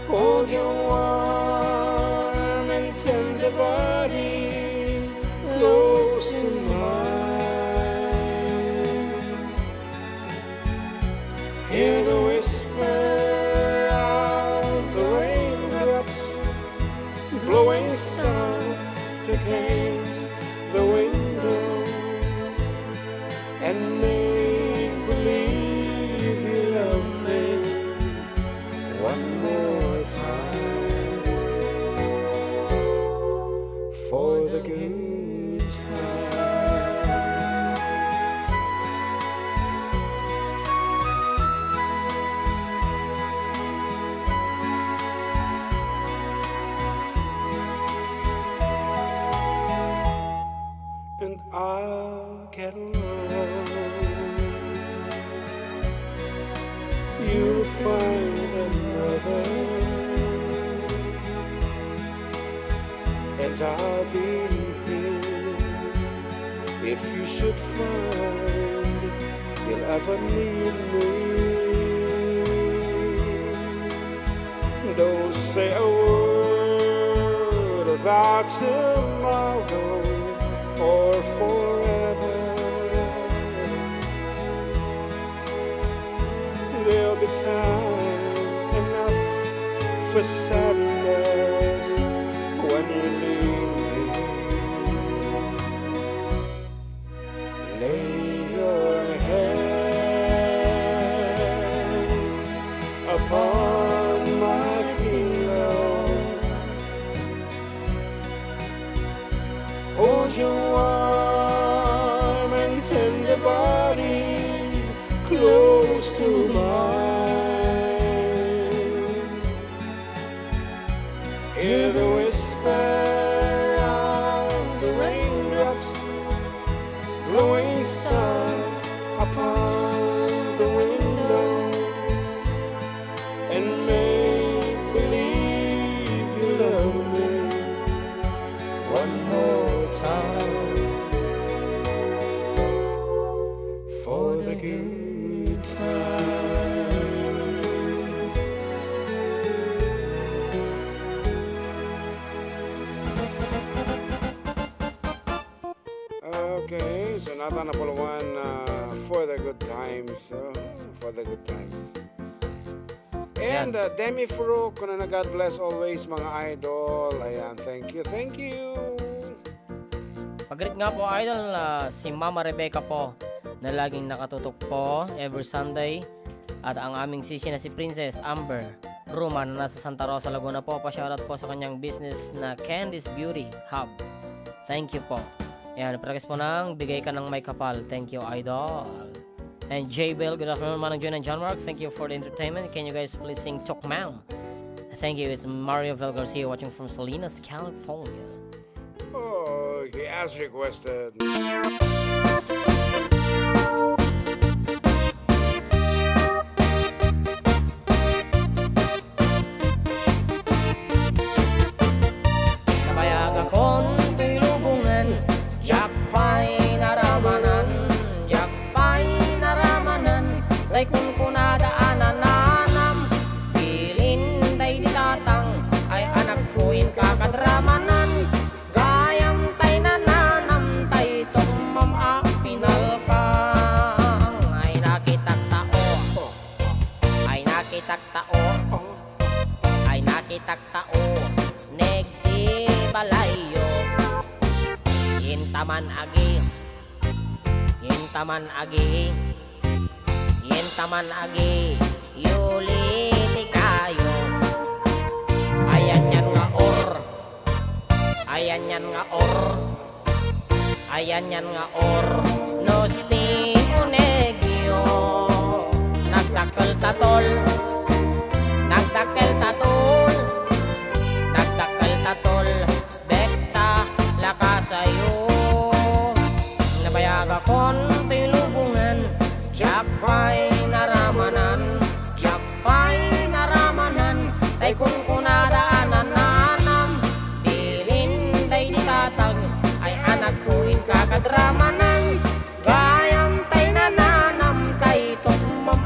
Speaker 1: Hold your warm and tender body close to mine. Hear the whisper of the raindrops blowing soft against the window, and make believe you love me one more time for the good time. And I'll get along. You'll find another, and I'll be here if you should find you'll ever need me. say a word about tomorrow or forever. There'll be time enough for sadness when you leave me. Lay your head upon my pillow. Hold your warm and tender body close to mine. Hear the whisper of the raindrops blowing soft upon the window, and make believe you love me one more time for the good times. Okay, so Nathan Apolloan for the good times. For the good times. And Demi Fro, kuna na God bless always mga idol. Ayan, thank you, thank you.
Speaker 2: Pag-greet nga po idol, si Mama Rebecca po na laging nakatutok po every Sunday, at ang aming sisi na si Princess Amber Ruma na nasa Santa Rosa, Laguna po. Pa-shoutout po sa kanyang business na Candice Beauty Hub. Thank you po. Ayan, practice po ng bigay ka ng may kapal. Thank you idol. And J Bell, good afternoon Manang June and John Mark. Thank you for the entertainment. Can you guys please sing Tok Mam? Thank you. It's Mario Vel Garcia watching from Salinas, California.
Speaker 1: Oh, as requested.
Speaker 2: Nabayag akong tulubungan, jakpay naramanan, jakpay naramanan, tay kung kunadaanan nanam, pilin tay ditatang, ay anak ko'y kakadramanan, gayam tay nananam, tay tumam pinalkang, ay nakitak tao, ay nakitak tao, ay nakitak tao, negdi balayo, yintaman agi, yintaman agi, yintaman agi, yuli kayo, ayan yan nga or, ayan yan nga or, ayan yan nga or, nosti unegyo, nagdakkel tatol, nagdakkel tatol, nagdakkel tatol, bekta lakasayo, nabayag akong tilubungan, jakpay naramanan, jakpay naramanan, tay kung kunadaanan nanam, dilin day ditatag, ay anak ko'y kakadramanan, gayam tay nananam, tay tumam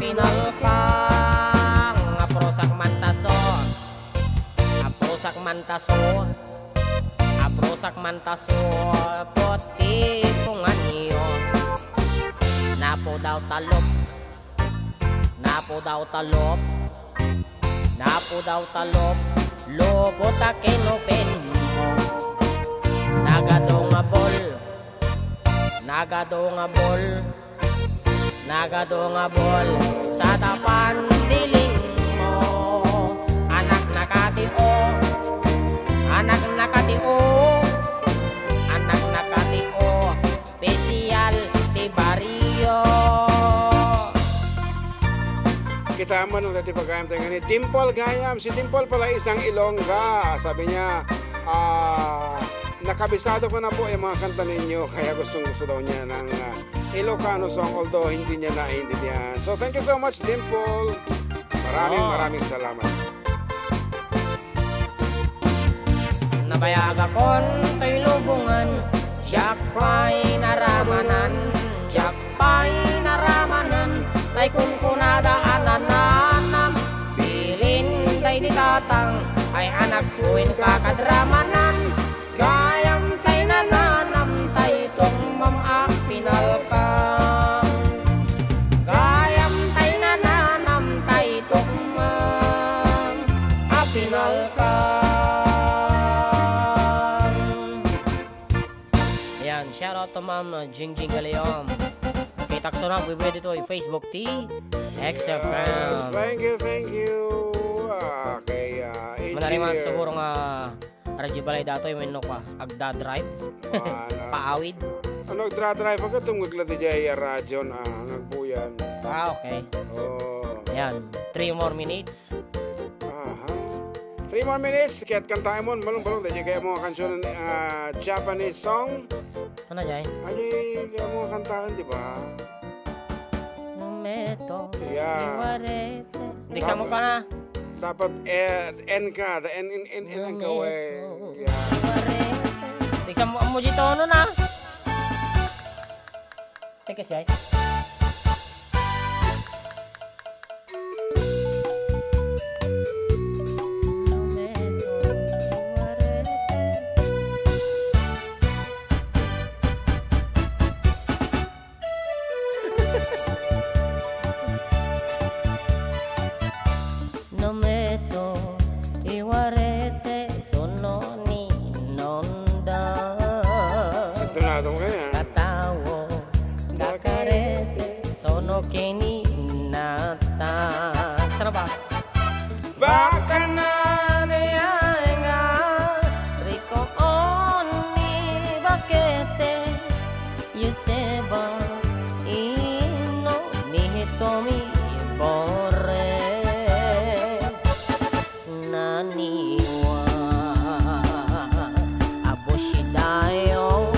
Speaker 2: pinalkang, aprosak mantaso, aprosak mantaso, aprosak mantaso, poti punganyo, napo daw talop, napo daw talop, napo daw talop, lobo ta kinupin mo, nagadong abol, nagadong abol, nagadong abol, sa tapan diling mo, anak nakatio, anak nakatio, anak nakatio, special ti barrio.
Speaker 1: Kita mo nung dati pagkayam tayo ni Dimple Gayam. Si Dimple pala isang Ilongga. Sabi niya, nakabisado ko na po yung mga kanta ninyo. Kaya gusto daw niya ng Ilocano song, although hindi niya naiintindihan. So thank you so much, Dimple. Maraming salamat.
Speaker 2: Nabayag akong tay lubungan, jakpay naramanan, jakpay naramanan, tay kung kunadaanan nanam, pilin day ditatang, kakadramanan gayam tay nananam tay tong mamak pinalkan gayam tay nananam tay tong mamak pinalkan. Ayan, shout out to Ma'am Jingjing Galeom. Okay, taksonak, we pwede to yung Facebook T XFM.
Speaker 1: Thank you. Kay
Speaker 2: Manariman
Speaker 1: engineer.
Speaker 2: siguro nga radyo balay dato yung minok pa agda drive paawid.
Speaker 1: Ano nagdra-drive ako tungkol la DJ radyo na nagbuyan.
Speaker 2: Okay.
Speaker 1: Oh.
Speaker 2: Ayan, 3 more minutes.
Speaker 1: Aha. 3 more minutes. Kaya't kantahin mo. Balong-balong. Dahil kaya mo kansyon ng Japanese song.
Speaker 2: Ano dyan?
Speaker 1: Ay, kaya mo kantahan, di ba?
Speaker 2: Numeto.
Speaker 1: Yeah.
Speaker 2: Iwarete. Hindi ka mo ka na.
Speaker 1: Dapat N ka. The N ang kaway. Yeah.
Speaker 2: Hindi ka mo dito ano na. Teka siya.
Speaker 1: Sintonado mo kaya.
Speaker 2: Kini nata. Sana ba?
Speaker 1: Baka na
Speaker 2: nga Rico oni bakete Yuseba ino ni hitomi bore naniwa aboshidayo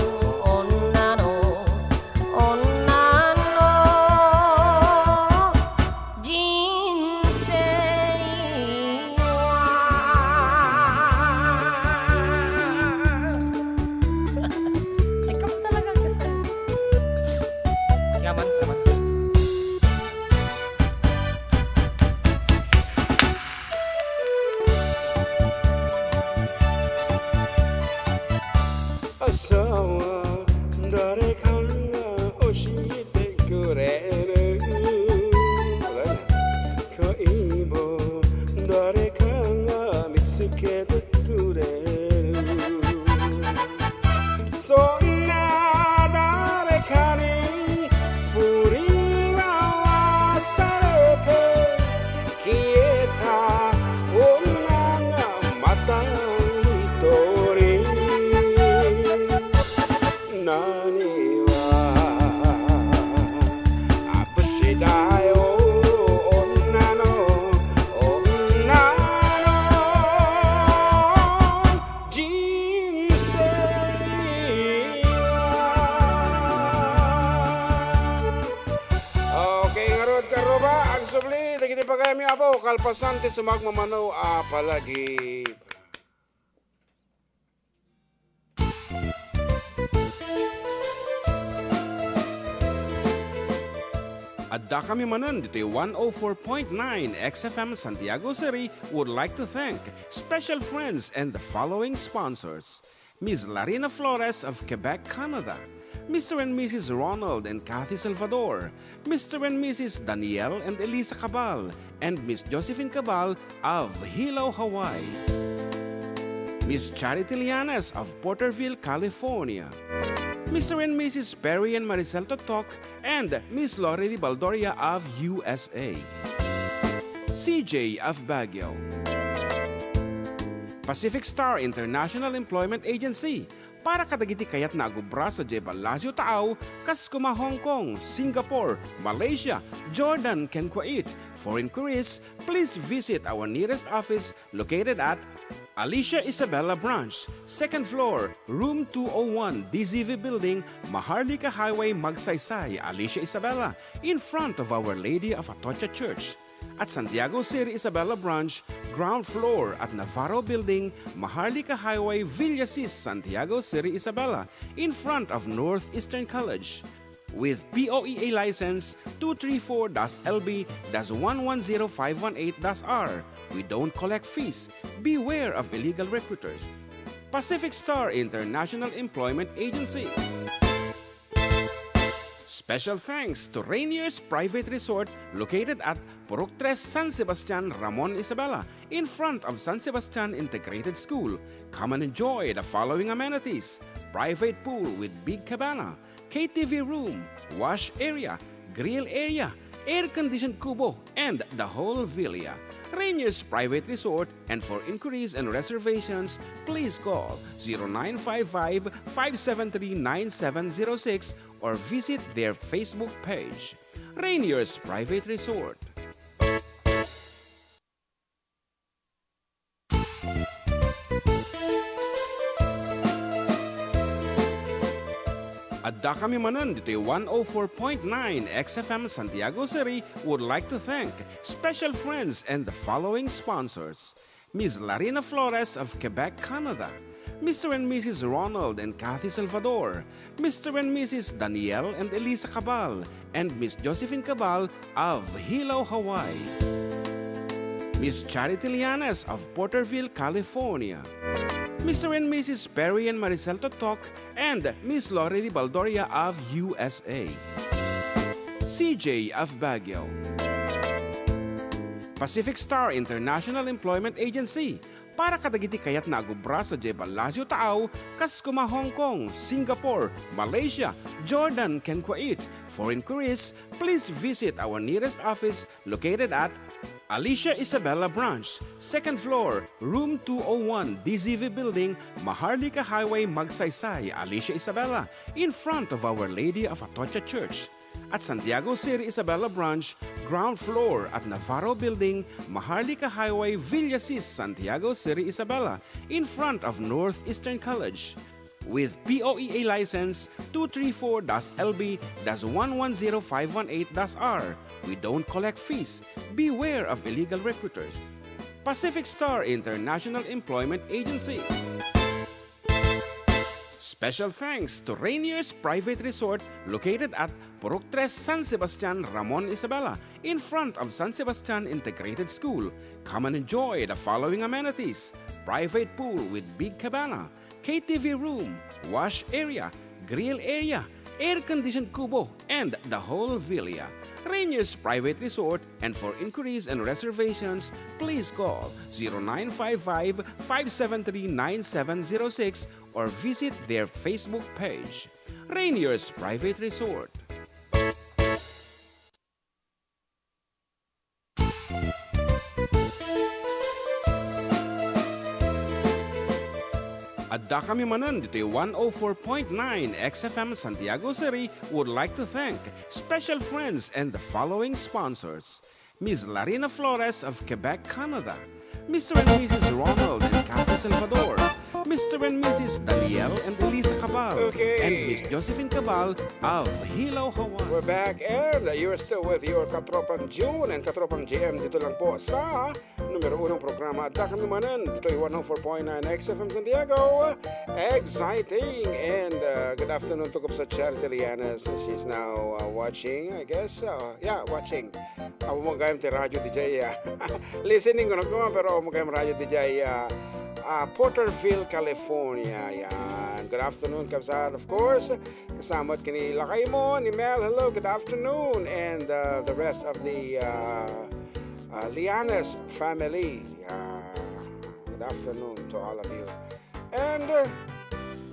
Speaker 1: asawa誰かが教えてくれる恋も誰かが見つけてくれるそんな誰かに振り回されて消えた女がまた一人何はabushidayo女の人生Okay, ngarod karo ba? Ang subli, dagiti pa kami apo, kalpasante sumagmamano palagi. Adda kami Manen dito yung 104.9 XFM Santiago City would like to thank special friends and the following sponsors. Ms. Larina Flores of Quebec, Canada. Mr. and Mrs. Ronald and Kathy Salvador. Mr. and Mrs. Danielle and Elisa Cabal. And Miss Josephine Cabal of Hilo, Hawaii. Miss Charity Lianes of Porterville, California. Mr. and Mrs. Perry and Maricel Totok, and Miss Lori Baldoria of USA. CJ of Baguio. Pacific Star International Employment Agency. Para kadagiti kayat na agubra sa Jebalasio Tao, Kaskuma, Hong Kong, Singapore, Malaysia, Jordan, ken Kuwait. For inquiries, please visit our nearest office located at Alicia Isabella Branch, 2nd floor, room 201, DZV Building, Maharlika Highway, Magsaysay, Alicia Isabella, in front of Our Lady of Atocha Church. At Santiago City Isabella Branch, ground floor at Navarro Building, Maharlika Highway, Villasis, Santiago City Isabella, in front of Northeastern College. with POEA license 234-LB-110518-R. We don't collect fees. Beware of illegal recruiters. Pacific Star International Employment Agency. Special thanks to Rainier's Private Resort located at Purok 3 San Sebastian, Ramon Isabela, in front of San Sebastian Integrated School. Come and enjoy the following amenities: private pool with big cabana, KTV room, wash area, grill area, air-conditioned kubo, and the whole villa. Rainier's Private Resort, and for inquiries and reservations, please call 0955-573-9706 or visit their Facebook page. Rainier's Private Resort. Adda kami Manen dito 104.9 XFM Santiago City would like to thank special friends and the following sponsors: Ms. Larina Flores of Quebec, Canada, Mr. and Mrs. Ronald and Kathy Salvador, Mr. and Mrs. Danielle and Elisa Cabal, and Miss Josephine Cabal of Hilo, Hawaii, Miss Charity Lianes of Porterville, California, Mr. and Mrs. Perry and Maricel Totok, and Miss Lorely Baldoria of USA, CJ of Baguio, Pacific Star International Employment Agency, para kadagiti kayat nagubra sa Jebal Lazio Tao, Kaskuma, Hong Kong, Singapore, Malaysia, Jordan, ken Kuwait. For inquiries, please visit our nearest office located at Alicia Isabela Branch, 2nd floor, room 201, DZV Building, Maharlika Highway, Magsaysay, Alicia Isabela, in front of Our Lady of Atocha Church. At Santiago City Isabela Branch, ground floor at Navarro Building, Maharlika Highway, Villasis, Santiago City Isabela, in front of Northeastern College. With POEA license 234-LB-110518-R. We don't collect fees. Beware of illegal recruiters. Pacific Star International Employment Agency. Special thanks to Rainier's Private Resort located at Purok 3 San Sebastian, Ramon Isabela, in front of San Sebastian Integrated School. Come and enjoy the following amenities: private pool with big cabana, KTV room, wash area, grill area, air-conditioned kubo, and the whole villa. Rainier's Private Resort, and for inquiries and reservations, please call 0955-573-9706 or visit their Facebook page. Rainier's Private Resort. Adda kami Manen dito 104.9 XFM Santiago City would like to thank special friends and the following sponsors: Ms. Larina Flores of Quebec, Canada, Mr. and Mrs. Ronald and Kathy Salvador, Mr. and Mrs. Danielle and Elisa Cabal, and Miss Josephine Cabal of Hilo, Hawaii.
Speaker 7: We're back and you're still with your Katropang June and Katropang GM dito lang po sa numero 1 programa Adda kami Manen dito 104.9 XFM Santiago. Exciting and good afternoon to sa Charity Lianes. She's now watching, I guess. Watching. Ako mo gayam ti Radio DJ. Listening ko na ko pero mo gayam Radio DJ Porterville, California. Yan. Good afternoon, Kabsat, of course. Kasama at kini Lakay mo, ni Mel. Hello, good afternoon. And the rest of the Lianes family. Good afternoon to all of you. And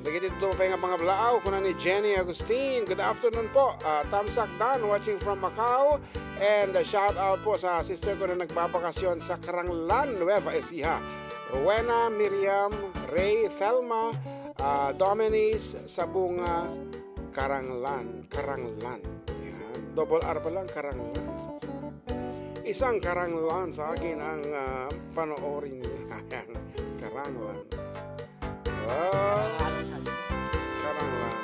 Speaker 7: dito pa yung mga blaaw ko na ni Jenny Agustin. Good afternoon po. Tamsak Dan watching from Macau. And shout out po sa sister ko na nagbabakasyon sa Karanglan, Nueva Ecija. Rowena, Miriam, Ray, Thelma, Dominice, Sabunga, Karanglan. Yan. Double R pa lang, Karanglan. Isang Karanglan sa akin ang panoorin niya. Yan. Karanglan. Karanglan.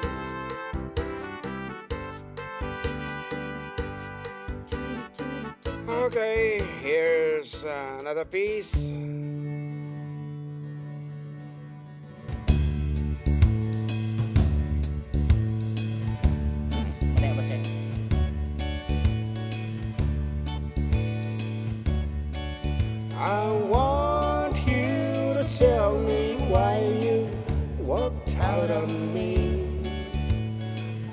Speaker 7: Okay, here's another piece. I want you to tell me why you walked out on me.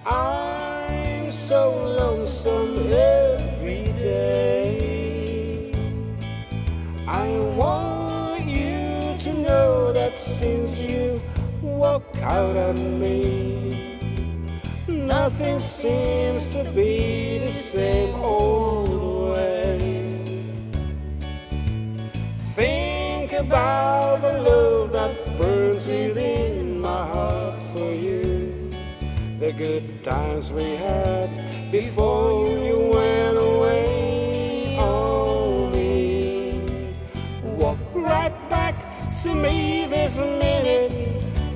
Speaker 7: I'm so lonesome every day. I want you to know that since you walked out on me, nothing seems to be the same old way. Think about the love that burns within my heart for you, the good times we had before you went away. Oh, me, walk right back to me this minute.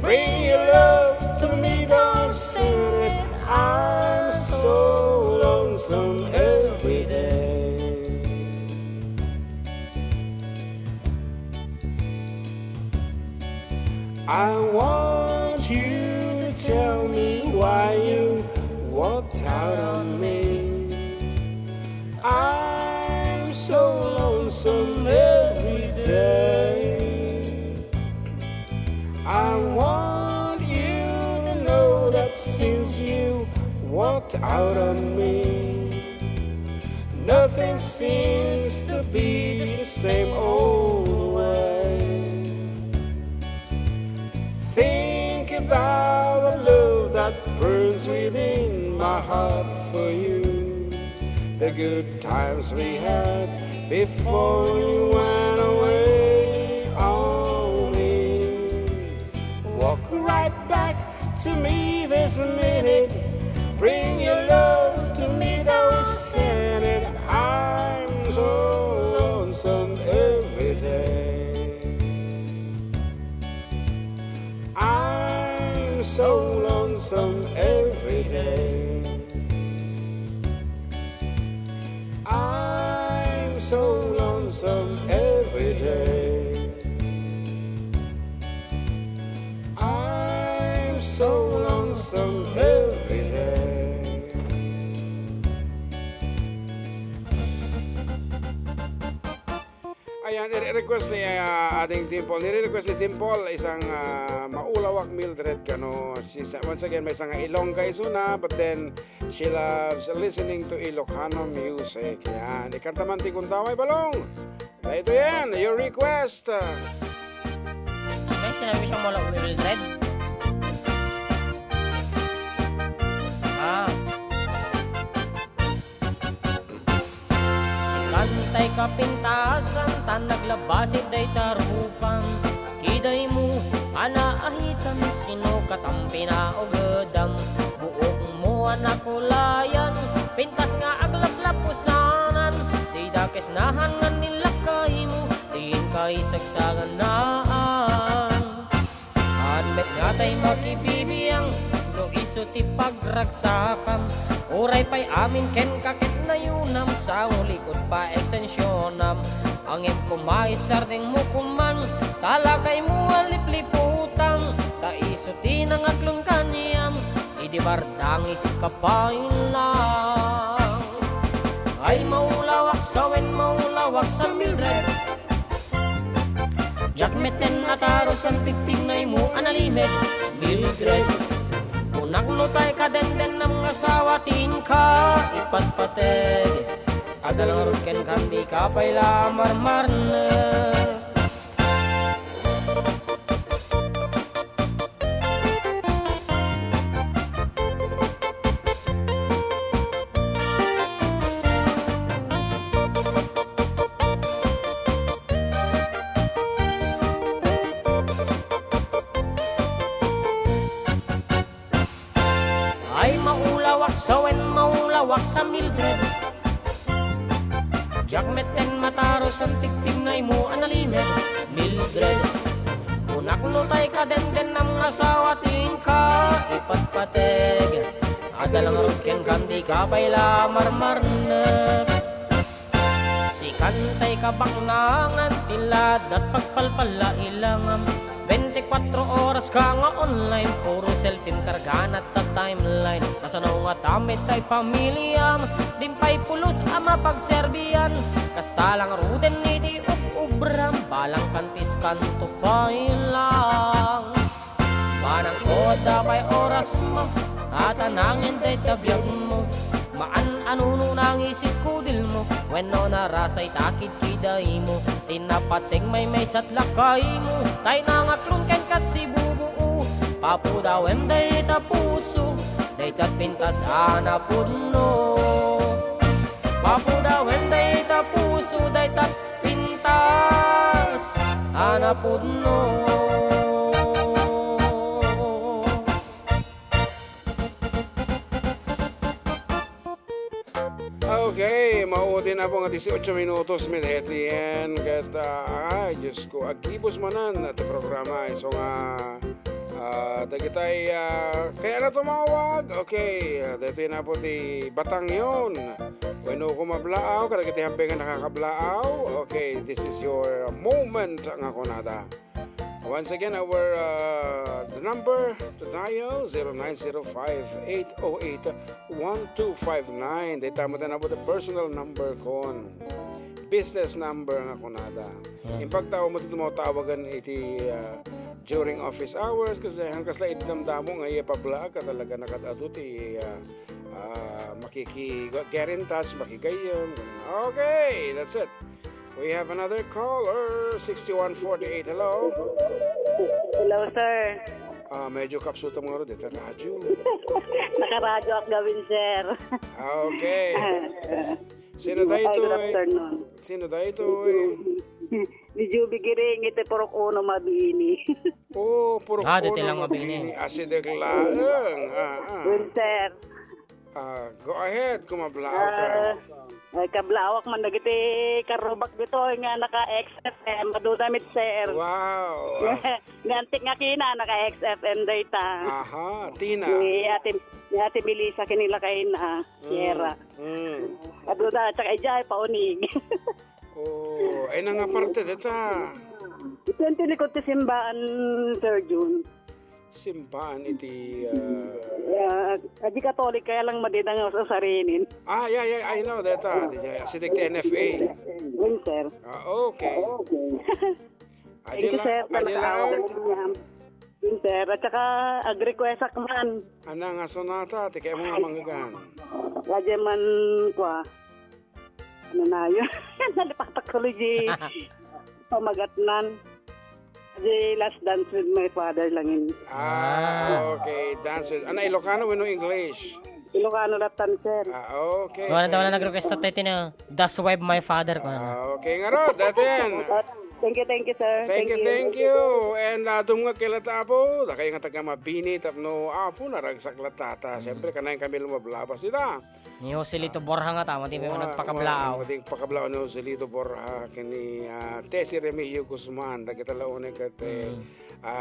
Speaker 7: Bring your love to me, don't send it. I'm so lonesome every day. I want you to tell me why you walked out on me. I'm so lonesome every day. I want you to know that since you walked out on me, nothing seems to be the same old way. Think about the love that burns within my heart for you, the good times we had before you went away. Oh, me, walk right back to me this minute. Bring your love to me, don't send it. I'm so lonesome every day. I'm so lonesome every day. I'm so lonesome every day. I'm so lonesome every day. Ayan, nire-request ni ating Dimple. Nire-request ni Dimple isang maulawak Mildred kano. She's, once again, may isang Ilongga isuna, but then she loves listening to Ilocano music. Yan, ikanta man ti kuntaway balong. Ito yan, your request.
Speaker 2: May sinabi siyang maulawak Mildred? Kantay kapintasan, tan naglabasid day tarupang. Kiday mo, anaahitan, sino katampi na ugadam. Buok mo anak ulayan, pintas nga aglaplapusanan. Di dakes nahangan nila kay mo, diin kay sagsagan naan. Anbet nga tay makibibiyang, lo iso ti pagragsakam. Uray pa'y amin ken kakit na yunam, sa ulikod pa ekstensyonam. Angin kumaisar ding mukuman, talakay mo alipliputang. Taisuti ng aklong kaniyam, idibardang isip kapain lang. Ay maulawak sa Mildred, jakmeten ataros ang tiktinay mo analimed. Mildred, unakno tay kadenden ng asawa tingka ipatpateg. Adalang ruken kandi kapay la marmarne. Maulawak sa Mildred, jakmeten mataros ang tiktinay mo analimed. Mildred, unakno tay kadenden ng asawa tingka ipatpateg. Adalang ruken kandi kapay la marmarne. Si kantay kabaknangan tilad at pagpalpala ilangam. 24 oras ka nga online, puro selfie kargan at ta timeline. Kasanaw nga tamit tay pamilyam, dimpay pulos ama pagserbiyan. Kasta lang ruden ni di ubram balang kantis kanto pa ilang manang koda kay oras mo at anangin day tabiyag mo maan anuno nang isip kudil mo when no narasay takid kiday mo tinapating may satlakay mo tay nangaklon ken kat si bubuo papudawem day tapuso day tapintas anapudno papudawem day tapuso day tapintas anapudno.
Speaker 1: Okay, mauti na po nga 18 minutos midhetian kat Diyos ko agkibos manan at programa so nga dagitay kaya na tumawag. Okay, dito na po ti batang yon when ko mablaaw kadagiti hampe nga nakakablaaw. Okay, this is your moment nga kunada. Once again, our the number to dial 0905-808-1259. Dito mo na po the personal number kon. Business number nga kunada. Impact tao mo ito tawagan iti during office hours kasi hanggang sila itdamdamo nga iya pablaag ka talaga nakadado ti makiki-get in touch, makigayam. Okay, that's it. We have another caller, 6148. Hello?
Speaker 8: Hello, sir.
Speaker 1: Medyo kapsuta mo nga rin dito, radyo.
Speaker 8: Nakaradyo ak gawin, sir.
Speaker 1: Okay. Sino tayo ito?
Speaker 8: Good afternoon.
Speaker 1: Sino tayo ito?
Speaker 8: Di Juby Giring, ito purok uno mabini.
Speaker 1: Oh, puro
Speaker 2: dito lang mabini.
Speaker 1: Asidek laang.
Speaker 8: Good, sir.
Speaker 1: Go ahead, kumablaaw ka.
Speaker 8: Kablawak man nagiti karubak dito nga naka-XFM madudamit, sir.
Speaker 1: Wow.
Speaker 8: Ngantik nga kina naka-XFM data.
Speaker 1: Aha, Tina.
Speaker 8: Ni ate Melissa kinila kay na Sierra. Aduda tsaka ijay paunig.
Speaker 1: Oh, ay na nga parte dita.
Speaker 8: Ito yung tinikot ti simbaan, Sir June.
Speaker 1: Simbaan iti
Speaker 8: Adi Katolik kaya lang madidang sa sarinin.
Speaker 1: Yeah, I know that. Sidik ti NFA.
Speaker 8: Yun, sir.
Speaker 1: Okay.
Speaker 8: Thank you, sir. Yun, sir. At saka, ag-request man.
Speaker 1: Ana nga sonata, ti kaya mo nga manggagan.
Speaker 8: Radya man kwa. Ano na yun? Nalipapakology. Pamagatnan. The last dance with my father lang yun.
Speaker 1: Okay. Dance with... Ano, Ilocano o English?
Speaker 8: Ilocano latan, sir.
Speaker 1: Okay.
Speaker 2: Wala daw na nag-request na tayo na Das Web My Father ko.
Speaker 1: Okay nga ro, datin.
Speaker 8: Thank you, sir.
Speaker 1: Thank you. And dumnga kilata po, da kayo nga taga mabini tapno apo naragsak latata. Siyempre kanayin kami lumablabas sila.
Speaker 2: Ni Joselito Borja nga tama, di mo nagpakablaaw.
Speaker 1: Mating pakablaaw ni Joselito Borja kini Tessie Remigio Guzman dagita laone kat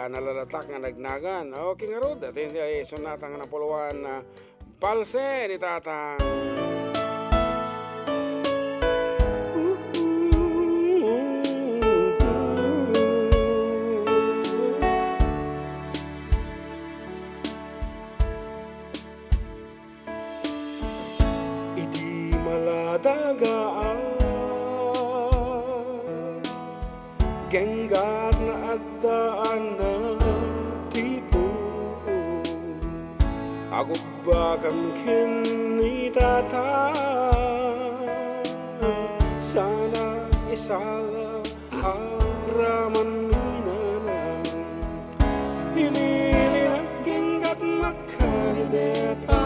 Speaker 1: nalalatak nga nagnagan. Okay nga ro, datin sonata nga napuluan palse ni tatang. Maladagaan Genggat na addaan na tipo Ako ba kang kinitata Sana isala ang raman minanang Hililinag genggat makaridepa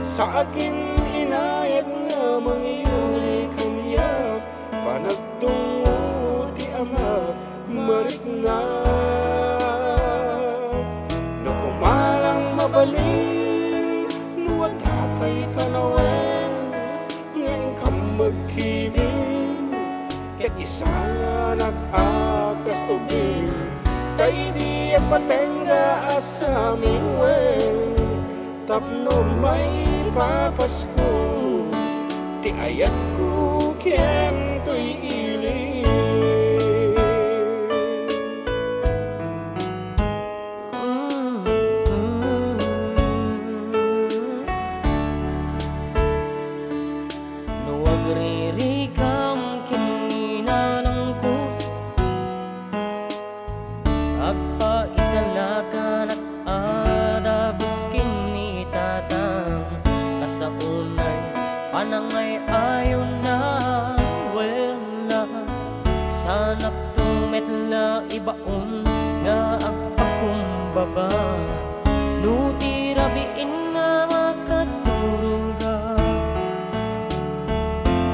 Speaker 1: Sa akin inayat nga mangyuli kamyap Panagtungo ti ama mariknap Nakumalang mabaling Nuwatapay panawen Ngayon kang magkibing Kat isang nag-akasubing Tay di at patenga asaming wen Tapno may papasko Ti ayat ko kento'y iling
Speaker 2: Nuwag ririgam kini panangay ayaw na wala sanap tumetla ibaon nga agpakumbaba nutirabiin na makatura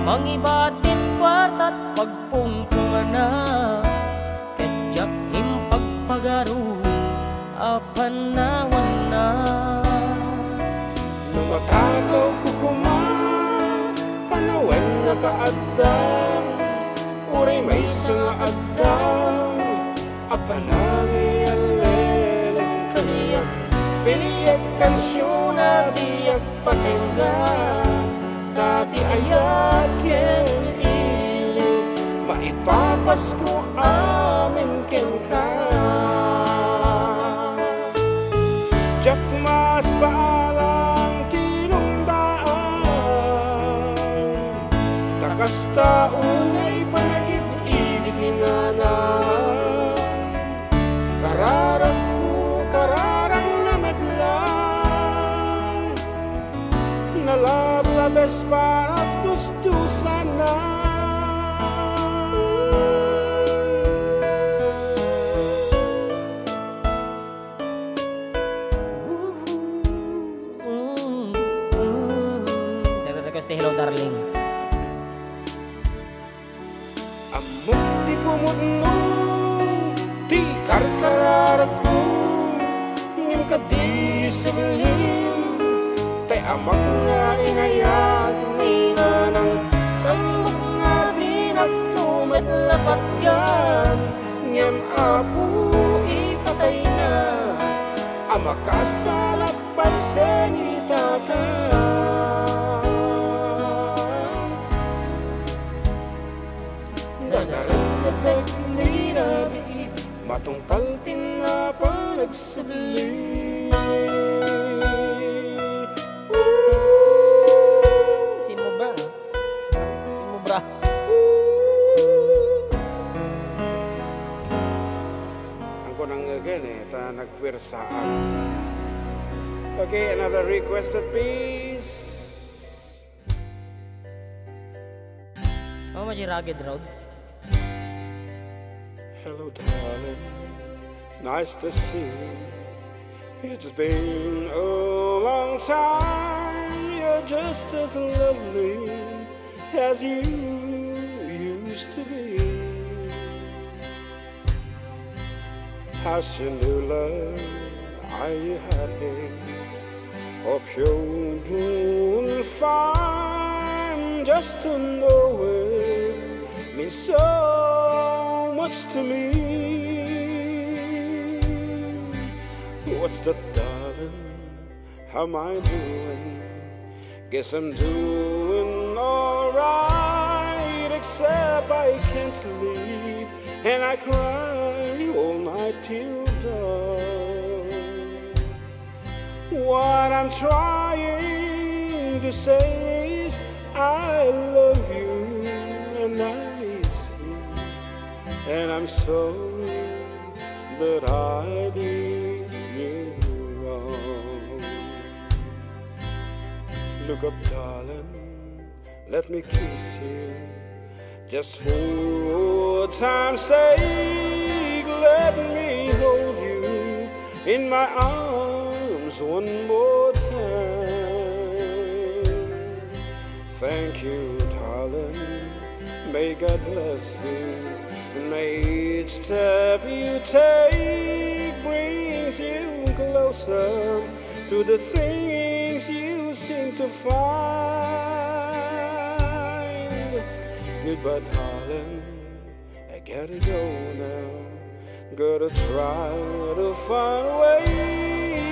Speaker 2: mangibatit kwartat pagpungpungan na ketyak impagpagaru apanawan na
Speaker 7: Lumatakaw ko panawan nga kaadda uray may nga adda apanagi aleleng kaniyak piliyak kansyon na diyak pakinggan dati ayat ken iling maipapasko amin ken ka jak mas baalang tinundaan takas taon ay panagib-ibig ni nanay kararang na medlang nalablabes para dus-dusan na
Speaker 2: hello darling
Speaker 7: amot di pumutnong di karkararaku ngim ka di sibilim tay amak nga inayag ni nanang tay amak nga di nagtumet lapat yan ngim apu ipatay na amak kasalap pansenita ka Dadaran-dapag ni Rabi matungpaltin na panagsabli
Speaker 2: Simubra
Speaker 7: Ang kunang again ta nagpirsaan. Okay, another requested piece.
Speaker 2: Rugged Road.
Speaker 7: Hello, darling. Nice to see you. It's been a long time. You're just as lovely as you used to be. How's your new love? Are you happy? Hope you're doing fine. Just to know it means so much to me. What's that, darling? How am I doing? Guess I'm doing alright, except I can't sleep and I cry all night till dawn. What I'm trying to say is I love you and I miss you, and I'm sorry that I did you wrong. Look up, darling, let me kiss you. Just for time's sake, let me hold you in my arms one more time. Thank you, darling, may God bless you, and may each step you take brings you closer to the things you seem to find. Goodbye, darling, I gotta go now. Gotta try to find a way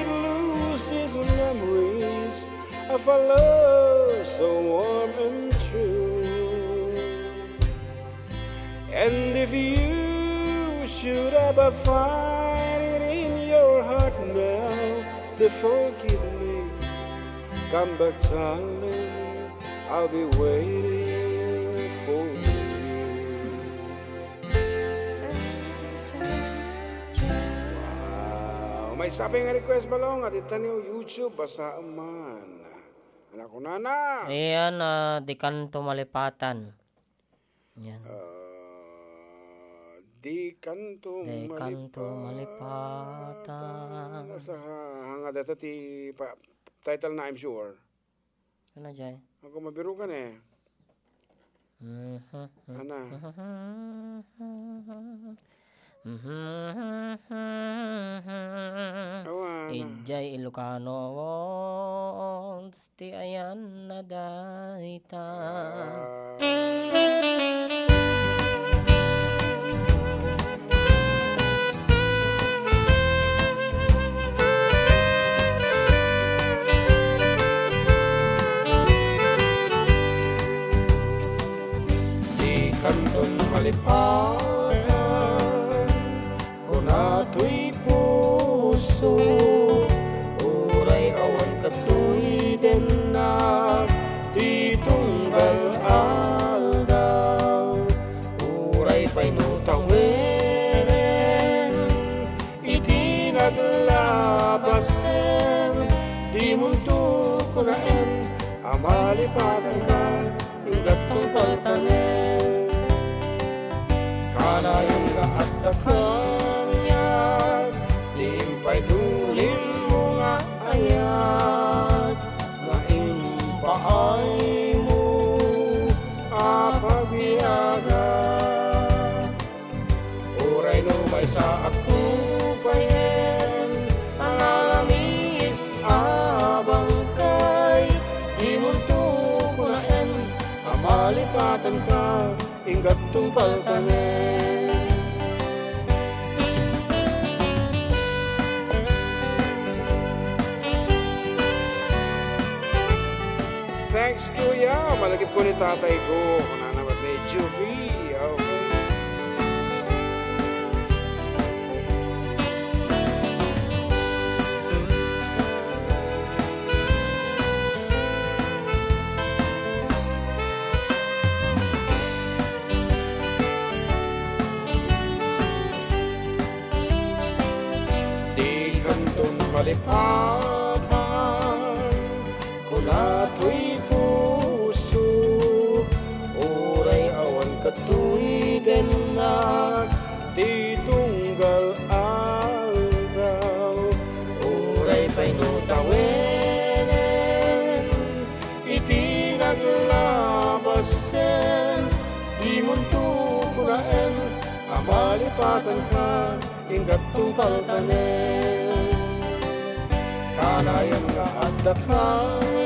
Speaker 7: to lose these memories of our love so warm and true. And if you should ever find it in your heart now to forgive me, come back, darling, I'll be waiting for you. Wow, may sabi nga request balong at itaniw YouTube basa man. Anak ko nana.
Speaker 2: Ayan, di kanto malipatan. Yan.
Speaker 7: Di kanto
Speaker 2: malipatan.
Speaker 7: Basta hanga data ti title na I'm sure.
Speaker 2: Ano dyan?
Speaker 7: Ako mabiru ka na eh. Ana.
Speaker 2: Ijay Ilocano ti ayan na dahita.
Speaker 7: Di kanton malipatan kung ato'y puso, uray awan kato'y din na di tunggal aldaw, uray pa'y nutawin iti naglabasen, di munto kunain amalipatan ka ingat tong paltanin kanayang ka at takanyag limpay tulin mo nga ayat nga impaay mo apagbiyaga uray no may sa ako payen anamis abang kay di mo tukunain amalipatan ka ingat tong paltanin. Thanks, Kuya. Malagip ko ni tatay ko. Kung nanamat na Juvie. Okay. Di kantong malipatan kung ato'y puso, uray awan kato'y din na di tunggal aldaw, uray pa'y nutawin iti naglabasen, di munto kunain amalipatan ka ingat tong paltanin kanayang nga at dakang